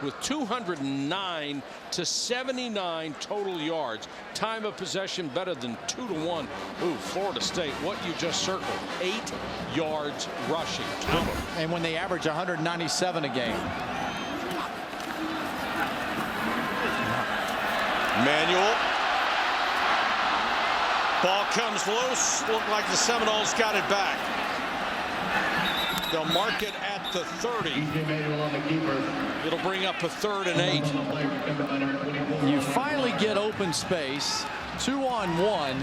with 209 to 79 total yards, time of possession better than 2-1. Ooh, Florida State, what you just circled, 8 yards rushing. And when they average 197 a game. Manuel. Ball comes loose. Looked like the Seminoles got it back. They'll mark it at the 30. It'll bring up a 3rd and 8. You finally get open space, 2-on-1,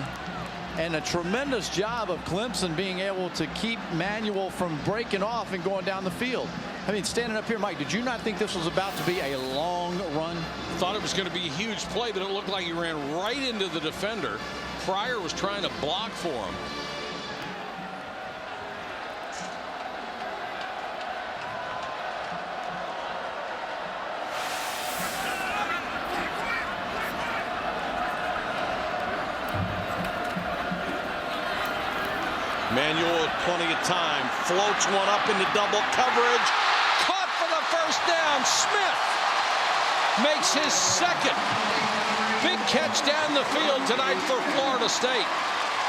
and a tremendous job of Clemson being able to keep Manuel from breaking off and going down the field. I mean, standing up here, Mike, did you not think this was about to be a long run? Thought it was going to be a huge play, but it looked like he ran right into the defender. Pryor was trying to block for him. Manuel had plenty of time. Floats one up into double coverage. Caught for the first down. Smith makes his second big catch down the field tonight for Florida State.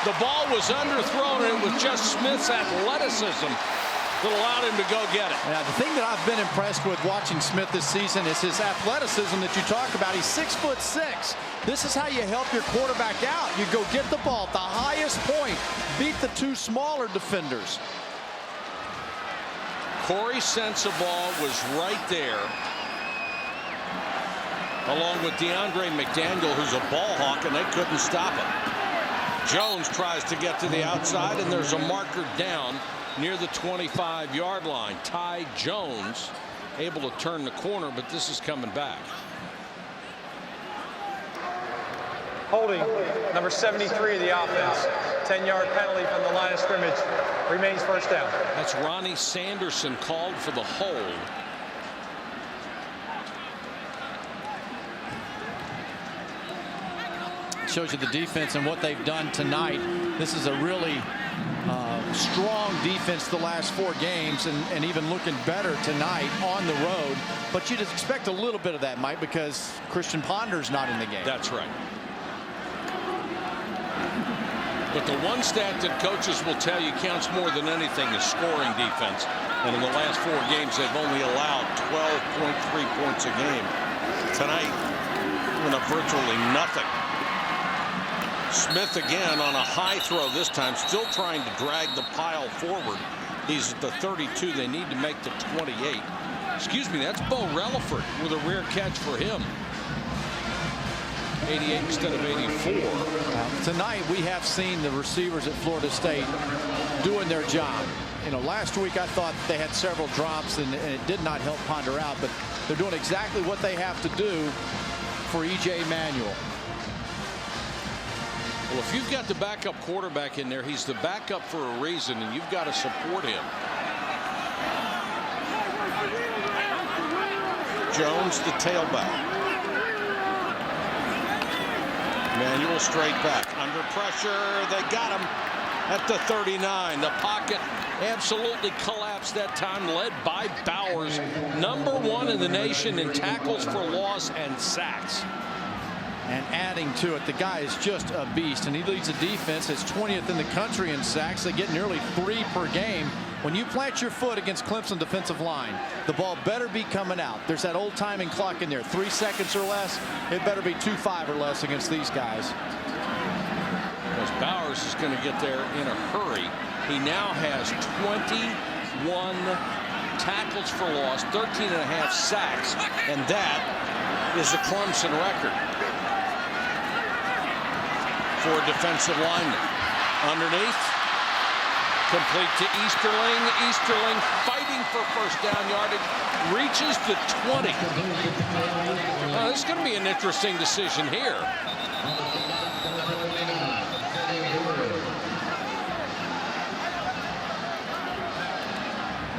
The ball was underthrown, and it was just Smith's athleticism that allowed him to go get it. Yeah, the thing that I've been impressed with watching Smith this season is his athleticism that you talk about. He's 6'6". This is how you help your quarterback out. You go get the ball at the highest point, beat the 2 smaller defenders. Corey Sensabaugh was right there, along with DeAndre McDaniel, who's a ball hawk, and they couldn't stop him. Jones tries to get to the outside, and there's a marker down near the 25-yard line. Ty Jones able to turn the corner, but this is coming back. Holding number 73 of the offense. 10-yard penalty from the line of scrimmage. Remains first down. That's Ronnie Sanderson called for the hold. Shows you the defense and what they've done tonight. This is a really strong defense the last 4 games, and even looking better tonight on the road. But you'd expect a little bit of that, Mike, because Christian Ponder's not in the game. That's right. But the one stat that coaches will tell you counts more than anything is scoring defense. And in the last 4 games, they've only allowed 12.3 points a game. Tonight, giving up virtually nothing. Smith again on a high throw this time, still trying to drag the pile forward. He's at the 32. They need to make the 28. Excuse me, that's Bo Relaford with a rare catch for him. 88 instead of 84. Tonight we have seen the receivers at Florida State doing their job. You know, last week I thought they had several drops and it did not help Ponder out, but they're doing exactly what they have to do for E.J. Manuel. Well, if you've got the backup quarterback in there, he's the backup for a reason, and you've got to support him. Jones, the tailback. Manuel straight back. Under pressure. They got him at the 39. The pocket absolutely collapsed that time, led by Bowers. #1 in the nation in tackles for loss and sacks. And adding to it, the guy is just a beast, and he leads the defense. It's 20th in the country in sacks. They get nearly 3 per game. When you plant your foot against Clemson defensive line, the ball better be coming out. There's that old timing clock in there. 3 seconds or less. It better be 2-5 or less against these guys. Because Bowers is going to get there in a hurry. He now has 21 tackles for loss, 13.5 sacks, and that is a Clemson record for a defensive lineman. Underneath, complete to Easterling. Easterling fighting for first down yardage, reaches the 20. This is going to be an interesting decision here.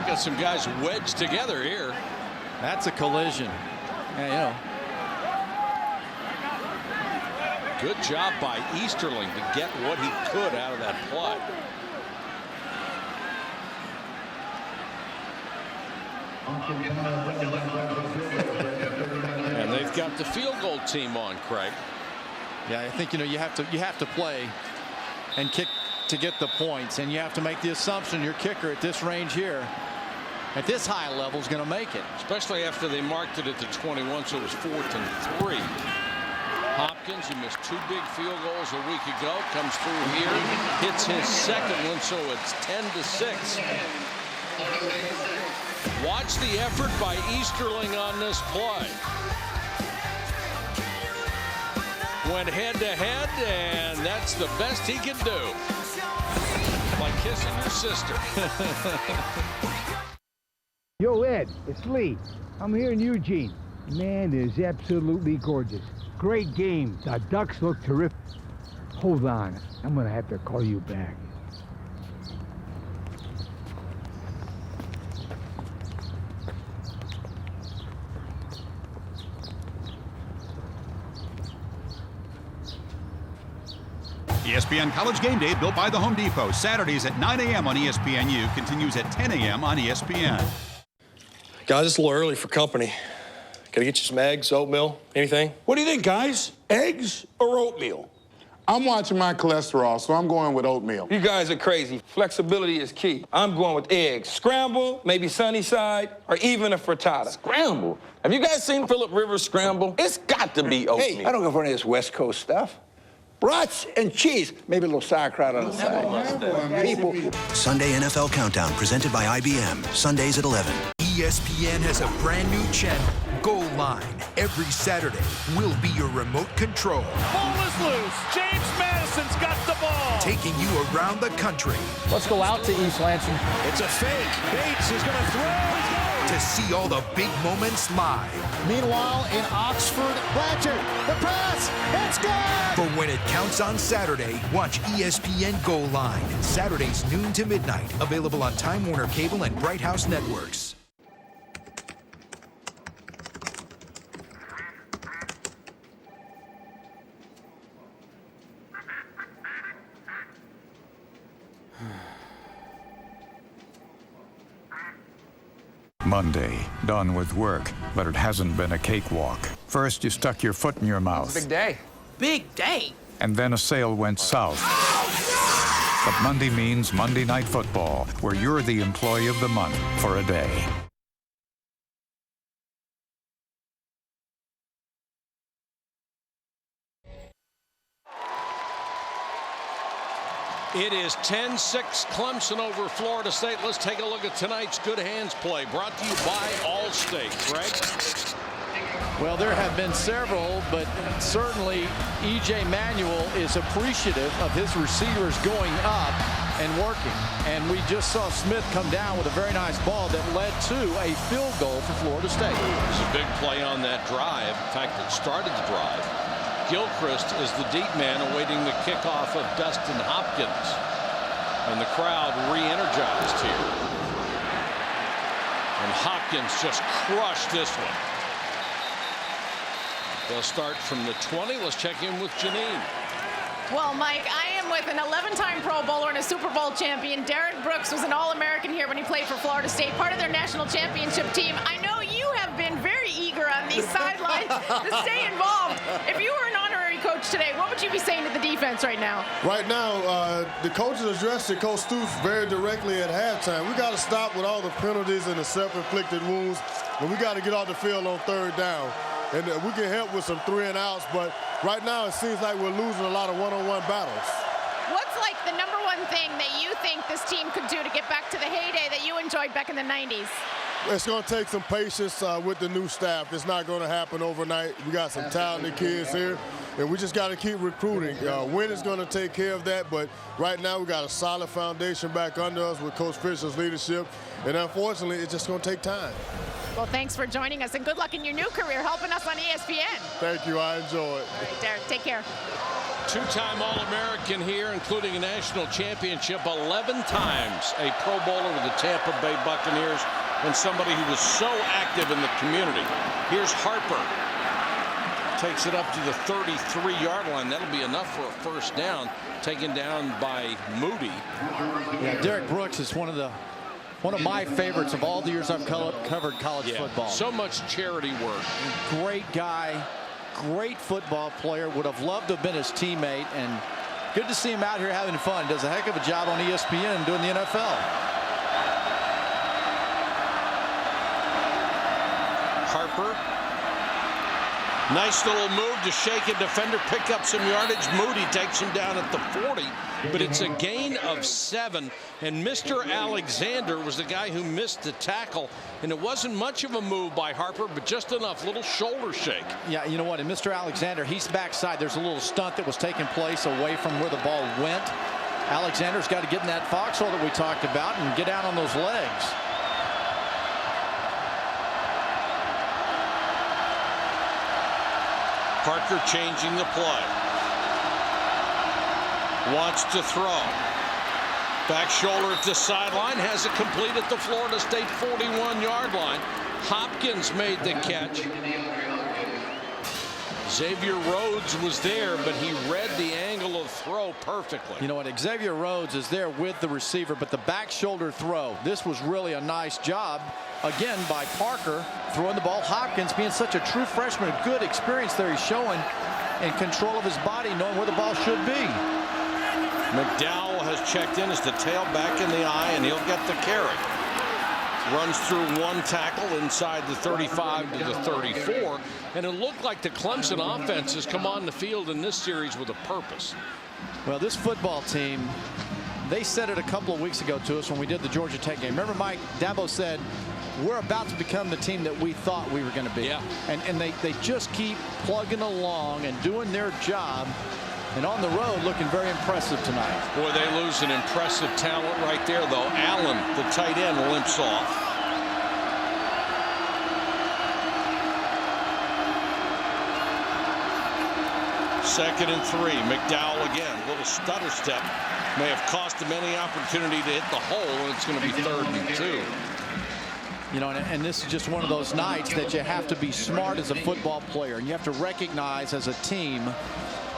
Got some guys wedged together here. That's a collision. Yeah, you know. Good job by Easterling to get what he could out of that play. And they've got the field goal team on, Craig. Yeah, I think, you know, you have to play and kick to get the points, and you have to make the assumption your kicker at this range here, at this high level, is going to make it. Especially after they marked it at the 21, so it was 4th and 3. Hopkins, who missed 2 big field goals a week ago, comes through here, hits his second one, so it's 10-6. Watch the effort by Easterling on this play. Went head-to-head, and that's the best he can do. Like kissing your sister. Yo, Ed, it's Lee. I'm here in Eugene. Man, it is absolutely gorgeous. Great game. The Ducks look terrific. Hold on. I'm going to have to call you back. ESPN College Game Day, built by the Home Depot. Saturdays at 9 a.m. on ESPNU. Continues at 10 a.m. on ESPN. Guys, it's a little early for company. Can I get you some eggs, oatmeal, anything? What do you think, guys? Eggs or oatmeal? I'm watching my cholesterol, so I'm going with oatmeal. You guys are crazy. Flexibility is key. I'm going with eggs. Scramble, maybe sunny side, or even a frittata. Scramble? Have you guys seen Phillip Rivers scramble? It's got to be oatmeal. Hey, I don't go for any of this West Coast stuff. Brats and cheese, maybe a little sauerkraut on the side. People. Sunday NFL Countdown, presented by IBM. Sundays at 11. ESPN has a brand new channel, Goal Line. Every Saturday will be your remote control. Ball is loose. James Madison's got the ball. Taking you around the country. Let's go out to East Lansing. It's a fake. Bates is going to throw. To see all the big moments live. Meanwhile, in Oxford, Blanchard, the pass, it's good! For when it counts on Saturday, watch ESPN Goal Line. Saturdays noon to midnight. Available on Time Warner Cable and Bright House Networks. Monday, done with work, but it hasn't been a cakewalk. First, you stuck your foot in your mouth. Big day. Big day. And then a sale went south. But Monday means Monday Night Football, where you're the employee of the month for a day. It is 10-6 Clemson over Florida State. Let's take a look at tonight's good hands play. Brought to you by Allstate. Greg? Well, there have been several, but certainly E.J. Manuel is appreciative of his receivers going up and working. And we just saw Smith come down with a very nice ball that led to a field goal for Florida State. It was a big play on that drive. In fact, it started the drive. Gilchrist is the deep man awaiting the kickoff of Dustin Hopkins. And the crowd re-energized here. And Hopkins just crushed this one. They'll start from the 20. Let's check in with Janine. Well, Mike, I am with an 11-time Pro Bowler and a Super Bowl champion. Derek Brooks was an All-American here when he played for Florida State, part of their national championship team. I know you have been very eager on these sidelines to stay involved. If you were an honorary coach today, what would you be saying to the defense right now? Right now, the coaches addressed it, Coach Stoops, very directly at halftime. We got to stop with all the penalties and the self-inflicted wounds, and we got to get off the field on third down. And we can help with some 3-and-outs, but right now it seems like we're losing a lot of one-on-one battles. What's like the number one thing that you think this team could do to get back to the heyday that you enjoyed back in the 90s? It's going to take some patience with the new staff. It's not going to happen overnight. We got some talented kids here, and we just got to keep recruiting. Win is going to take care of that, but right now we got a solid foundation back under us with Coach Fisher's leadership, and unfortunately, it's just going to take time. Well, thanks for joining us, and good luck in your new career helping us on ESPN. Thank you. I enjoy it. All right, Derek, take care. Two-time All-American here, including a national championship, 11 times a Pro Bowler with the Tampa Bay Buccaneers, and somebody who was so active in the community. Here's Harper. Takes it up to the 33-yard line. That'll be enough for a first down, taken down by Moody. Yeah, Derek Brooks is one of my favorites of all the years I've covered college football. So much charity work. Great guy, great football player. Would have loved to have been his teammate, and good to see him out here having fun. Does a heck of a job on ESPN doing the NFL. Harper. Nice little move to shake a defender, pick up some yardage. Moody takes him down at the 40, but it's a gain of 7. And Mr. Alexander was the guy who missed the tackle, and it wasn't much of a move by Harper, but just enough, little shoulder shake. Yeah, you know what, and Mr. Alexander, he's backside. There's a little stunt that was taking place away from where the ball went. Alexander's got to get in that foxhole that we talked about and get out on those legs. Parker changing the play. Wants to throw. Back shoulder at the sideline. Has it complete at the Florida State 41-yard line. Hopkins made the catch. Xavier Rhodes was there, but he read the angle of throw perfectly. You know what? Xavier Rhodes is there with the receiver, but the back shoulder throw, this was really a nice job, again, by Parker throwing the ball. Hopkins being such a true freshman, a good experience there he's showing, and control of his body, knowing where the ball should be. McDowell has checked in as the tailback in the eye, and he'll get the carry. Runs through one tackle inside the 35 to the 34, and it looked like the Clemson offense has come on the field in this series with a purpose. Well, this football team, they said it a couple of weeks ago to us when we did the Georgia Tech game. Remember, Mike, Dabo said, we're about to become the team that we thought we were going to be. Yeah. And they just keep plugging along and doing their job. And on the road, looking very impressive tonight. Boy, they lose an impressive talent right there, though. Allen, the tight end, limps off. Second and 3. McDowell again. Little stutter step. May have cost him any opportunity to hit the hole, and it's going to be 3rd and 2. You know, and this is just one of those nights that you have to be smart as a football player, and you have to recognize as a team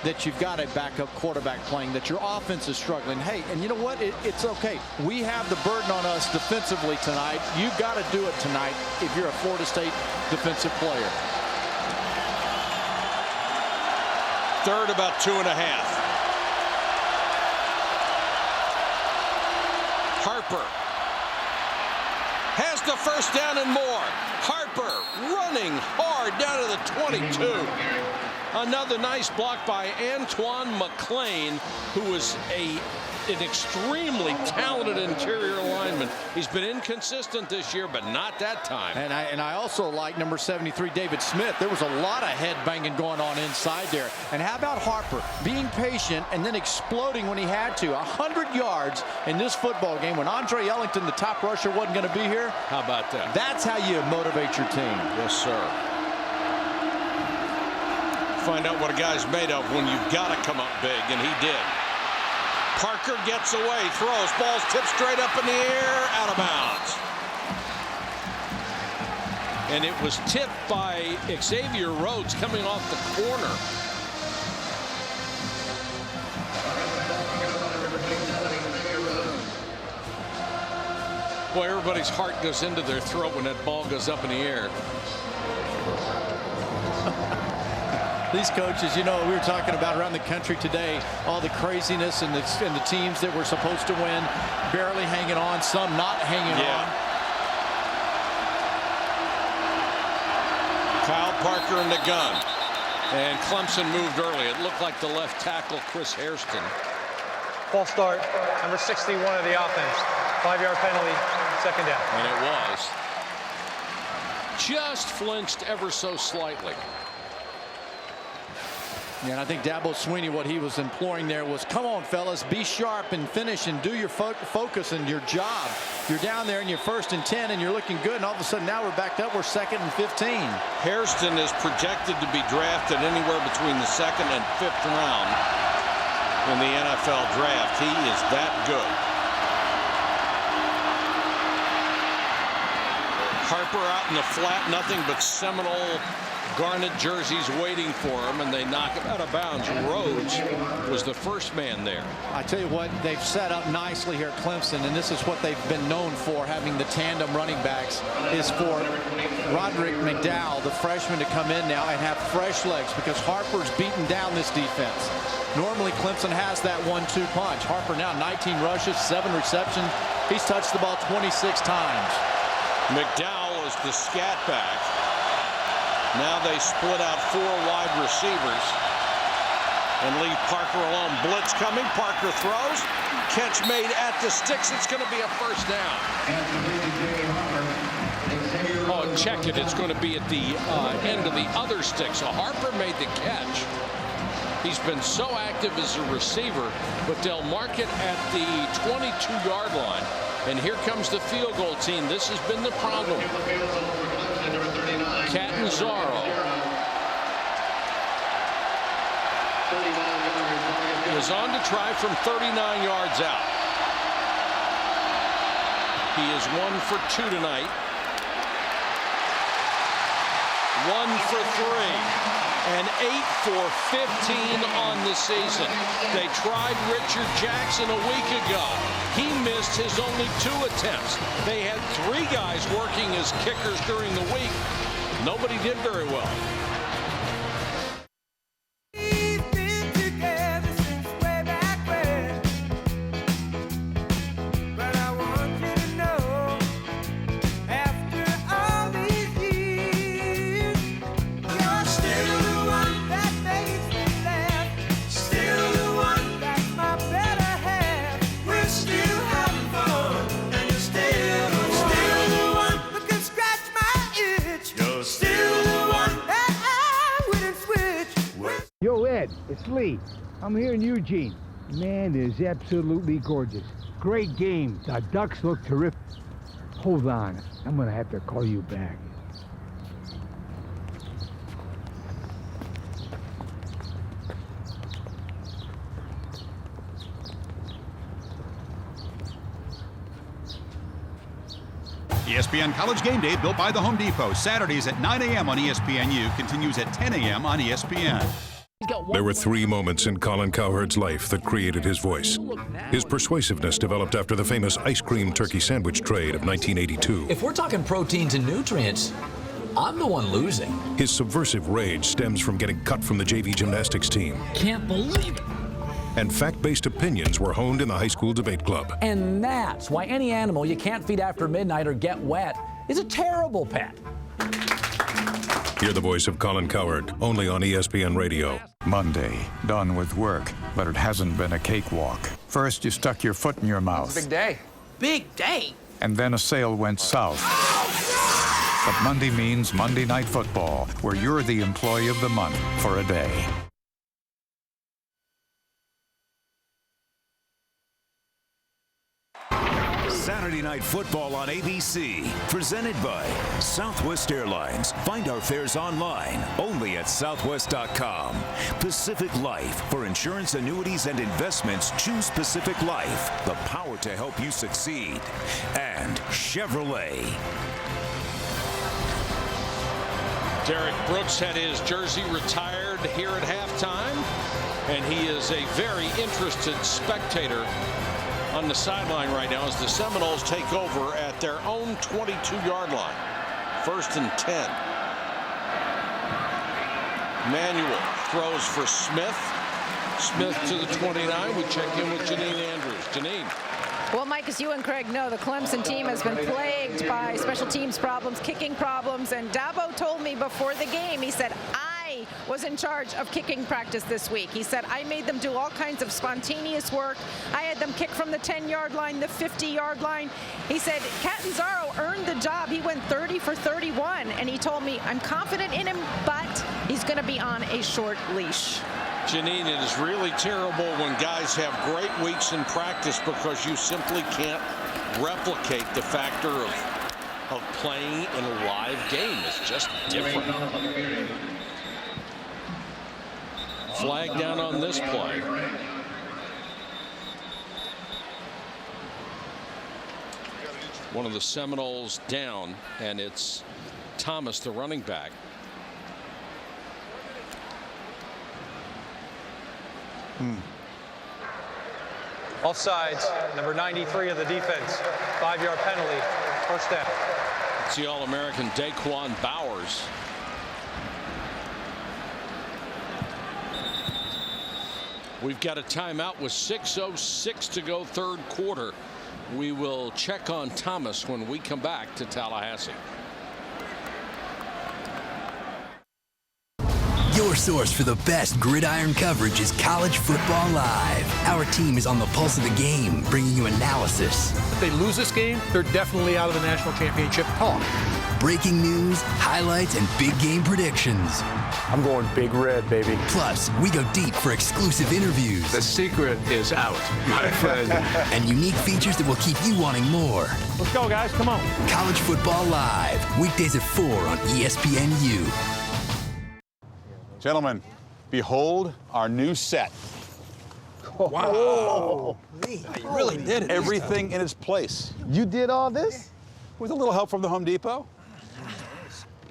that you've got a backup quarterback playing, that your offense is struggling. Hey, and you know what? It's okay. We have the burden on us defensively tonight. You've got to do it tonight if you're a Florida State defensive player. 3rd, about 2.5. Harper has the first down and more. Harper running hard down to the 22. Another nice block by Antoine McLean, who is an extremely talented interior lineman. He's been inconsistent this year, but not that time. And I also like number 73, David Smith. There was a lot of head banging going on inside there. And how about Harper being patient and then exploding when he had to? 100 yards in this football game when Andre Ellington, the top rusher, wasn't going to be here. How about that? That's how you motivate your team. Yes, sir. Find out what a guy's made of when you've got to come up big, and he did. Parker gets away, throws, ball's tipped straight up in the air, out of bounds. And it was tipped by Xavier Rhodes coming off the corner. Boy, everybody's heart goes into their throat when that ball goes up in the air. These coaches, you know, we were talking about around the country today, all the craziness and the teams that were supposed to win, barely hanging on, some not hanging on. Kyle Parker in the gun. And Clemson moved early. It looked like the left tackle, Chris Hairston. False start, number 61 of the offense. 5-yard penalty, second down. And it was. Just flinched ever so slightly. Yeah, and I think Dabo Swinney, what he was imploring there was, come on, fellas, be sharp and finish and do your focus and your job. You're down there and you're 1st and 10 and you're looking good, and all of a sudden now we're backed up. We're 2nd and 15. Hairston is projected to be drafted anywhere between the 2nd and 5th round in the NFL draft. He is that good. Harper out in the flat, nothing but Seminole Garnet jerseys waiting for him, and they knock him out of bounds. Rhodes was the first man there. I tell you what, they've set up nicely here at Clemson, and this is what they've been known for, having the tandem running backs, is for Roderick McDowell, the freshman, to come in now and have fresh legs, because Harper's beaten down this defense. Normally Clemson has that 1-2 punch. Harper now 19 rushes, 7 receptions. He's touched the ball 26 times. McDowell is the scat back. Now they split out 4 wide receivers and leave Parker alone. Blitz coming. Parker throws. Catch made at the sticks. It's going to be a first down. Oh, check it. It's going to be at the end of the other stick. So Harper made the catch. He's been so active as a receiver, but they'll mark it at the 22-yard line. And here comes the field goal team. This has been the problem. Catanzaro is on to try from 39 yards out. He is 1 for 2 tonight. 1 for 3. And 8 for 15 on the season. They tried Richard Jackson a week ago. He missed his only 2 attempts. They had 3 guys working as kickers during the week. Nobody did very well. Yo, Ed, it's Lee. I'm here in Eugene. Man, it is absolutely gorgeous. Great game. The Ducks look terrific. Hold on. I'm going to have to call you back. ESPN College Game Day, built by the Home Depot. Saturdays at 9 a.m. on ESPNU, continues at 10 a.m. on ESPN. There were 3 moments in Colin Cowherd's life that created his voice. His persuasiveness developed after the famous ice cream turkey sandwich trade of 1982. If we're talking proteins and nutrients, I'm the one losing. His subversive rage stems from getting cut from the JV gymnastics team. Can't believe it. and fact-based opinions were honed in the high school debate club. And that's why any animal you can't feed after midnight or get wet is a terrible pet. Hear the voice of Colin Cowherd, only on ESPN Radio. Monday, done with work, but it hasn't been a cakewalk. First, you stuck your foot in your mouth. It's a big day. Big day? And then a sale went south. But Monday means Monday Night Football, where you're the employee of the month for a day. Saturday Night Football on ABC, presented by Southwest Airlines. Find our fares online, only at southwest.com. Pacific Life, for insurance, annuities, and investments, choose Pacific Life, the power to help you succeed. And Chevrolet. Derek Brooks had his jersey retired here at halftime, and he is a very interested spectator on the sideline right now as the Seminoles take over at their own 22-yard line. 1st and 10. Manuel throws for Smith. Smith to the 29. We check in with Janine Andrews. Janine. Well, Mike, as you and Craig know, the Clemson team has been plagued by special teams problems, kicking problems, and Dabo told me before the game, he said, I was in charge of kicking practice this week. He said, I made them do all kinds of spontaneous work. I had them kick from the 10-yard line, the 50-yard line. He said, Catanzaro earned the job. He went 30 for 31, and he told me, I'm confident in him, but he's going to be on a short leash. Janine, it is really terrible when guys have great weeks in practice because you simply can't replicate the factor of playing in a live game. It's just different. Flag down on this play. One of the Seminoles down, and it's Thomas, the running back. Offsides, number 93 of the defense. 5-yard penalty, 1st down. It's the All-American Daquan Bowers. We've got a timeout with 6:06 to go, 3rd quarter. We will check on Thomas when we come back to Tallahassee. Your source for the best gridiron coverage is College Football Live. Our team is on the pulse of the game, bringing you analysis. If they lose this game, they're definitely out of the national championship talk. Breaking news, highlights, and big game predictions. I'm going Big Red, baby. Plus, we go deep for exclusive interviews. The secret is out, my friend. And unique features that will keep you wanting more. Let's go, guys. Come on. College Football Live, weekdays at 4 on ESPNU. Gentlemen, behold our new set. Wow. You really did it. Everything in its place. You did all this? With a little help from the Home Depot.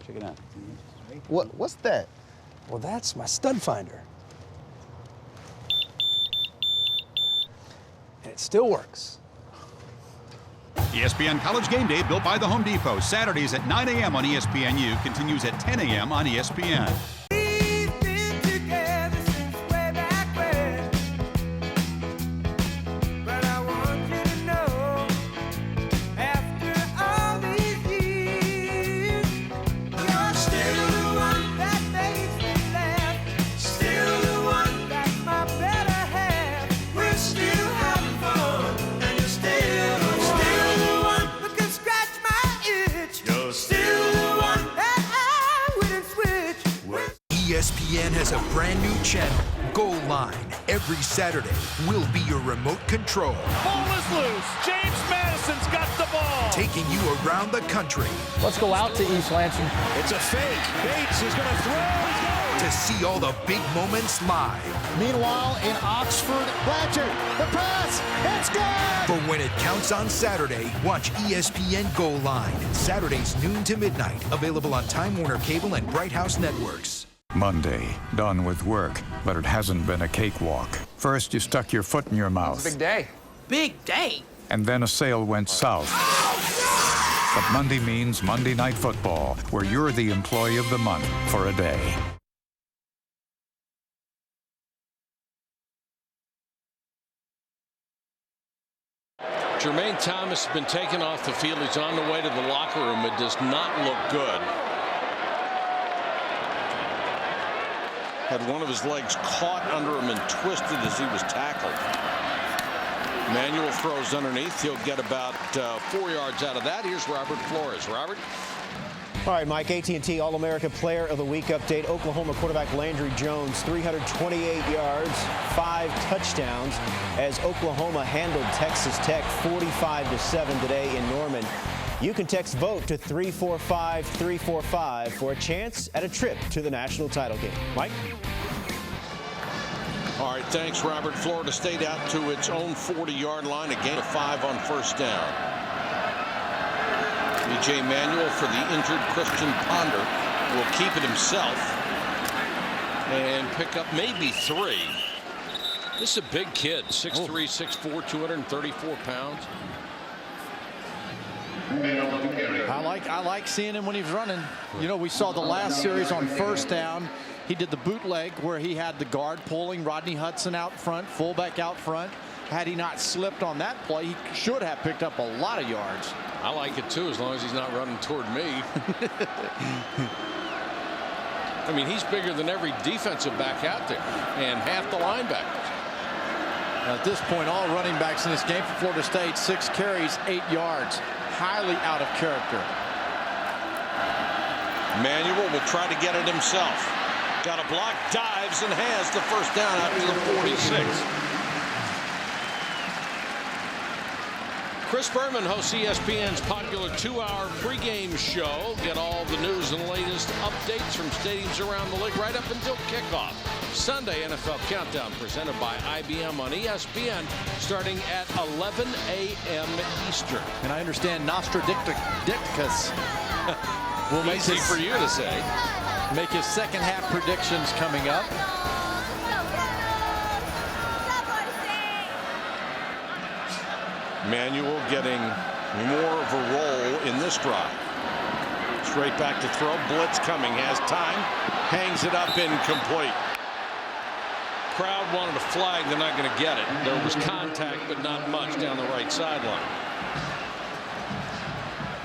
Check it out. What's that? Well, that's my stud finder. And it still works. ESPN College Game Day, built by the Home Depot. Saturdays at 9 a.m. on ESPNU, continues at 10 a.m. on ESPN. ESPN has a brand new channel, Goal Line. Every Saturday, we'll be your remote control. Ball is loose. James Madison's got the ball. Taking you around the country. Let's go out to East Lansing. It's a fake. Bates is going to throw. To see all the big moments live. Meanwhile, in Oxford, Blanchard, the pass, it's good! For when it counts on Saturday, watch ESPN Goal Line. Saturdays noon to midnight. Available on Time Warner Cable and Bright House Networks. Monday, done with work, but it hasn't been a cakewalk. First, you stuck your foot in your mouth. It's a big day. Big day? And then a sale went south. But Monday means Monday Night Football, where you're the employee of the month for a day. Jermaine Thomas has been taken off the field. He's on the way to the locker room. It does not look good. Had one of his legs caught under him and twisted as he was tackled. Manuel throws underneath. He'll get about 4 yards out of that. Here's Robert Flores. Robert? All right, Mike, AT&T All-American Player of the Week update. Oklahoma quarterback Landry Jones, 328 yards, 5 touchdowns as Oklahoma handled Texas Tech 45-7 today in Norman. You can text VOTE to 345-345 for a chance at a trip to the national title game. Mike? All right, thanks, Robert. Florida State out to its own 40-yard line, a gain of 5 on first down. B.J. Manuel for the injured Christian Ponder will keep it himself and pick up maybe 3. This is a big kid, 6'3", 6'4", 234 pounds. I like seeing him when he's running. You know, we saw the last series on first down. He did the bootleg where he had the guard pulling Rodney Hudson out front, fullback out front. Had he not slipped on that play, he should have picked up a lot of yards. I like it too, as long as he's not running toward me. I mean, he's bigger than every defensive back out there and half the linebackers. At this point, all running backs in this game for Florida State, 6 carries, 8 yards. Highly out of character. Manuel will try to get it himself. Got a block, dives, and has the first down out to the 46. Chris Berman hosts ESPN's popular 2-hour pregame show. Get all the news and latest updates from stadiums around the league right up until kickoff. Sunday NFL Countdown presented by IBM on ESPN starting at 11 a.m. Eastern. And I understand Nostradamus will make easy for you to say. Make his second half predictions coming up. Manuel getting more of a role in this drive. Straight back to throw. Blitz coming. Has time. Hangs it up incomplete. Crowd wanted a flag. They're not going to get it. There was contact, but not much down the right sideline.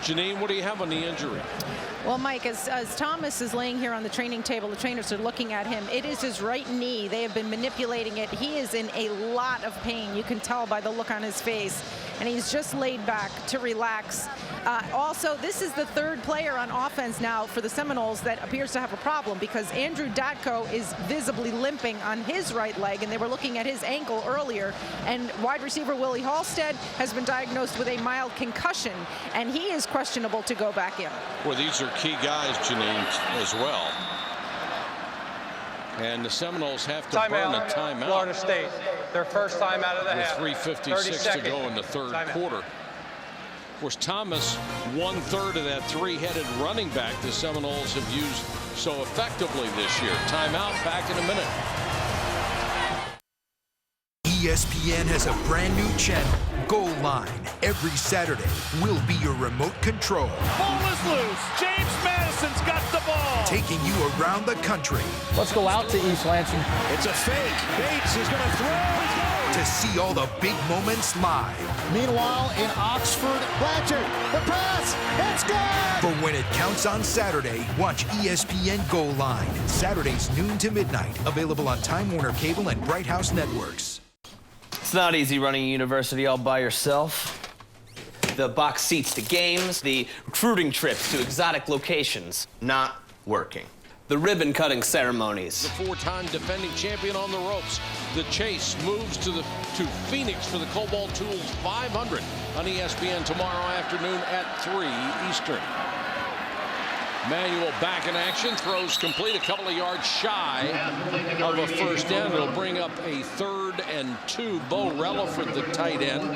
Janine, what do you have on the injury? Well, Mike, as Thomas is laying here on the training table, the trainers are looking at him. It is his right knee. They have been manipulating it. He is in a lot of pain. You can tell by the look on his face. And he's just laid back to relax. Also, this is the 3rd player on offense now for the Seminoles that appears to have a problem, because Andrew Datko is visibly limping on his right leg, and they were looking at his ankle earlier. And wide receiver Willie Halstead has been diagnosed with a mild concussion, and he is questionable to go back in. Well, these are key guys, Janine, as well. And the Seminoles have to burn a timeout. Florida State, their first time out of the half. With 3:56 to go in the 3rd quarter. Of course, Thomas, 1/3 of that 3-headed running back the Seminoles have used so effectively this year. Timeout, back in a minute. ESPN has a brand new channel, Goal Line. Every Saturday, we'll be your remote control. Ball is loose. James Madison's got the ball. Taking you around the country. Let's go out to East Lansing. It's a fake. Bates is going to throw. To see all the big moments live. Meanwhile, in Oxford, Blanchard, the pass, it's good! For when it counts on Saturday, watch ESPN Goal Line. Saturdays noon to midnight. Available on Time Warner Cable and Bright House Networks. It's not easy running a university all by yourself. The box seats to games, the recruiting trips to exotic locations, not working. The ribbon-cutting ceremonies. The 4-time defending champion on the ropes. The chase moves to Phoenix for the Cobalt Tools 500 on ESPN tomorrow afternoon at 3 Eastern. Manuel back in action, throws complete, a couple of yards shy of a first down. It'll bring up a 3rd and 2. Bo Relaford, the tight end,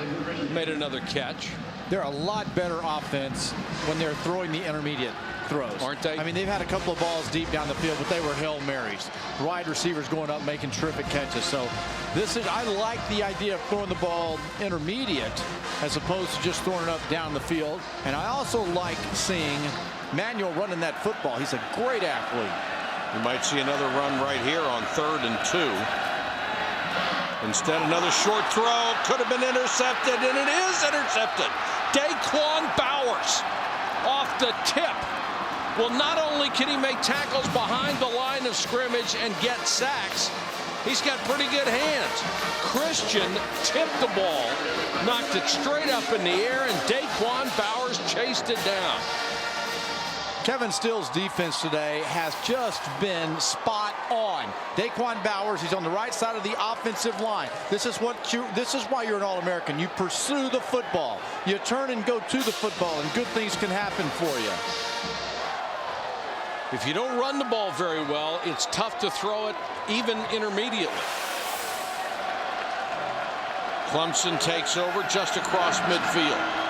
made another catch. They're a lot better offense when they're throwing the intermediate throws. Aren't they? I mean, they've had a couple of balls deep down the field, but they were Hail Marys. Wide receivers going up making terrific catches. So I like the idea of throwing the ball intermediate as opposed to just throwing it up down the field. And I also like seeing Manuel running that football. He's a great athlete. We might see another run right here on 3rd and 2. Instead, another short throw. Could have been intercepted, and it is intercepted. Daquan Bowers off the tip. Well, not only can he make tackles behind the line of scrimmage and get sacks, he's got pretty good hands. Christian tipped the ball, knocked it straight up in the air, and Daquan Bowers chased it down. Kevin Still's defense today has just been spot on. Daquan Bowers, he's on the right side of the offensive line. This is why you're an All-American. You pursue the football. You turn and go to the football, and good things can happen for you. If you don't run the ball very well, it's tough to throw it even intermediately. Clemson takes over just across midfield.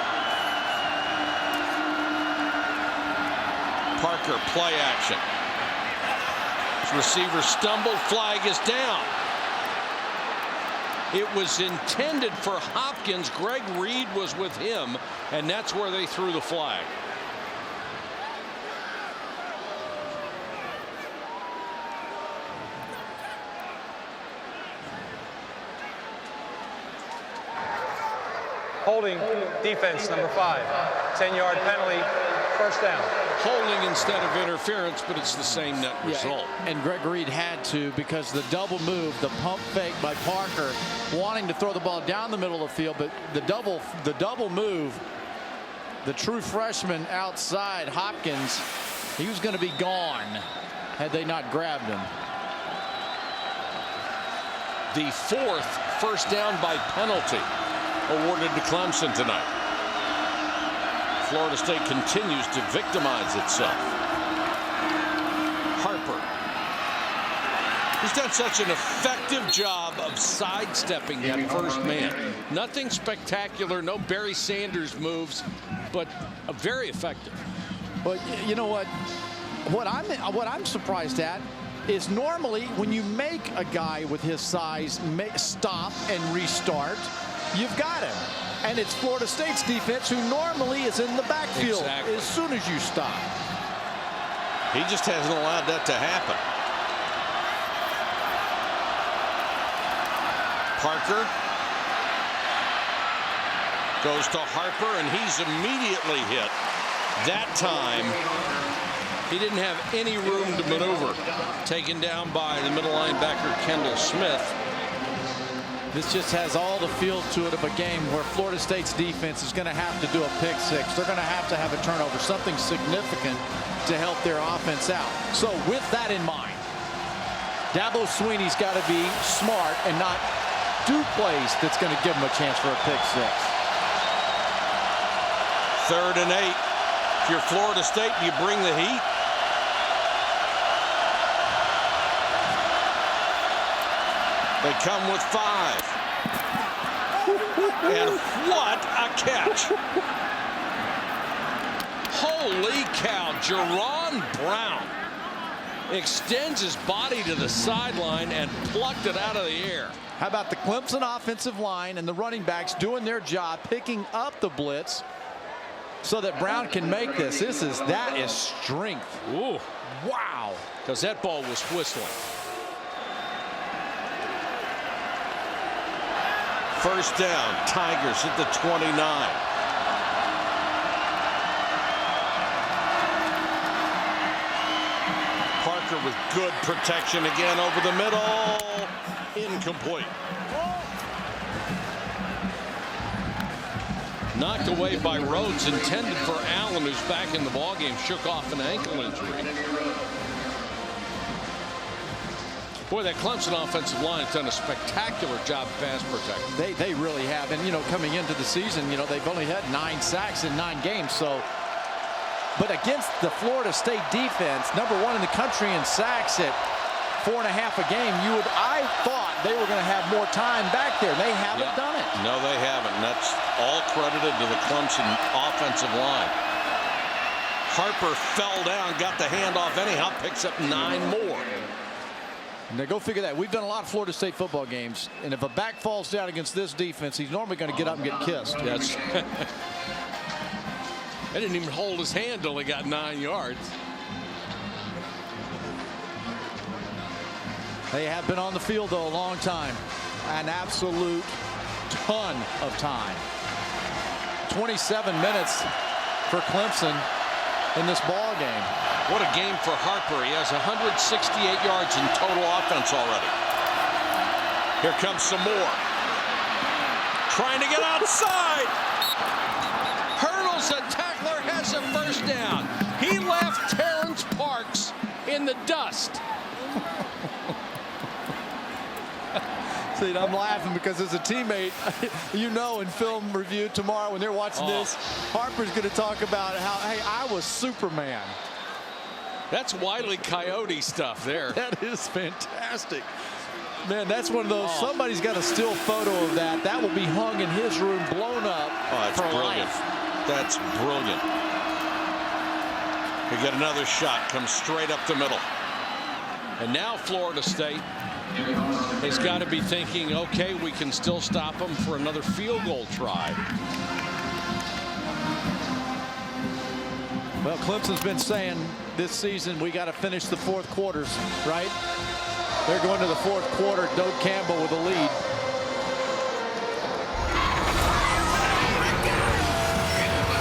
Parker, play action. His receiver stumbled, flag is down. It was intended for Hopkins. Greg Reed was with him, and that's where they threw the flag. Holding defense number 5. 10-yard penalty, first down. Holding instead of interference, but it's the same net result. And Greg Reed had to, because the double move, the pump fake by Parker, wanting to throw the ball down the middle of the field, but the double move, the true freshman outside, Hopkins, he was going to be gone had they not grabbed him. The 4th first down by penalty awarded to Clemson tonight. Florida State continues to victimize itself. Harper. He's done such an effective job of sidestepping that first man. Nothing spectacular, no Barry Sanders moves, but very effective. But you know what? What I'm surprised at is normally when you make a guy with his size stop and restart, you've got him. And it's Florida State's defense who normally is in the backfield as soon as you stop. He just hasn't allowed that to happen. Parker goes to Harper, and he's immediately hit. That time, he didn't have any room to maneuver. Taken down by the middle linebacker, Kendall Smith. This just has all the feel to it of a game where Florida State's defense is going to have to do a pick six. They're going to have a turnover, something significant to help their offense out. So with that in mind, Dabo Swinney's got to be smart and not do plays that's going to give him a chance for a pick six. 3rd and 8. If you're Florida State, you bring the heat. They come with 5. And what a catch. Holy cow. Jerron Brown extends his body to the sideline and plucked it out of the air. How about the Clemson offensive line and the running backs doing their job, picking up the blitz so that Brown can make this. That is strength. Ooh. Wow. Because that ball was whistling. First down, Tigers at the 29. Parker with good protection again over the middle. Incomplete. Knocked away by Rhodes, intended for Allen, who's back in the ballgame, shook off an ankle injury. Boy, that Clemson offensive line has done a spectacular job pass protecting. They really have. And, coming into the season, they've only had 9 sacks in 9 games. So, but against the Florida State defense, #1 in the country in sacks at 4.5 a game, I thought they were going to have more time back there. They haven't done it. No, they haven't. And that's all credited to the Clemson offensive line. Harper fell down, got the handoff anyhow, picks up 9 more. Now go figure that. We've done a lot of Florida State football games, and if a back falls down against this defense, he's normally going to get up and get kissed. That's I didn't even hold his hand till he got 9 yards. They have been on the field, though, a long time. an absolute ton of time. 27 minutes for Clemson in this ball game. What a game for Harper. He has 168 yards in total offense already. Here comes some more. Trying to get outside. Hurdles a tackler, has a first down. He left Terrence Parks in the dust. See, I'm laughing because as a teammate, you know, in film review tomorrow when they're watching this, Harper's going to talk about how, hey, I was Superman. That's Wile E. Coyote stuff there. That is fantastic. Man, that's one of those, somebody's got a still photo of that. That will be hung in his room, blown up. Oh, that's brilliant. That's brilliant. We get another shot, comes straight up the middle. And now Florida State has got to be thinking, okay, we can still stop them for another field goal try. Well, Clemson's been saying this season we got to finish the fourth quarters, right? They're going to the fourth quarter. Doak Campbell with the lead.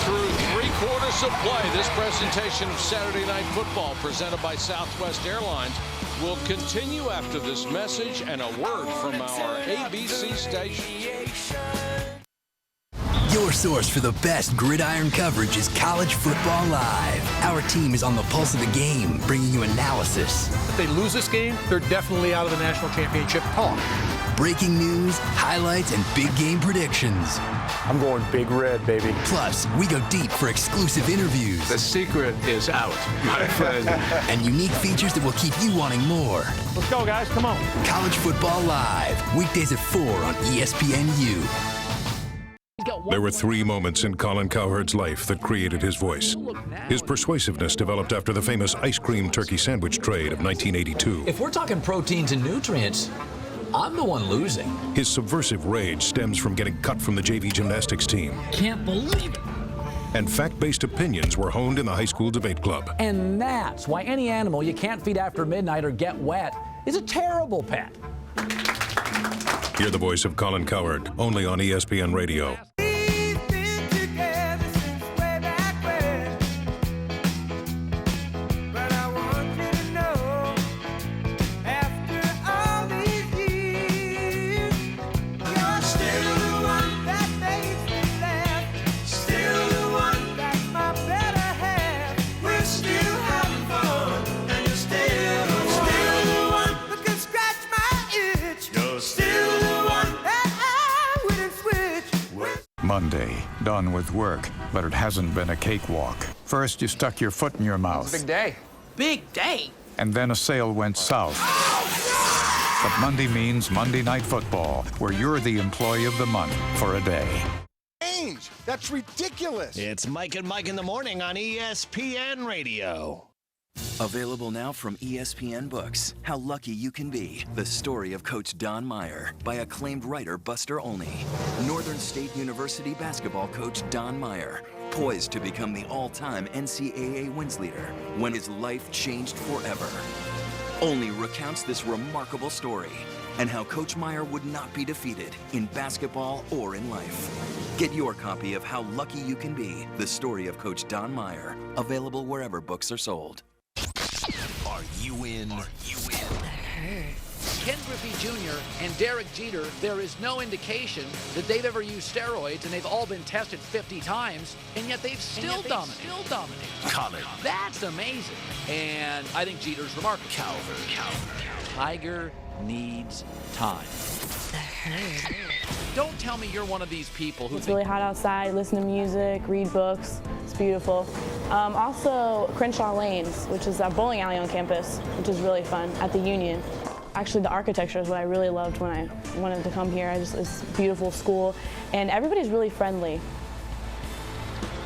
Through 3 quarters of play, this presentation of Saturday Night Football presented by Southwest Airlines will continue after this message and a word from our ABC station. Your source for the best gridiron coverage is College Football Live. Our team is on the pulse of the game, bringing you analysis. If they lose this game, they're definitely out of the national championship talk. Breaking news, highlights, and big game predictions. I'm going Big Red, baby. Plus, we go deep for exclusive interviews. The secret is out, my friend. And unique features that will keep you wanting more. Let's go, guys. Come on. College Football Live, weekdays at 4 on ESPNU. There were 3 moments in Colin Cowherd's life that created his voice. His persuasiveness developed after the famous ice cream turkey sandwich trade of 1982. If we're talking proteins and nutrients, I'm the one losing. His subversive rage stems from getting cut from the JV gymnastics team. Can't believe it. And fact-based opinions were honed in the high school debate club. And that's why any animal you can't feed after midnight or get wet is a terrible pet. Hear the voice of Colin Cowherd, only on ESPN Radio. Monday, done with work, but it hasn't been a cakewalk. First, you stuck your foot in your mouth. Big day. Big day. And then a sale went south. But Monday means Monday Night Football, where you're the employee of the month for a day. Change. That's ridiculous. It's Mike and Mike in the Morning on ESPN Radio. Available now from ESPN Books. How Lucky You Can Be. The story of Coach Don Meyer by acclaimed writer Buster Olney. Northern State University basketball coach Don Meyer, poised to become the all-time NCAA wins leader when his life changed forever. Olney recounts this remarkable story and how Coach Meyer would not be defeated in basketball or in life. Get your copy of How Lucky You Can Be. The story of Coach Don Meyer. Available wherever books are sold. Are you in? Ken Griffey Jr. and Derek Jeter, there is no indication that they've ever used steroids, and they've all been tested 50 times, and yet they've still dominated. Colin. That's amazing. And I think Jeter's remarkable. Tiger needs time. Don't tell me you're one of these people who It's really hot outside, listen to music, read books. It's beautiful. Also, Crenshaw Lanes, which is a bowling alley on campus, which is really fun, at the Union. Actually, the architecture is what I really loved when I wanted to come here. It's a beautiful school, and everybody's really friendly.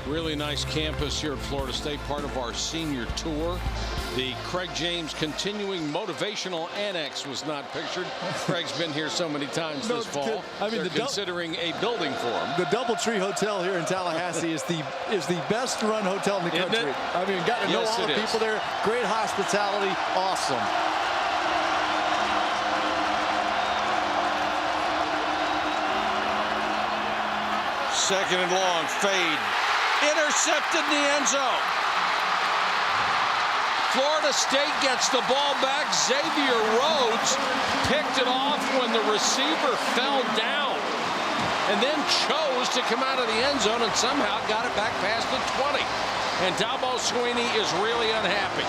Really nice campus here at Florida State, part of our senior tour. The Craig James Continuing Motivational Annex was not pictured. Craig's been here so many times this fall. I mean, they're considering a building for him. The DoubleTree Hotel here in Tallahassee is the best run hotel in the country. I mean, got to know all the people there. Great hospitality, awesome. Second and long, fade. Intercepted in the end zone. Florida State gets the ball back. Xavier Rhodes picked it off when the receiver fell down and then chose to come out of the end zone and somehow got it back past the 20. And Dabo Swinney is really unhappy.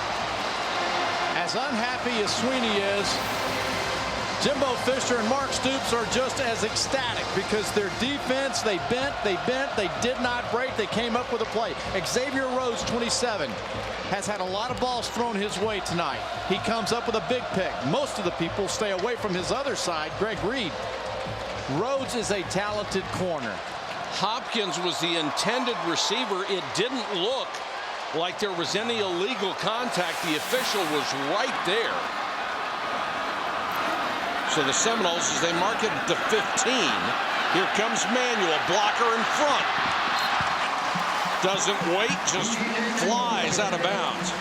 As unhappy as Swinney is, Jimbo Fisher and Mark Stoops are just as ecstatic because their defense, they bent, they did not break, they came up with a play. Xavier Rhodes, 27, has had a lot of balls thrown his way tonight. He comes up with a big pick. Most of the people stay away from his other side, Greg Reed. Rhodes is a talented corner. Hopkins was the intended receiver. It didn't look like there was any illegal contact. The official was right there. So the Seminoles, as they mark it to 15, here comes Manuel, blocker in front. Doesn't wait, just flies out of bounds.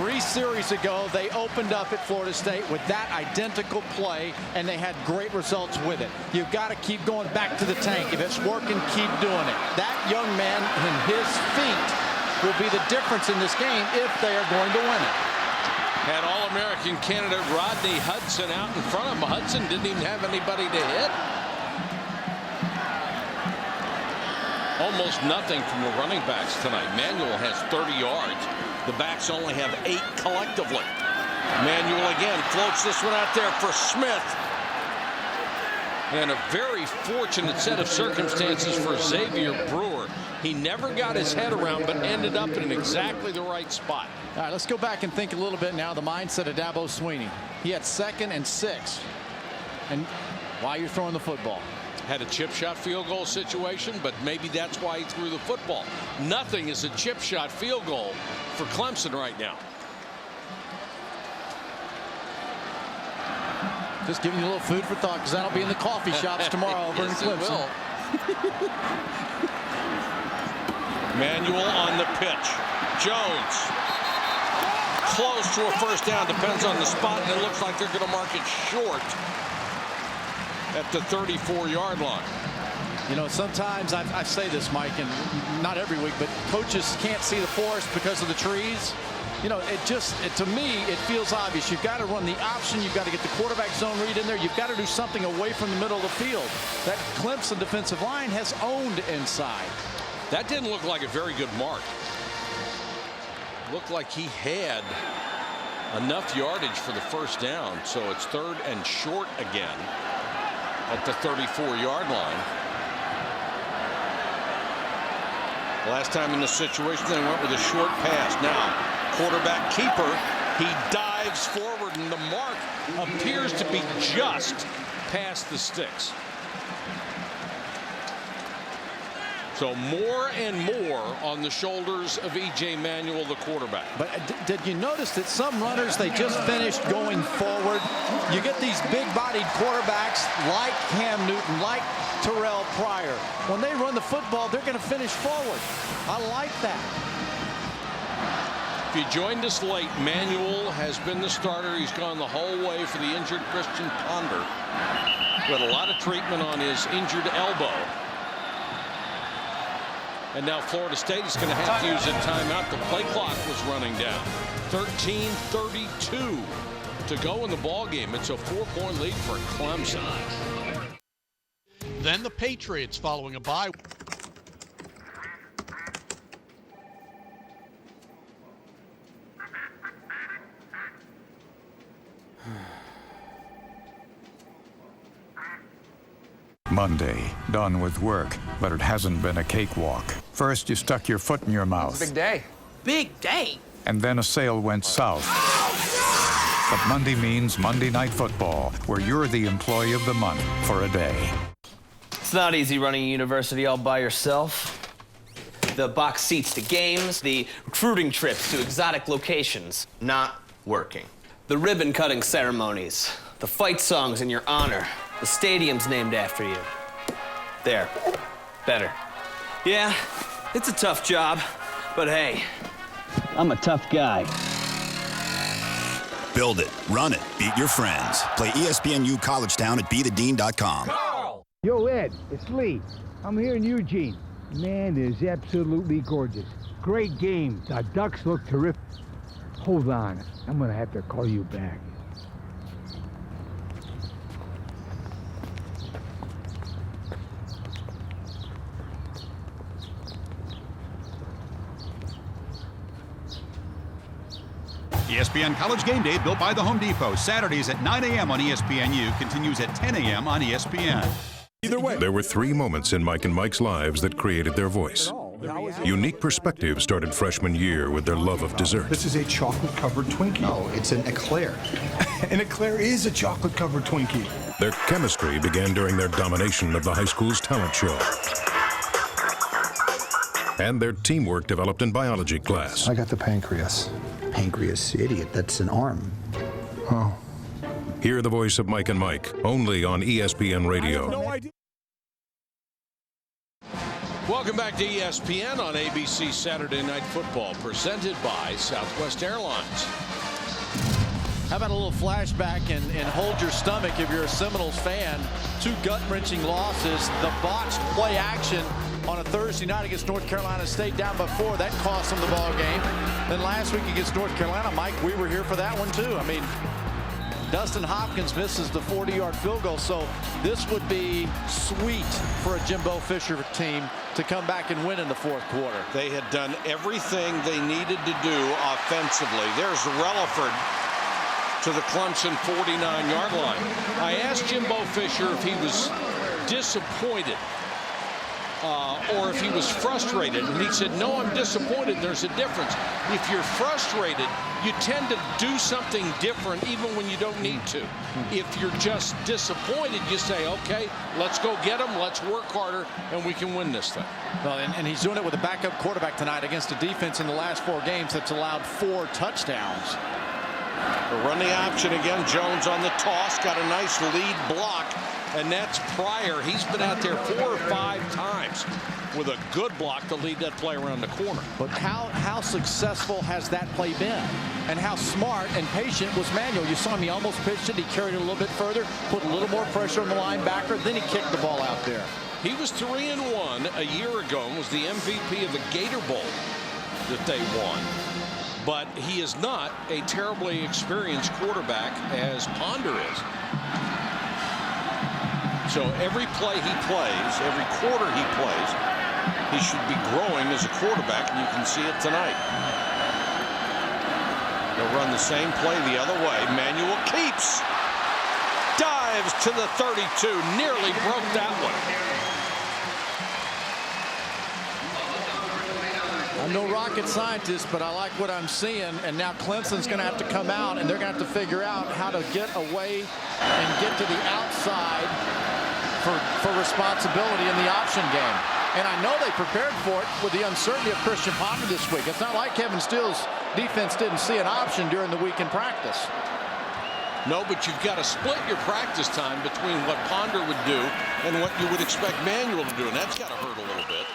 3 series ago, they opened up at Florida State with that identical play, and they had great results with it. You've got to keep going back to the tank. If it's working, keep doing it. That young man and his feet will be the difference in this game if they are going to win it. Had All-American candidate Rodney Hudson out in front of him. Hudson didn't even have anybody to hit. Almost nothing from the running backs tonight. Manuel has 30 yards. The backs only have 8 collectively. Manuel again floats this one out there for Smith. And a very fortunate set of circumstances for Xavier Brewer. He never got his head around, but ended up in exactly the right spot. All right, let's go back and think a little bit now the mindset of Dabo Swinney. He had 2nd and 6. And while you're throwing the football. Had a chip shot field goal situation, but maybe that's why he threw the football. Nothing is a chip shot field goal for Clemson right now. Just giving you a little food for thought, because that'll be in the coffee shops tomorrow over in Clemson. Manuel on the pitch. Jones. Close to a first down. Depends on the spot, and it looks like they're going to mark it short at the 34-yard line. You know, sometimes I say this, Mike, and not every week, but coaches can't see the forest because of the trees. You know, to me, it feels obvious. You've got to run the option. You've got to get the quarterback zone read in there. You've got to do something away from the middle of the field. That Clemson defensive line has owned inside. That didn't look like a very good mark. Looked like he had enough yardage for the first down. So it's 3rd and short again at the 34-yard line. Last time in this situation, they went with a short pass. Now, quarterback keeper, he dives forward, and the mark appears to be just past the sticks. So more and more on the shoulders of E.J. Manuel, the quarterback. But did you notice that some runners, they just finished going forward? You get these big-bodied quarterbacks like Cam Newton, like Terrell Pryor. When they run the football, they're going to finish forward. I like that. If you joined us late, Manuel has been the starter. He's gone the whole way for the injured Christian Ponder. Got a lot of treatment on his injured elbow. And now Florida State is going to have to use a timeout. The play clock was running down. 13:32 to go in the ball game. It's a 4-point lead for Clemson. Then the Patriots following a bye. Monday, done with work, but it hasn't been a cakewalk. First, you stuck your foot in your mouth. Big day. Big day. And then a sale went south. But Monday means Monday Night Football, where you're the employee of the month for a day. It's not easy running a university all by yourself. The box seats to games, the recruiting trips to exotic locations, not working. The ribbon cutting ceremonies, the fight songs in your honor, the stadium's named after you. There, better. Yeah, it's a tough job, but hey, I'm a tough guy. Build it, run it, beat your friends. Play ESPNU College Town at bethedean.com. Yo, Ed, it's Lee. I'm here in Eugene. Man, it is absolutely gorgeous. Great game. The Ducks look terrific. Hold on. I'm going to have to call you back. ESPN College Game Day, built by the Home Depot. Saturdays at 9 a.m. on ESPNU, continues at 10 a.m. on ESPN. Either way. There were 3 moments in Mike and Mike's lives that created their voice. Unique perspective started freshman year with their love of dessert. This is a chocolate-covered Twinkie. No, it's an eclair. An eclair is a chocolate-covered Twinkie. Their chemistry began during their domination of the high school's talent show. And their teamwork developed in biology class. I got the pancreas. Pancreas, idiot, that's an arm. Oh. Hear the voice of Mike and Mike, only on ESPN Radio. No idea. Welcome back to ESPN on ABC Saturday Night Football, presented by Southwest Airlines. How about a little flashback and hold your stomach if you're a Seminoles fan? 2 gut-wrenching losses, the botched play action on a Thursday night against North Carolina State down by 4. That cost them the ball game. Then last week against North Carolina, Mike, we were here for that one too. I mean, Dustin Hopkins misses the 40-yard field goal, so this would be sweet for a Jimbo Fisher team to come back and win in the 4th quarter. They had done everything they needed to do offensively. There's Relaford to the Clemson 49-yard line. I asked Jimbo Fisher if he was disappointed or if he was frustrated, and he said, no, I'm disappointed. There's a difference. If you're frustrated, you tend to do something different even when you don't need to. If you're just disappointed, you say, okay, let's go get them, let's work harder, and we can win this thing. Well, and he's doing it with a backup quarterback tonight against a defense in the last 4 games that's allowed 4 touchdowns. They'll run the option again. Jones on the toss, got a nice lead block, and that's Pryor. He's been out there 4 or 5 times with a good block to lead that play around the corner. But how successful has that play been? And how smart and patient was Manuel? You saw him, he almost pitched it, he carried it a little bit further, put a little more pressure on the linebacker, then he kicked the ball out there. He was 3-1 a year ago and was the MVP of the Gator Bowl that they won. But he is not a terribly experienced quarterback as Ponder is. So every play he plays, every quarter he plays, he should be growing as a quarterback, and you can see it tonight. They'll run the same play the other way. Manuel keeps, dives to the 32, nearly broke that one. I'm no rocket scientist, but I like what I'm seeing, and now Clemson's going to have to come out, and they're going to have to figure out how to get away and get to the outside for responsibility in the option game. And I know they prepared for it with the uncertainty of Christian Ponder this week. It's not like Kevin Steele's defense didn't see an option during the week in practice. No, but you've got to split your practice time between what Ponder would do and what you would expect Manuel to do, and that's got to hurt a little bit.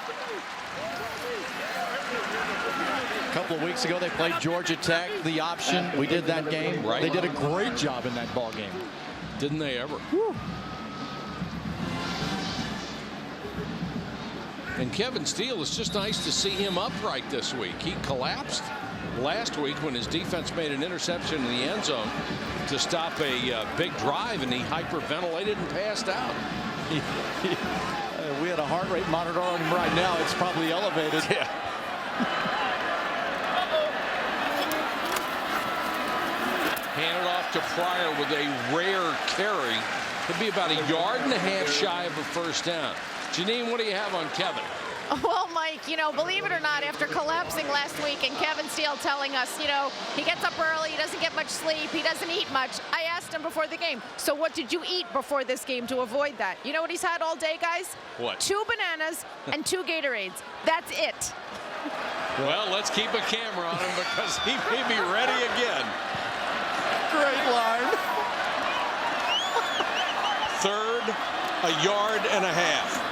A couple of weeks ago, they played Georgia Tech, the option. We did that game. Right. They did a great job in that ball game. Didn't they ever? Whew. And Kevin Steele, it's just nice to see him upright this week. He collapsed last week when his defense made an interception in the end zone to stop a big drive, and he hyperventilated and passed out. We had a heart rate monitor on him right now. It's probably elevated. Yeah. Handed off to Pryor with a rare carry. Could be about 1.5 yards shy of a first down. Janine, what do you have on Kevin? Well, Mike, you know, believe it or not, after collapsing last week and Kevin Steele telling us, you know, he gets up early, he doesn't get much sleep, he doesn't eat much. I asked him before the game, so what did you eat before this game to avoid that? You know what he's had all day, guys? What? 2 bananas and 2 Gatorades. That's it. Well, let's keep a camera on him because he may be ready again. Great line. 3rd, 1.5 yards.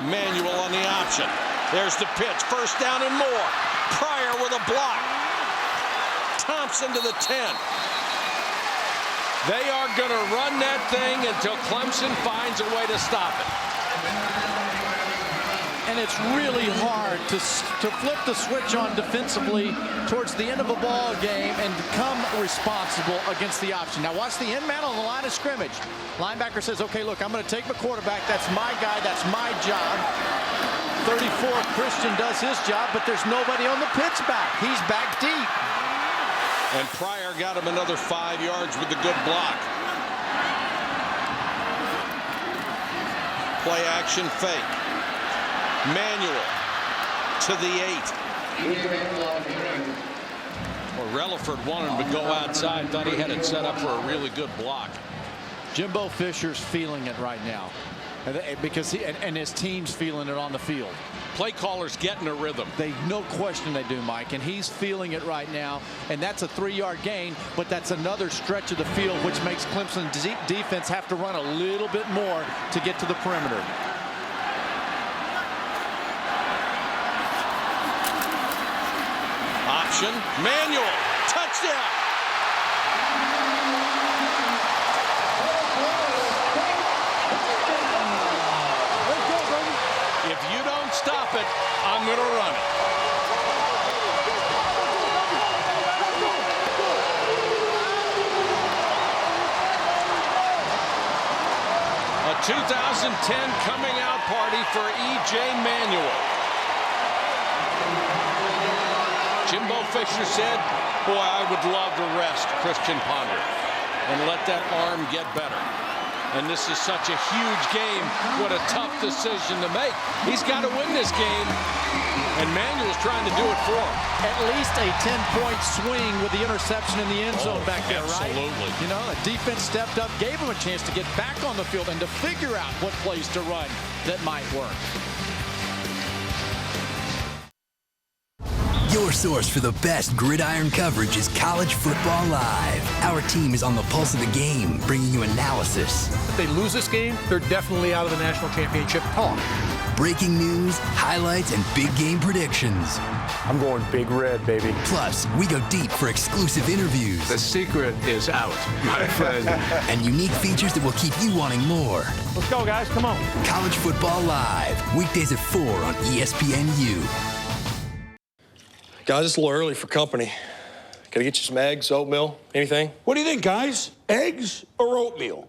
Manuel on the option. There's the pitch. First down and more. Pryor with a block. Thompson to the 10. They are going to run that thing until Clemson finds a way to stop it. And it's really hard to flip the switch on defensively towards the end of a ball game and become responsible against the option. Now watch the end man on the line of scrimmage. Linebacker says, okay, look, I'm going to take my quarterback. That's my guy. That's my job. 34, Christian does his job, but there's nobody on the pitch back. He's back deep. And Pryor got him another 5 yards with the good block. Play action fake. Manuel to the 8. Well, Relaford wanted him to go outside. Thought he had it set up for a really good block. Jimbo Fisher's feeling it right now. Because and his team's feeling it on the field. Play callers getting a rhythm. No question they do, Mike, and he's feeling it right now. And that's a 3-yard gain, but that's another stretch of the field, which makes Clemson defense have to run a little bit more to get to the perimeter. Option, Manuel, touchdown. If you don't stop it, I'm going to run it. A 2010 coming out party for E.J. Manuel. Jimbo Fisher said, boy, I would love to rest Christian Ponder and let that arm get better. And this is such a huge game. What a tough decision to make. He's got to win this game, and Manuel's trying to do it for him. At least a 10-point swing with the interception in the end zone back there, absolutely. Right? You know, the defense stepped up, gave him a chance to get back on the field and to figure out what plays to run that might work. Your source for the best gridiron coverage is College Football Live. Our team is on the pulse of the game, bringing you analysis. If they lose this game, they're definitely out of the national championship talk. Breaking news, highlights, and big game predictions. I'm going Big Red, baby. Plus, we go deep for exclusive interviews. The secret is out, my friend. And unique features that will keep you wanting more. Let's go, guys. Come on. College Football Live, weekdays at 4 on ESPNU. Guys, it's a little early for company. Can I get you some eggs, oatmeal, anything? What do you think, guys? Eggs or oatmeal?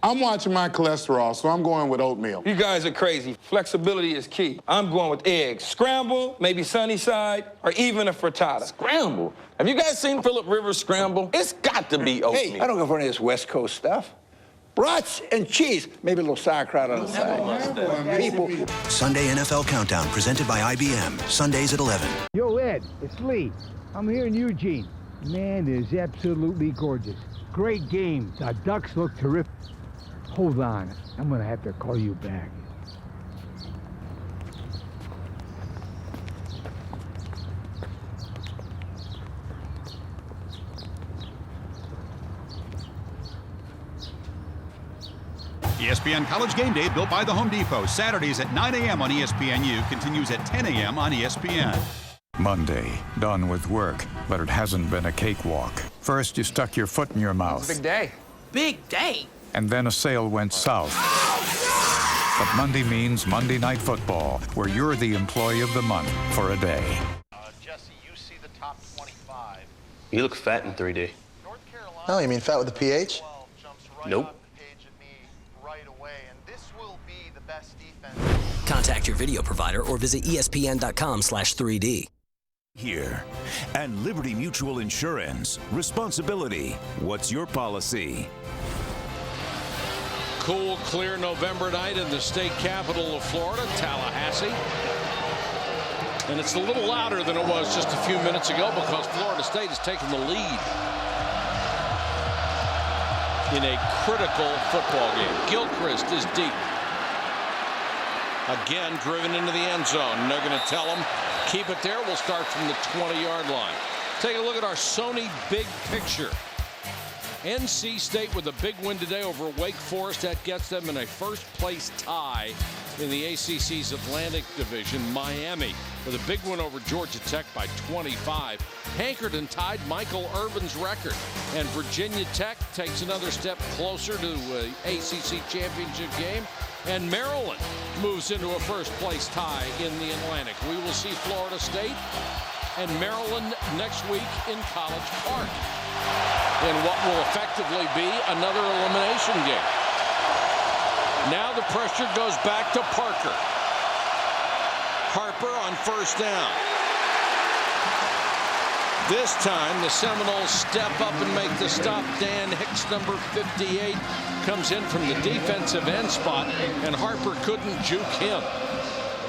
I'm watching my cholesterol, so I'm going with oatmeal. You guys are crazy. Flexibility is key. I'm going with eggs. Scramble, maybe sunny side, or even a frittata. Scramble? Have you guys seen Phillip Rivers scramble? It's got to be oatmeal. Hey, I don't go for any of this West Coast stuff. Brats and cheese, maybe a little sauerkraut on the side. People. Sunday NFL Countdown, presented by IBM. Sundays at 11. Yo, Ed, it's Lee. I'm here in Eugene. Man, it is absolutely gorgeous. Great game. The Ducks look terrific. Hold on. I'm going to have to call you back. ESPN College Game Day, built by the Home Depot. Saturdays at 9 a.m. on ESPNU, continues at 10 a.m. on ESPN. Monday, done with work, but it hasn't been a cakewalk. First, you stuck your foot in your mouth. It's a big day. Big day. And then a sale went south. But Monday means Monday Night Football, where you're the employee of the month for a day. Jesse, you see the top 25. You look fat in 3D. Oh, you mean fat with a PH? Nope. Contact your video provider or visit ESPN.com/3D. Here. And Liberty Mutual Insurance. Responsibility. What's your policy? Cool, clear November night in the state capital of Florida, Tallahassee. And it's a little louder than it was just a few minutes ago because Florida State has taken the lead in a critical football game. Gilchrist is deep. Again, driven into the end zone. And they're going to tell him, keep it there. We'll start from the 20-yard line. Take a look at our Sony big picture. NC State with a big win today over Wake Forest. That gets them in a first-place tie in the ACC's Atlantic Division. Miami with a big win over Georgia Tech by 25. Hankerton tied Michael Irvin's record. And Virginia Tech takes another step closer to an ACC championship game. And Maryland moves into a first-place tie in the Atlantic. We will see Florida State and Maryland next week in College Park in what will effectively be another elimination game. Now the pressure goes back to Parker. Harper on first down. This time the Seminoles step up and make the stop. Dan Hicks, number 58, comes in from the defensive end spot, and Harper couldn't juke him.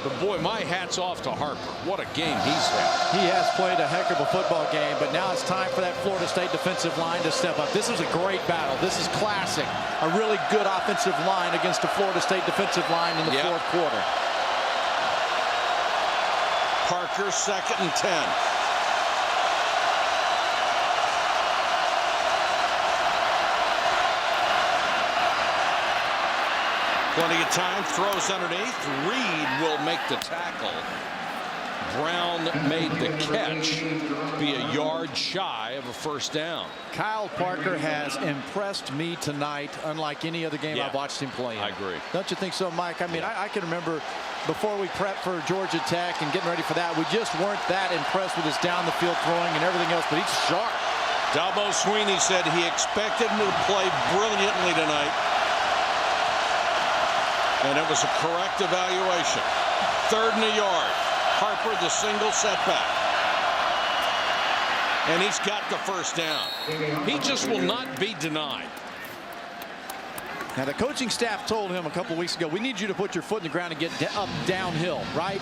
But boy, my hat's off to Harper. What a game he's had. He has played a heck of a football game, but now it's time for that Florida State defensive line to step up. This is a great battle. This is classic. A really good offensive line against a Florida State defensive line in the fourth quarter. Parker, 2nd and 10. Plenty of time, throws underneath. Reed will make the tackle. Brown made the catch, be a yard shy of a first down. Kyle Parker has impressed me tonight, unlike any other game I've watched him play in. I agree. Don't you think so, Mike? I mean, I can remember before we prepped for Georgia Tech and getting ready for that, we just weren't that impressed with his down the field throwing and everything else, but he's sharp. Dabo Swinney said he expected him to play brilliantly tonight. And it was a correct evaluation. 3rd and a yard. Harper, the single setback. And he's got the first down. He just will not be denied. Now, the coaching staff told him a couple weeks ago, we need you to put your foot in the ground and get up downhill, right?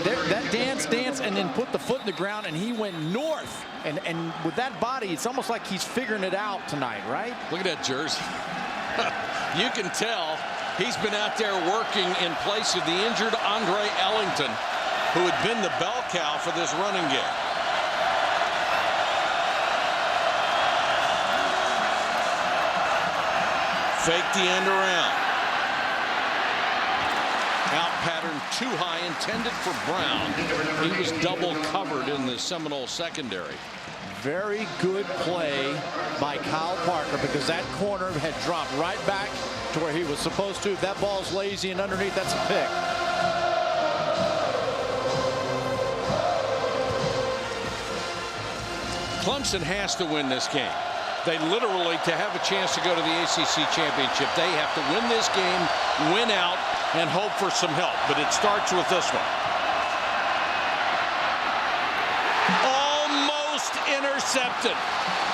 That dance, and then put the foot in the ground, and he went north. And with that body, it's almost like he's figuring it out tonight, right? Look at that jersey. You can tell he's been out there working in place of the injured Andre Ellington, who had been the bell cow for this running game. Fake the end around. Out pattern too high, intended for Brown. He was double covered in the Seminole secondary. Very good play by Kyle Parker, because that corner had dropped right back to where he was supposed to. If that ball's lazy and underneath, that's a pick. Clemson has to win this game. They literally, to have a chance to go to the ACC championship, they have to win this game, win out, and hope for some help. But it starts with this one. Almost intercepted.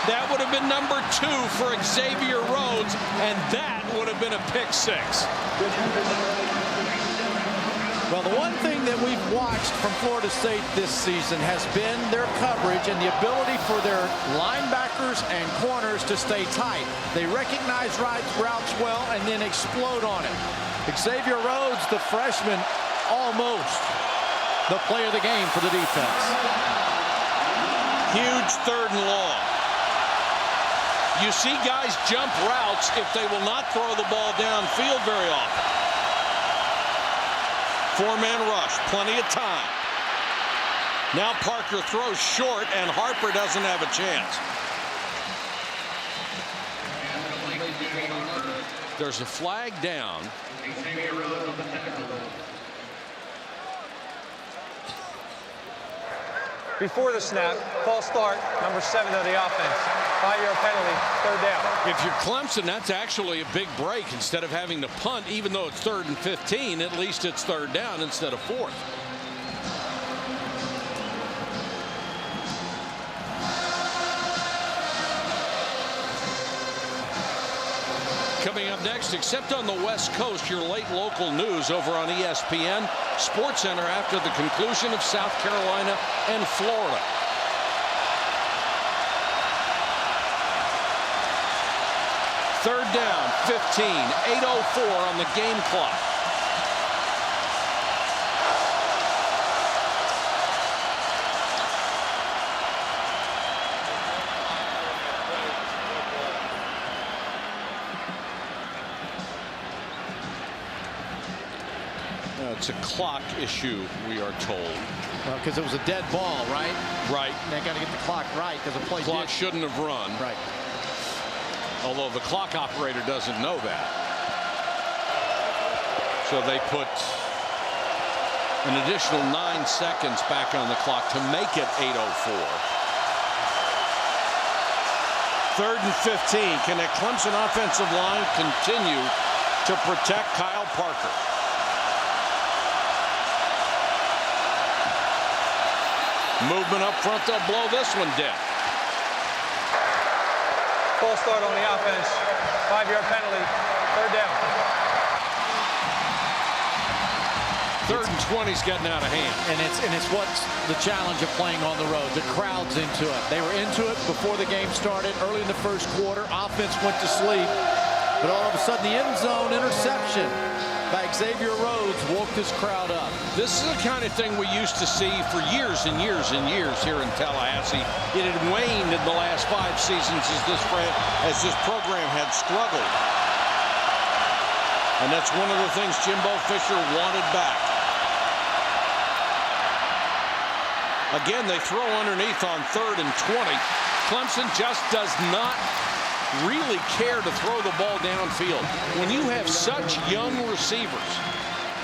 That would have been number 2 for Xavier Rhodes, and that would have been a pick 6. Well, the one thing that we've watched from Florida State this season has been their coverage and the ability for their linebackers and corners to stay tight. They recognize routes well and then explode on it. Xavier Rhodes, the freshman, almost the play of the game for the defense. Huge 3rd and long. You see guys jump routes if they will not throw the ball downfield very often. 4-man rush, plenty of time. Now Parker throws short, and Harper doesn't have a chance. There's a flag down. Before the snap, false start, number 7 of the offense. 5-yard penalty, 3rd down. If you're Clemson, that's actually a big break. Instead of having to punt, even though it's 3rd and 15, at least it's 3rd down instead of 4th. Coming up next, except on the West Coast, your late local news over on ESPN SportsCenter after the conclusion of South Carolina and Florida. Third down, 15, 8:04 on the game clock. It's a clock issue, we are told. Because it was a dead ball, right? Right. And they got to get the clock right because the play clock shouldn't have run. Right. Although the clock operator doesn't know that. So they put an additional 9 seconds back on the clock to make it 8:04. 3rd and 15. Can that Clemson offensive line continue to protect Kyle Parker? Movement up front, they'll blow this one dead. False start on the offense. 5-yard penalty. 3rd down. 3rd and 20's getting out of hand. And it's what's the challenge of playing on the road. The crowd's into it. They were into it before the game started. Early in the first quarter, offense went to sleep. But all of a sudden, the end zone interception by Xavier Rhodes woke this crowd up. This is the kind of thing we used to see for years and years and years here in Tallahassee. It had waned in the last 5 seasons as this program had struggled. And that's one of the things Jimbo Fisher wanted back. Again, they throw underneath on 3rd and 20. Clemson just does not really care to throw the ball downfield. When you have such young receivers,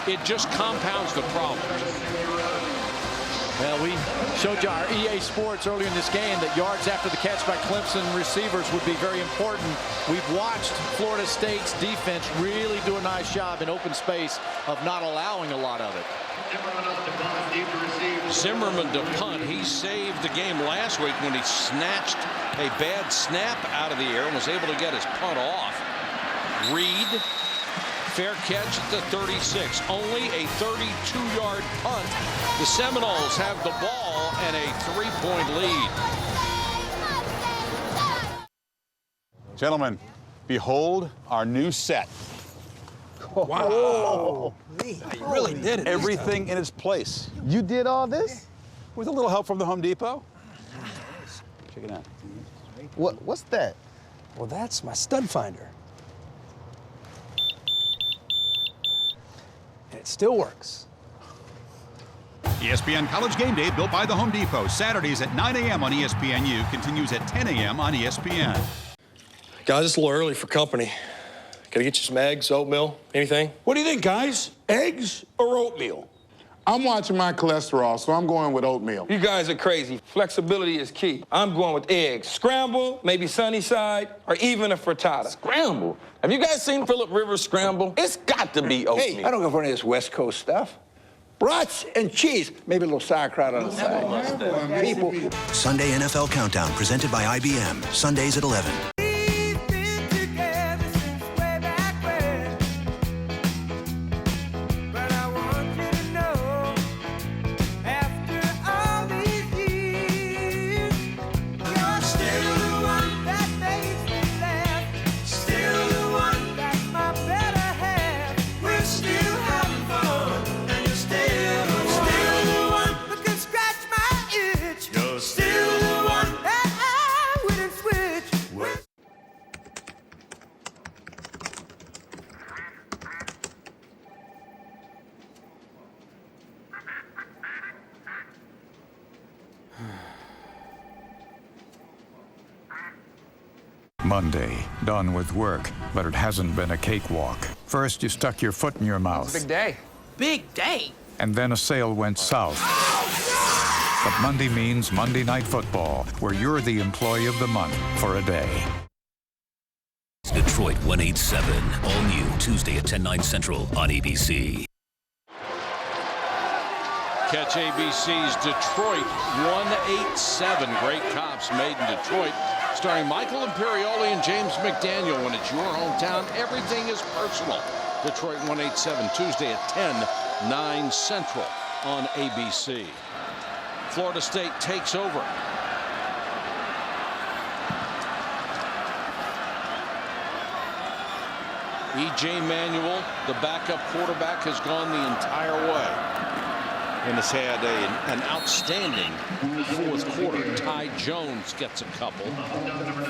it just compounds the problem. Well, we showed you our EA Sports earlier in this game that yards after the catch by Clemson receivers would be very important. We've watched Florida State's defense really do a nice job in open space of not allowing a lot of it. Zimmerman to punt. He saved the game last week when he snatched a bad snap out of the air and was able to get his punt off. Reed, fair catch at the 36. Only a 32-yard punt. The Seminoles have the ball and a 3-point lead. Gentlemen, behold our new set. Wow. You really did it. Everything in its place. You did all this? With a little help from the Home Depot. Check it out. What's that? Well, that's my stud finder. And it still works. ESPN College Game Day, built by the Home Depot. Saturdays at 9 a.m. on ESPNU. Continues at 10 a.m. on ESPN. Guys, it's a little early for company. Can I get you some eggs, oatmeal, anything? What do you think, guys? Eggs or oatmeal? I'm watching my cholesterol, so I'm going with oatmeal. You guys are crazy. Flexibility is key. I'm going with eggs. Scramble, maybe sunny side, or even a frittata. Scramble? Have you guys seen Phillip Rivers scramble? It's got to be oatmeal. Hey, I don't go for any of this West Coast stuff. Brats and cheese, maybe a little sauerkraut on the side. People. Sunday NFL Countdown, presented by IBM. Sundays at 11. Monday, done with work, but it hasn't been a cakewalk. First, you stuck your foot in your mouth. Big day. Big day. And then a sale went south. But Monday means Monday Night Football, where you're the employee of the month for a day. Detroit 187, all new Tuesday at 10/9 Central on ABC. Catch ABC's Detroit 187. Great Cops made in Detroit. Starring Michael Imperioli and James McDaniel. When it's your hometown, everything is personal. Detroit 187, Tuesday at 10/9 Central on ABC. Florida State takes over. E.J. Manuel, the backup quarterback, has gone the entire way. and has had an outstanding fourth quarter. Ty Jones gets a couple.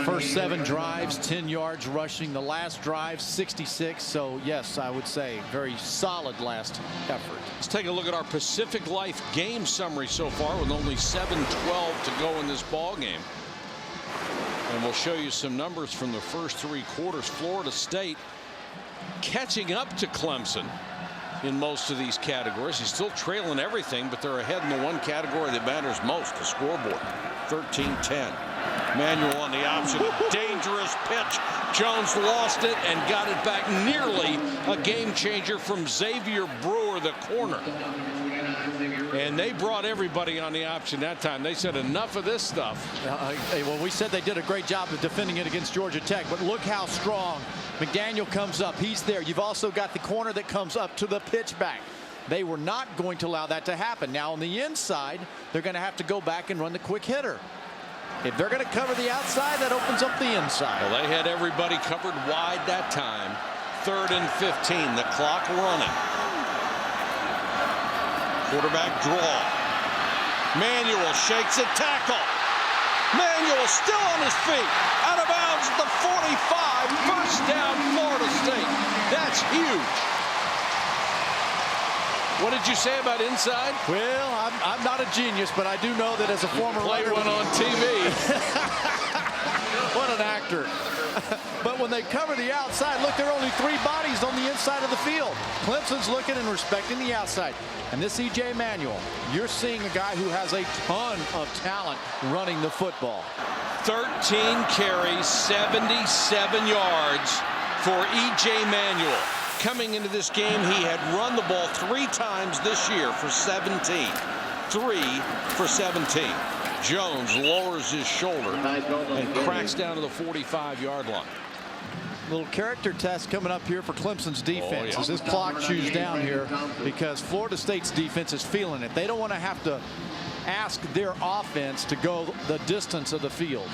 First 7 drives, 10 yards rushing. The last drive, 66. So, yes, I would say very solid last effort. Let's take a look at our Pacific Life game summary so far with only 7:12 to go in this ball game. And we'll show you some numbers from the first 3 quarters. Florida State catching up to Clemson in most of these categories. He's still trailing everything, but they're ahead in the one category that matters most, the scoreboard. 13-10. Manuel on the option. Dangerous pitch. Jones lost it and got it back. Nearly a game changer from Xavier Brewer, the corner. And they brought everybody on the option that time. They said enough of this stuff. Well, we said they did a great job of defending it against Georgia Tech, but look how strong McDaniel comes up. He's there. You've also got the corner that comes up to the pitch back. They were not going to allow that to happen. Now on the inside, they're going to have to go back and run the quick hitter. If they're going to cover the outside, that opens up the inside. Well, they had everybody covered wide that time. 3rd and 15. The clock running. Quarterback draw. Manuel shakes a tackle. Manuel still on his feet. Out of bounds at the 45. First down, Florida State. That's huge. What did you say about inside? Well, I'm not a genius, but I do know that as a former play one on TV. What an actor. But when they cover the outside, look, there are only 3 bodies on the inside of the field. Clemson's looking and respecting the outside. And this E.J. Manuel, you're seeing a guy who has a ton of talent running the football. 13 carries, 77 yards for E.J. Manuel. Coming into this game, he had run the ball 3 times this year for 17. 3 for 17. Jones lowers his shoulder and cracks down to the 45-yard line. Little character test coming up here for Clemson's defense as this clock chews down here, because Florida State's defense is feeling it. They don't want to have to ask their offense to go the distance of the field.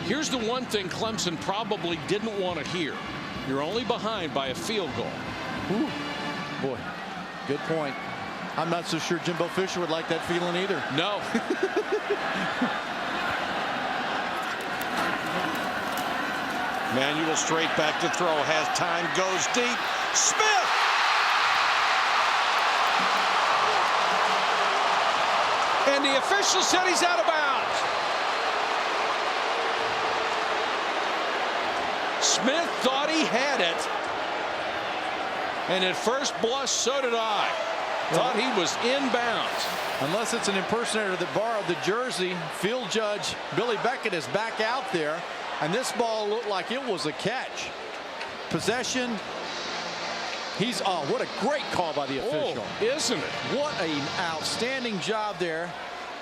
Here's the one thing Clemson probably didn't want to hear. You're only behind by a field goal. Ooh, boy, good point. I'm not so sure Jimbo Fisher would like that feeling either. No. Manuel straight back to throw. Has time. Goes deep. Smith. And the official said he's out of bounds. Smith thought he had it. And at first blush, so did I. Thought he was inbounds. Unless it's an impersonator that borrowed the jersey, field judge Billy Beckett is back out there, and this ball looked like it was a catch. Possession. What a great call by the official. Isn't it? What an outstanding job there.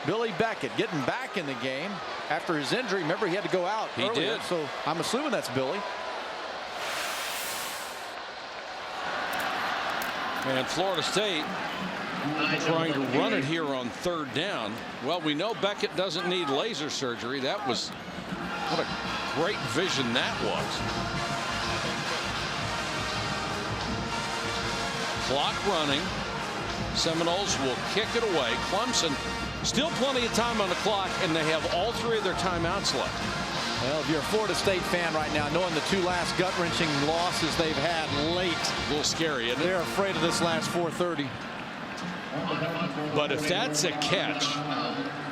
Billy Beckett getting back in the game after his injury. Remember, he had to go out earlier, did. so I'm assuming that's Billy. And Florida State trying to run it here on 3rd down. Well, we know Beckett doesn't need laser surgery. That was, what a great vision that was. Clock running. Seminoles will kick it away. Clemson still plenty of time on the clock, and they have all 3 of their timeouts left. Well, if you're a Florida State fan right now, knowing the 2 last gut-wrenching losses they've had late, a little scary, isn't it? They're afraid of this last 4:30. But if that's a catch,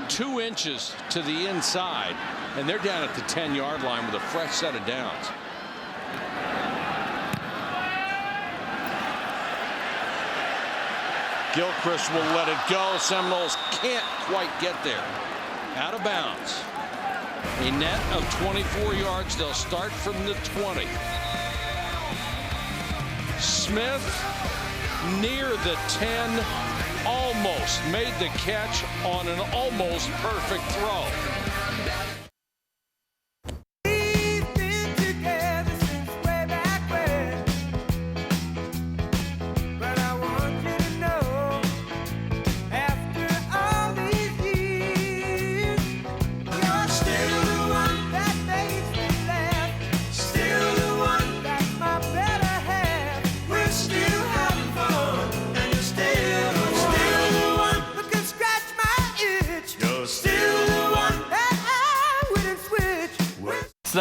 2 inches to the inside, and they're down at the 10-yard line with a fresh set of downs. Gilchrist will let it go. Seminoles can't quite get there. Out of bounds. A net of 24 yards. They'll start from the 20. Smith near the 10. Almost made the catch on an almost perfect throw.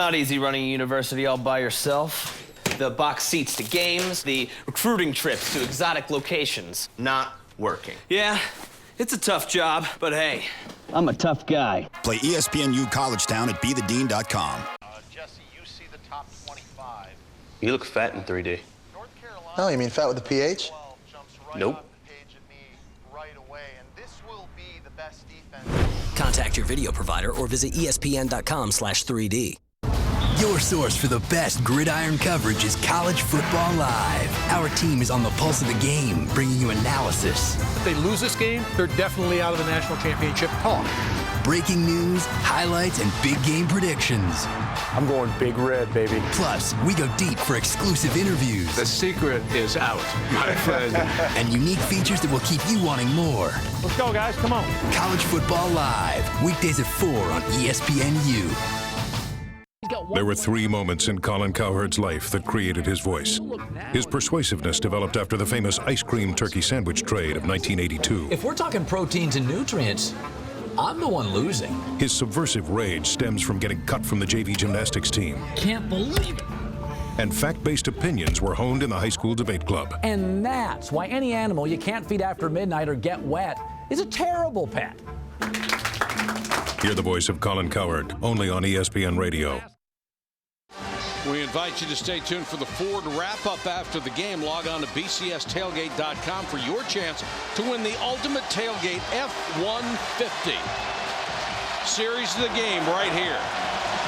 not easy running a university all by yourself. The box seats to games, the recruiting trips to exotic locations, not working. Yeah, it's a tough job, but hey, I'm a tough guy. Play ESPNU College Town at BeTheDean.com. Jesse, you see the top 25. You look fat in 3D. Oh, you mean fat with a PH? Nope. Contact your video provider or visit ESPN.com/3D. Your source for the best gridiron coverage is College Football Live. Our team is on the pulse of the game, bringing you analysis. If they lose this game, they're definitely out of the national championship talk. Breaking news, highlights, and big game predictions. I'm going Big Red, baby. Plus, we go deep for exclusive interviews. The secret is out, my friend. And unique features that will keep you wanting more. Let's go, guys. Come on. College Football Live, weekdays at 4 on ESPNU. There were 3 moments in Colin Cowherd's life that created his voice. His persuasiveness developed after the famous ice cream turkey sandwich trade of 1982. If we're talking proteins and nutrients, I'm the one losing. His subversive rage stems from getting cut from the JV gymnastics team. Can't believe it. And fact-based opinions were honed in the high school debate club. And that's why any animal you can't feed after midnight or get wet is a terrible pet. Hear the voice of Colin Cowherd, only on ESPN Radio. We invite you to stay tuned for the Ford wrap-up after the game. Log on to bcstailgate.com for your chance to win the ultimate tailgate F-150. Series of the game right here.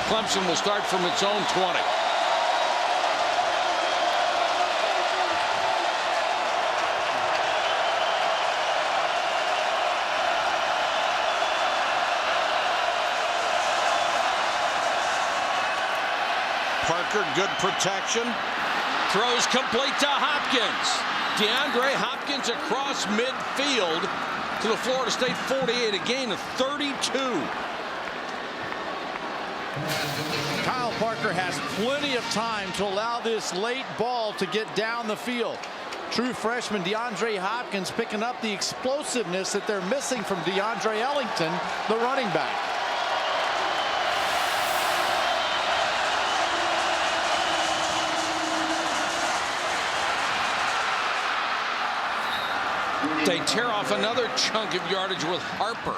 Clemson will start from its own 20. Parker, good protection. Throws complete to Hopkins. DeAndre Hopkins across midfield to the Florida State 48, a gain of 32. Kyle Parker has plenty of time to allow this late ball to get down the field. True freshman DeAndre Hopkins picking up the explosiveness that they're missing from DeAndre Ellington, the running back. They tear off another chunk of yardage with Harper.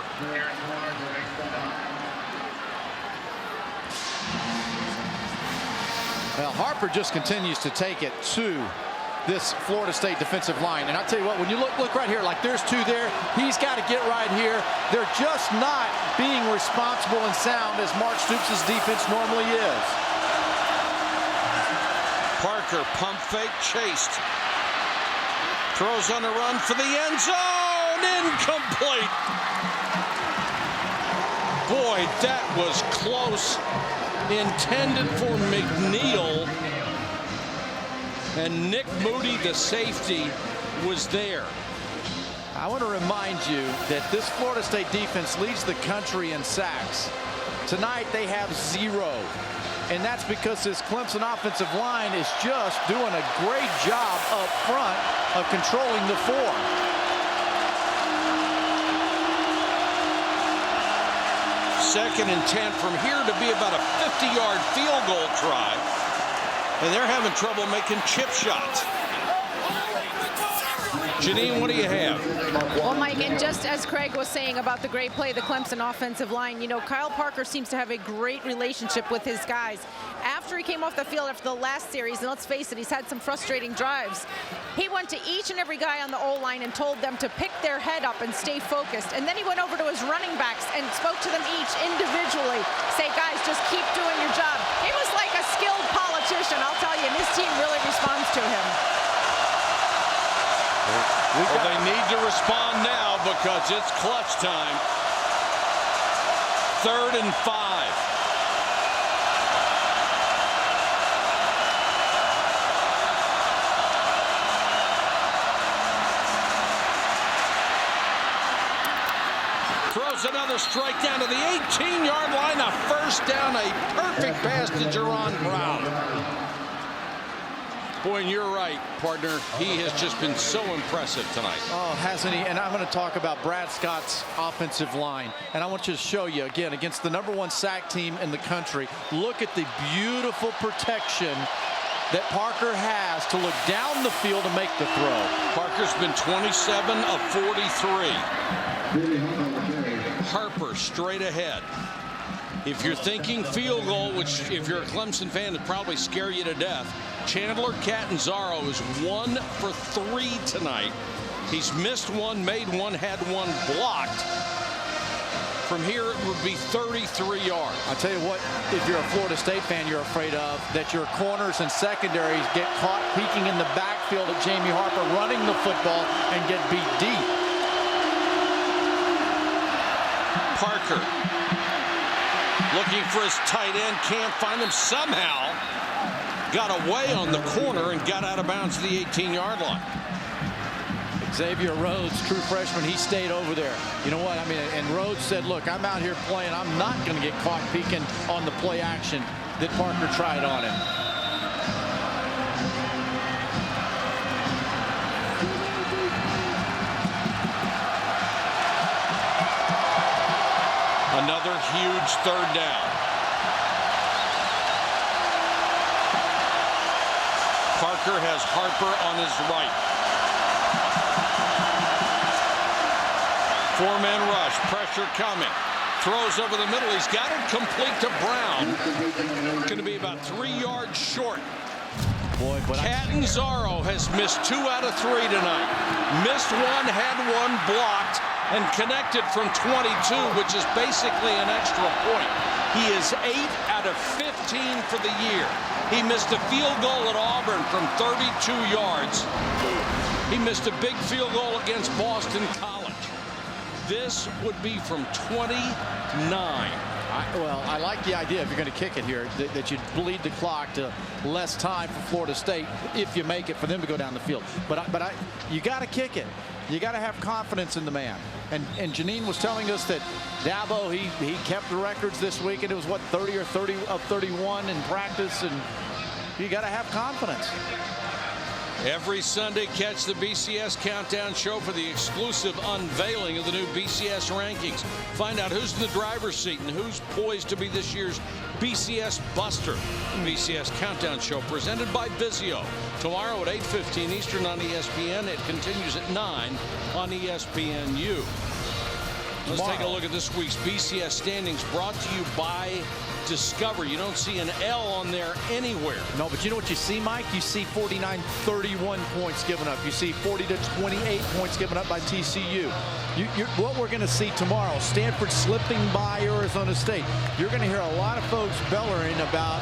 Well, Harper just continues to take it to this Florida State defensive line. And I'll tell you what, when you look right here, like there's 2 there, he's got to get right here. They're just not being responsible and sound as Mark Stoops' defense normally is. Parker, pump fake, chased. Throws on the run for the end zone. Incomplete. Boy, that was close. Intended for McNeil. And Nick Moody, the safety, was there. I want to remind you that this Florida State defense leads the country in sacks. Tonight they have 0. And that's because this Clemson offensive line is just doing a great job up front of controlling the 4. Second and 10 from here to be about a 50-yard field goal try. And they're having trouble making chip shots. Janine, what do you have? Well, Mike, and just as Craig was saying about the great play of the Clemson offensive line, you know, Kyle Parker seems to have a great relationship with his guys. After he came off the field after the last series, and let's face it, he's had some frustrating drives, he went to each and every guy on the O-line and told them to pick their head up and stay focused. And then he went over to his running backs and spoke to them each individually. Say, guys, just keep doing your job. He was like a skilled politician, I'll tell you, and his team really responds to him. Well, they need to respond now because it's clutch time. 3rd and 5. Throws another strike down to the 18-yard line. A first down, a perfect pass to Jerron Brown. Boy, and you're right, partner. He has just been so impressive tonight. Oh, hasn't he? And I'm going to talk about Brad Scott's offensive line. And I want you to show you, again, against the #1 sack team in the country, look at the beautiful protection that Parker has to look down the field to make the throw. Parker's been 27 of 43. Harper straight ahead. If you're thinking field goal, which if you're a Clemson fan would probably scare you to death, Chandler Catanzaro is 1 for 3 tonight. He's missed one, made one, had one blocked. From here, it would be 33 yards. I'll tell you what, if you're a Florida State fan, you're afraid of that your corners and secondaries get caught peeking in the backfield at Jamie Harper running the football and get beat deep. Parker looking for his tight end, can't find him. Somehow got away on the corner and got out of bounds to the 18-yard line. Xavier Rhodes, true freshman, he stayed over there. You know what? I mean, and Rhodes said, look, I'm out here playing. I'm not going to get caught peeking on the play action that Parker tried on him. Another huge third down. Parker has Harper on his right. Four-man rush, pressure coming. Throws over the middle. He's got it complete to Brown. Going to be about 3 yards short. Boy, but Catanzaro has missed 2 out of 3 tonight. Missed one, had one blocked, and connected from 22, which is basically an extra point. He is 8 out of 15 for the year. He missed a field goal at Auburn from 32 yards. He missed a big field goal against Boston College. This would be from 29. Well, I like the idea, if you're going to kick it here, that you bleed the clock to less time for Florida State if you make it for them to go down the field. But you got to kick it. You got to have confidence in the man. And Janine was telling us that Dabo, he kept the records this week, and it was what, 30 or 30 of 31 in practice, and you got to have confidence. Every Sunday, catch the BCS Countdown Show for the exclusive unveiling of the new BCS rankings. Find out who's in the driver's seat and who's poised to be this year's BCS Buster. The BCS Countdown Show presented by Vizio. Tomorrow at 8:15 Eastern on ESPN. It continues at 9 on ESPNU. Let's take a look at this week's BCS standings brought to you by Discover. You don't see an L on there anywhere. No, but you know what you see, Mike? You see 49-31 points given up. You see 40-28 points given up by TCU. What we're going to see tomorrow, Stanford slipping by Arizona State. You're going to hear a lot of folks bellowing about,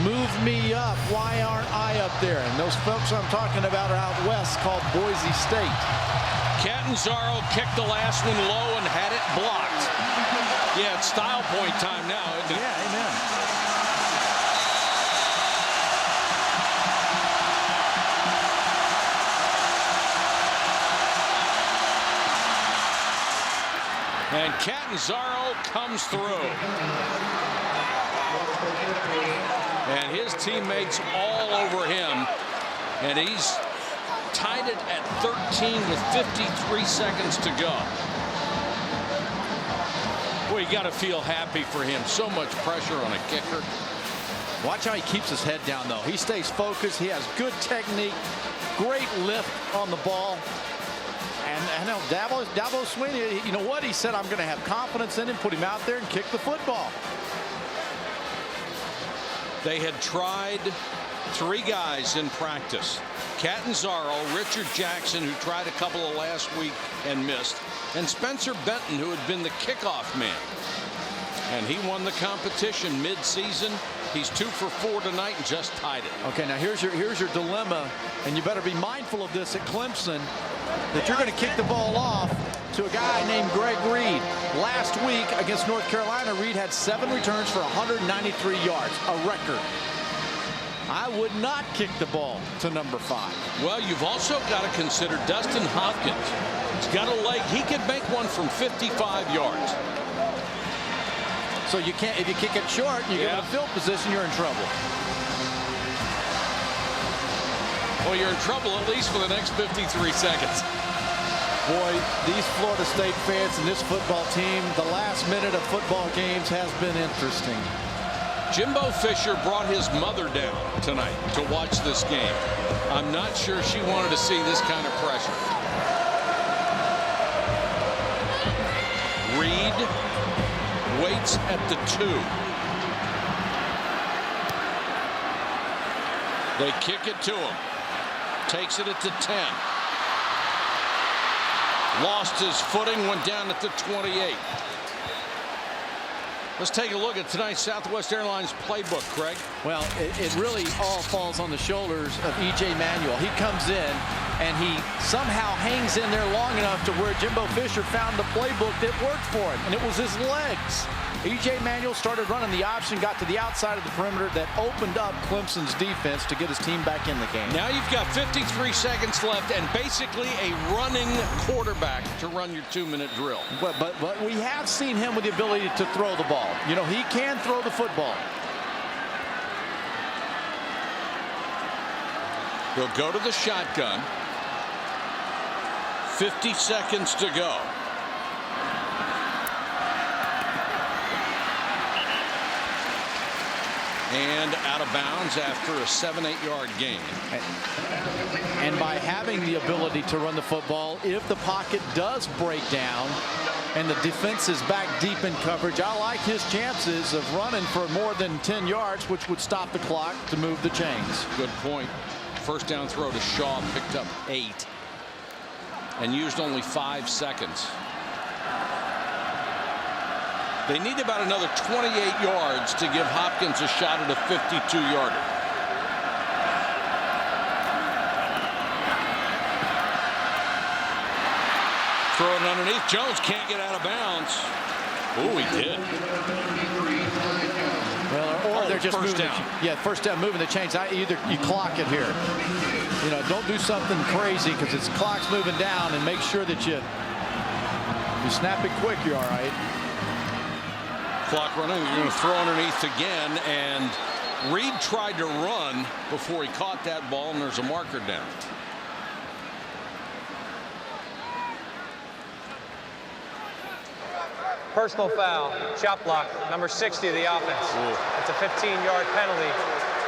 move me up. Why aren't I up there? And those folks I'm talking about are out west, called Boise State. Catanzaro kicked the last one low and had it blocked. Yeah, it's style point time now, isn't it? Yeah, amen. And Catanzaro comes through. And his teammates all over him. And he's tied it at 13 with 53 seconds to go. Boy, you got to feel happy for him. So much pressure on a kicker. Watch how he keeps his head down, though. He stays focused. He has good technique, great lift on the ball. And I know Dabo Swinney, you know what? He said, I'm going to have confidence in him, put him out there and kick the football. They had tried 3 guys in practice. Catanzaro, Richard Jackson, who tried a couple of last week and missed, and Spencer Benton, who had been the kickoff man. And he won the competition mid-season. He's 2 for 4 tonight and just tied it. Okay, now here's your dilemma, and you better be mindful of this at Clemson, that you're going to kick the ball off to a guy named Greg Reed. Last week against North Carolina, Reed had 7 returns for 193 yards, a record. I would not kick the ball to number 5. Well, you've also got to consider Dustin Hopkins. He's got a leg. He could make one from 55 yards. So you can't, if you kick it short and you get in a field position, you're in trouble. Well, you're in trouble at least for the next 53 seconds. Boy, these Florida State fans and this football team, the last minute of football games has been interesting. Jimbo Fisher brought his mother down tonight to watch this game. I'm not sure she wanted to see this kind of pressure. Reed waits at the 2. They kick it to him. Takes it at the 10. Lost his footing, went down at the 28. Let's take a look at tonight's Southwest Airlines playbook, Craig. Well, it really all falls on the shoulders of E.J. Manuel. He comes in and he somehow hangs in there long enough to where Jimbo Fisher found the playbook that worked for him, and it was his legs. E.J. Manuel started running the option, got to the outside of the perimeter. That opened up Clemson's defense to get his team back in the game. Now you've got 53 seconds left and basically a running quarterback to run your 2-minute drill. But we have seen him with the ability to throw the ball. You know, he can throw the football. He'll go to the shotgun. 50 seconds to go. And out of bounds after a 7-8-yard gain. And by having the ability to run the football, if the pocket does break down and the defense is back deep in coverage, I like his chances of running for more than 10 yards, which would stop the clock to move the chains. Good point. First down throw to Shaw, picked up 8 and used only 5 seconds. They need about another 28 yards to give Hopkins a shot at a 52-yarder. Throw it underneath. Jones can't get out of bounds. Oh, he did. Well, or they're just first moving. down. First down, moving the chains. Either you clock it here. You know, don't do something crazy because it's clock's moving down, and make sure that you snap it quick. You're all right. Clock running. You're going to throw underneath again, and Reed tried to run before he caught that ball, and there's a marker down. Personal foul, chop block, number 60 of the offense. It's a 15-yard penalty.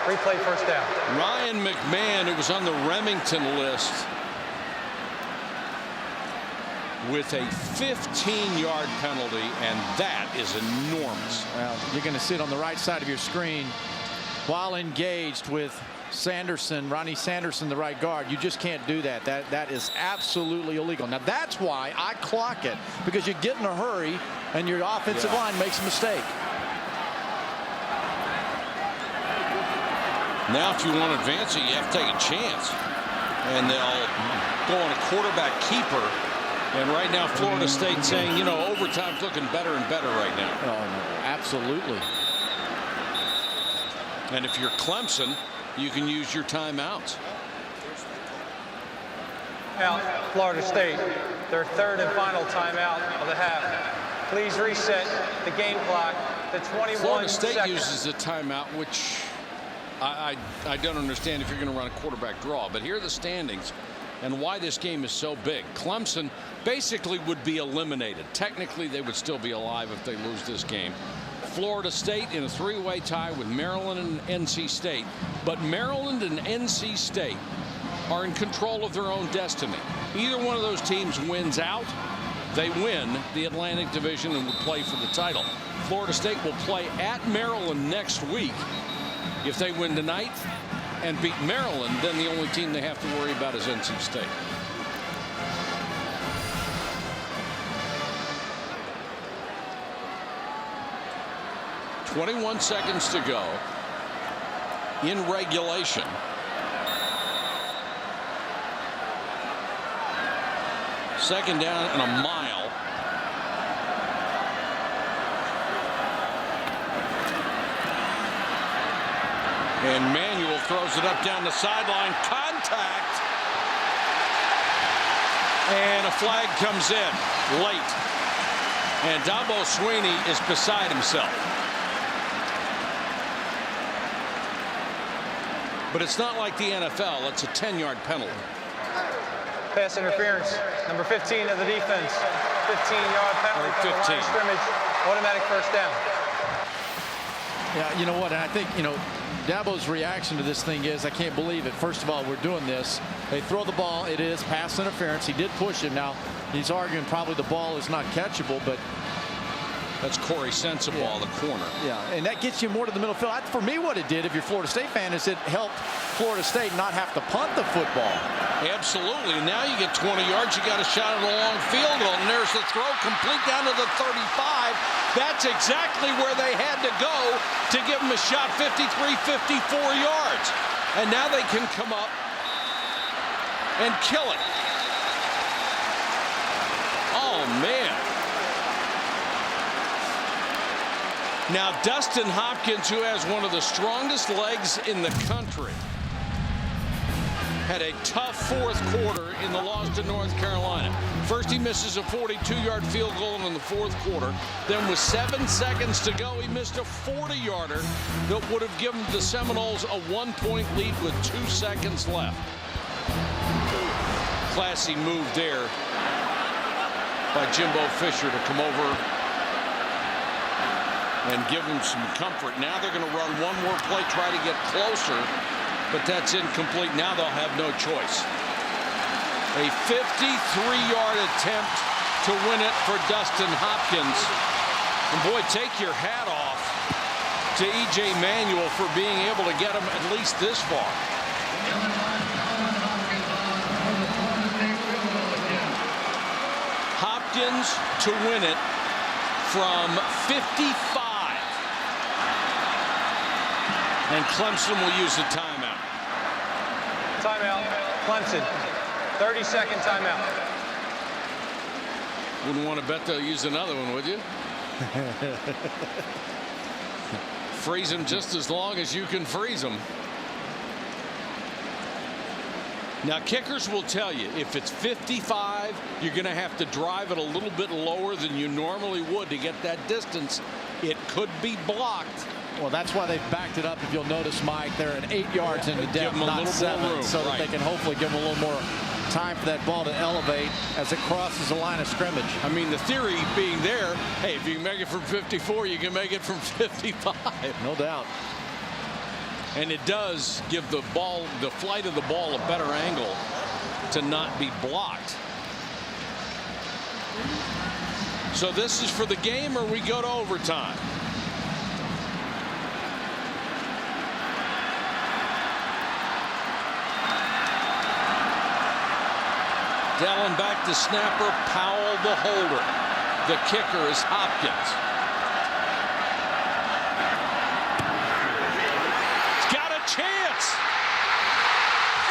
Replay first down. Ryan McMahon, who was on the Remington list, with a 15-yard penalty, and that is enormous. Well, you're going to sit on the right side of your screen while engaged with Sanderson, Ronnie Sanderson, the right guard. You just can't do that. That is absolutely illegal. Now that's why I clock it, because you get in a hurry and your offensive line makes a mistake. Now if you want to advance it, you have to take a chance, and they'll go on a quarterback keeper. And right now, Florida State saying, you know, overtime's looking better and better right now. Oh, no, absolutely. And if you're Clemson, you can use your timeouts. Now, Florida State, their third and final timeout of the half. Please reset the game clock to 21 Florida State seconds. uses a timeout, which I don't understand if you're going to run a quarterback draw. But here are the standings and why this game is so big. Clemson basically would be eliminated. Technically, they would still be alive if they lose this game. Florida State in a 3-way tie with Maryland and NC State. But Maryland and NC State are in control of their own destiny. Either one of those teams wins out, they win the Atlantic Division and would play for the title. Florida State will play at Maryland next week. If they win tonight and beat Maryland, then the only team they have to worry about is NC State. .21 seconds to go in regulation. Second down and a mile. And Manuel throws it up down the sideline. Contact. And a flag comes in late. And Dabo Swinney is beside himself. But it's not like the NFL. It's a 10-yard penalty. Pass interference. Number 15 of the defense. 15-yard penalty from the line of scrimmage. Automatic first down. Yeah, you know what? And I think, you know, Dabo's reaction to this thing is, I can't believe it. First of all, we're doing this. They throw the ball. It is pass interference. He did push him. Now, he's arguing probably the ball is not catchable, but that's Corey Sensabaugh, the corner. Yeah, and that gets you more to the middle field. For me, what it did, if you're a Florida State fan, is it helped Florida State not have to punt the football. Absolutely. And now you get 20 yards. You got a shot at a long field goal. And there's the throw complete down to the 35. That's exactly where they had to go to give them a shot, 53, 54 yards. And now they can come up and kill it. Oh, man. Now, Dustin Hopkins, who has one of the strongest legs in the country, had a tough fourth quarter in the loss to North Carolina. First, he misses a 42-yard field goal in the fourth quarter. Then with 7 seconds to go, he missed a 40-yarder that would have given the Seminoles a 1-point lead with 2 seconds left. Classy move there by Jimbo Fisher to come over and give them some comfort. Now they're going to run one more play, try to get closer, but that's incomplete. Now they'll have no choice. A 53-yard attempt to win it for Dustin Hopkins. And boy, take your hat off to E.J. Manuel for being able to get him at least this far. Hopkins to win it from 55. And Clemson will use a timeout. Timeout, Clemson. 30-second timeout. Wouldn't want to bet they'll use another one, would you? Freeze them just as long as you can freeze them. Now, kickers will tell you, if it's 55, you're going to have to drive it a little bit lower than you normally would to get that distance. It could be blocked. Well, that's why they've backed it up. If you'll notice, Mike, they're at 8 yards into depth, not 7, so that they can hopefully give them a little more time for that ball to elevate as it crosses the line of scrimmage. I mean, the theory being there, hey, if you can make it from 54, you can make it from 55. No doubt. And it does give the ball, the flight of the ball, a better angle to not be blocked. So this is for the game, or we go to overtime? Dallin back to snapper, Powell the holder. The kicker is Hopkins. He's got a chance.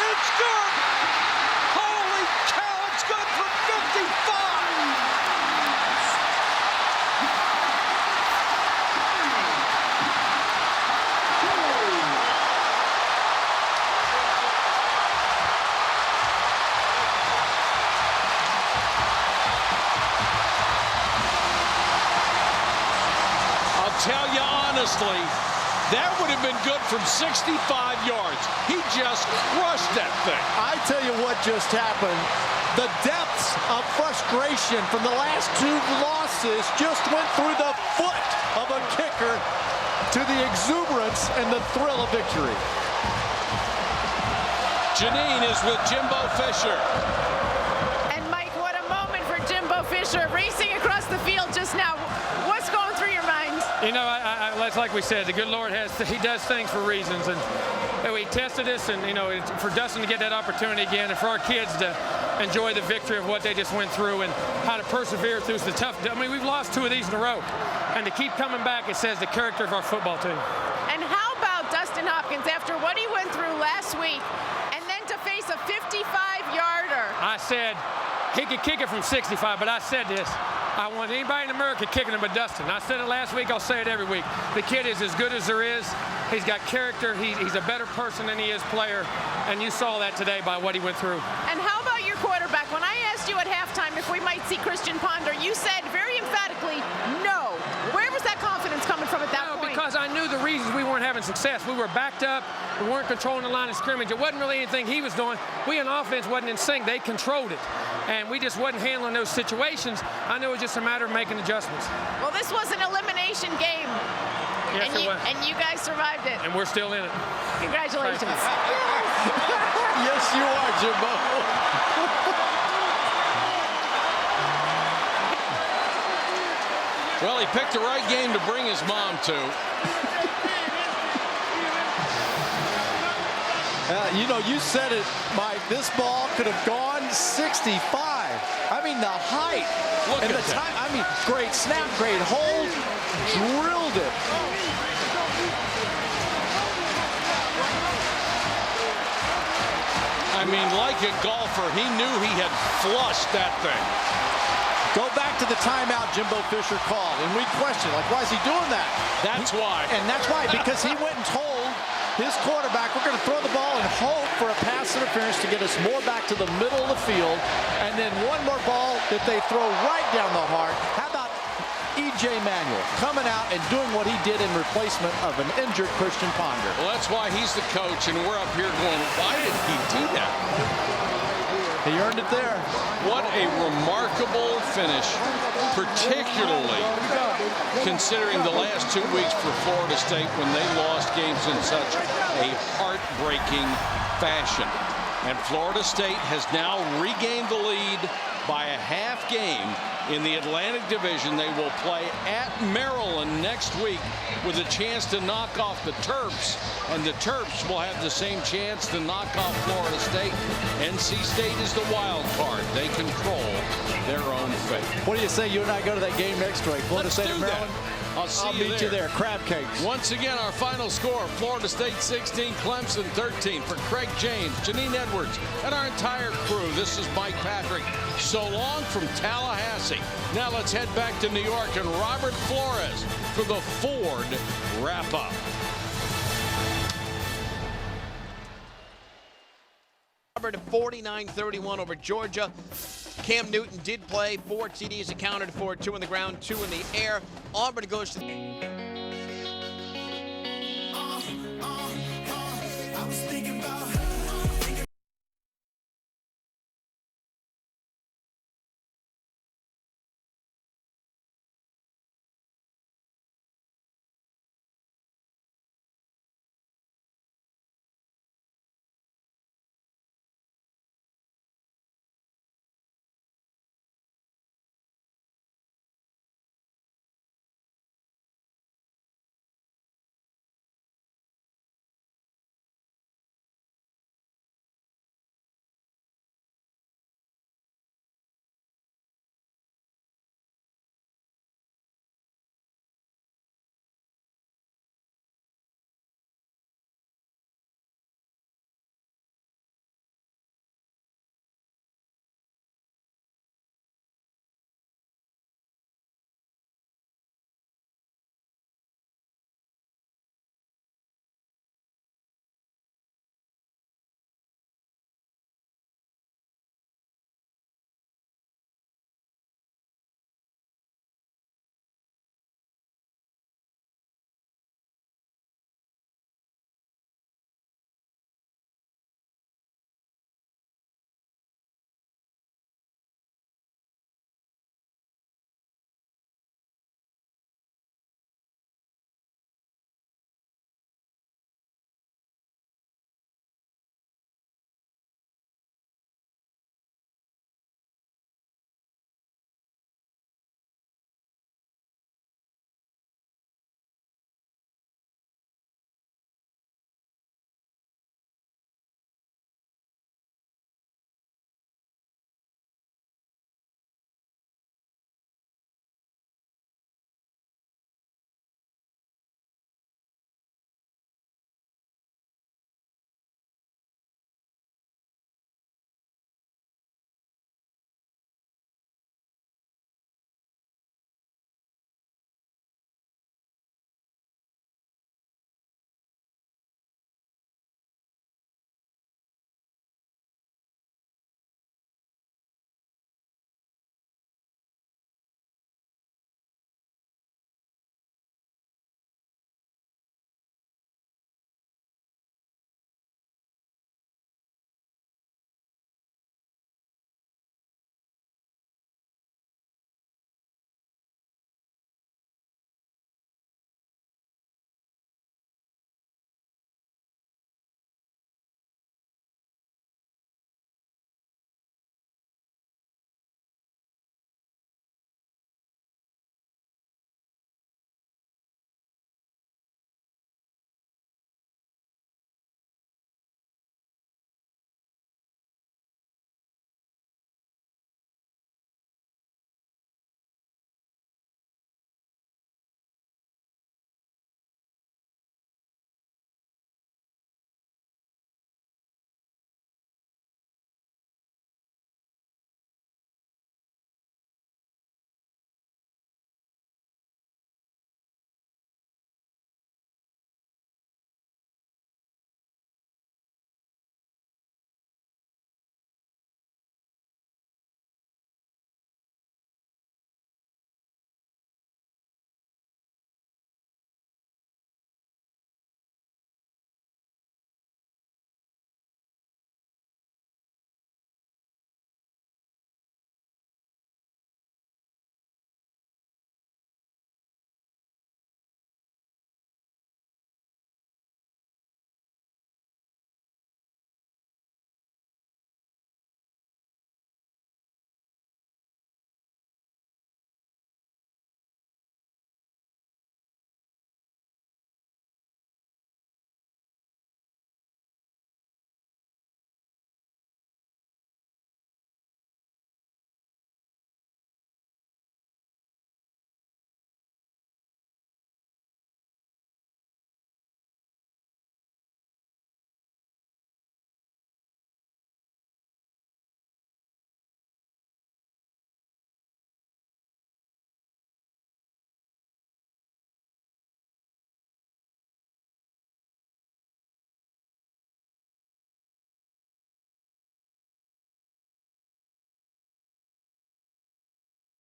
It's good. Holy cow, it's good for 55. Tell you honestly, that would have been good from 65 yards. He just crushed that thing. I tell you what just happened. The depths of frustration from the last 2 losses just went through the foot of a kicker to the exuberance and the thrill of victory. Janine is with Jimbo Fisher. And Mike, what a moment for Jimbo Fisher racing across the field just now. What's going through your mind? You know, like we said, the good Lord he does things for reasons, and we tested this, and you know, for Dustin to get that opportunity again, and for our kids to enjoy the victory of what they just went through and how to persevere through the tough. I mean, we've lost 2 of these in a row, and to keep coming back, it says the character of our football team. And how about Dustin Hopkins after what he went through last week, and then to face a 55-yarder? I said he could kick it from 65, but I said this. I want anybody in America kicking him but Dustin. I said it last week. I'll say it every week. The kid is as good as there is. He's got character. He's a better person than he is player. And you saw that today by what he went through. And how about your quarterback? When I asked you at halftime if we might see Christian Ponder, you said very emphatically no. Where was that confidence coming from at that point? Because I knew the reasons we weren't having success. success. We were backed up. We weren't controlling the line of scrimmage. It wasn't really anything he was doing. We in offense wasn't in sync. They controlled it. And we just wasn't handling those situations. I know it was just a matter of making adjustments. Well, this was an elimination game. Yes, it was. And you guys survived it. And we're still in it. Congratulations. Yes, you are, Jimbo. Well, he picked the right game to bring his mom to. You know, you said it, Mike. This ball could have gone 65. I mean, the height. Look and at the that. time. I mean, great snap, great hold. Drilled it. I mean, like a golfer, he knew he had flushed that thing. Go back to the timeout Jimbo Fisher called, and we questioned, like, why is he doing that? That's why. And that's why, because he went and told his quarterback, we're going to throw the ball and hope for a pass interference to get us more back to the middle of the field, and then one more ball that they throw right down the heart. How about E.J. Manuel coming out and doing what he did in replacement of an injured Christian Ponder? Well, that's why he's the coach, and we're up here going, why did he do that? He earned it there. What a remarkable finish, particularly considering the last 2 weeks for Florida State when they lost games in such a heartbreaking fashion. And Florida State has now regained the lead by a half game in the Atlantic Division. They will play at Maryland next week with a chance to knock off the Terps, and the Terps will have the same chance to knock off Florida State. NC State is the wild card. They control their own fate. What do you say you and I go to that game next week? Florida State and Maryland? I'll meet you there. Crab cakes. Once again, our final score, Florida State 16, Clemson 13. For Craig James, Janine Edwards, and our entire crew, this is Mike Patrick. So long from Tallahassee. Now let's head back to New York and Robert Flores for the Ford wrap-up. Robert, 49-31 over Georgia. Cam Newton did play. 4 TDs accounted for, 2 on the ground, 2 in the air. Auburn goes to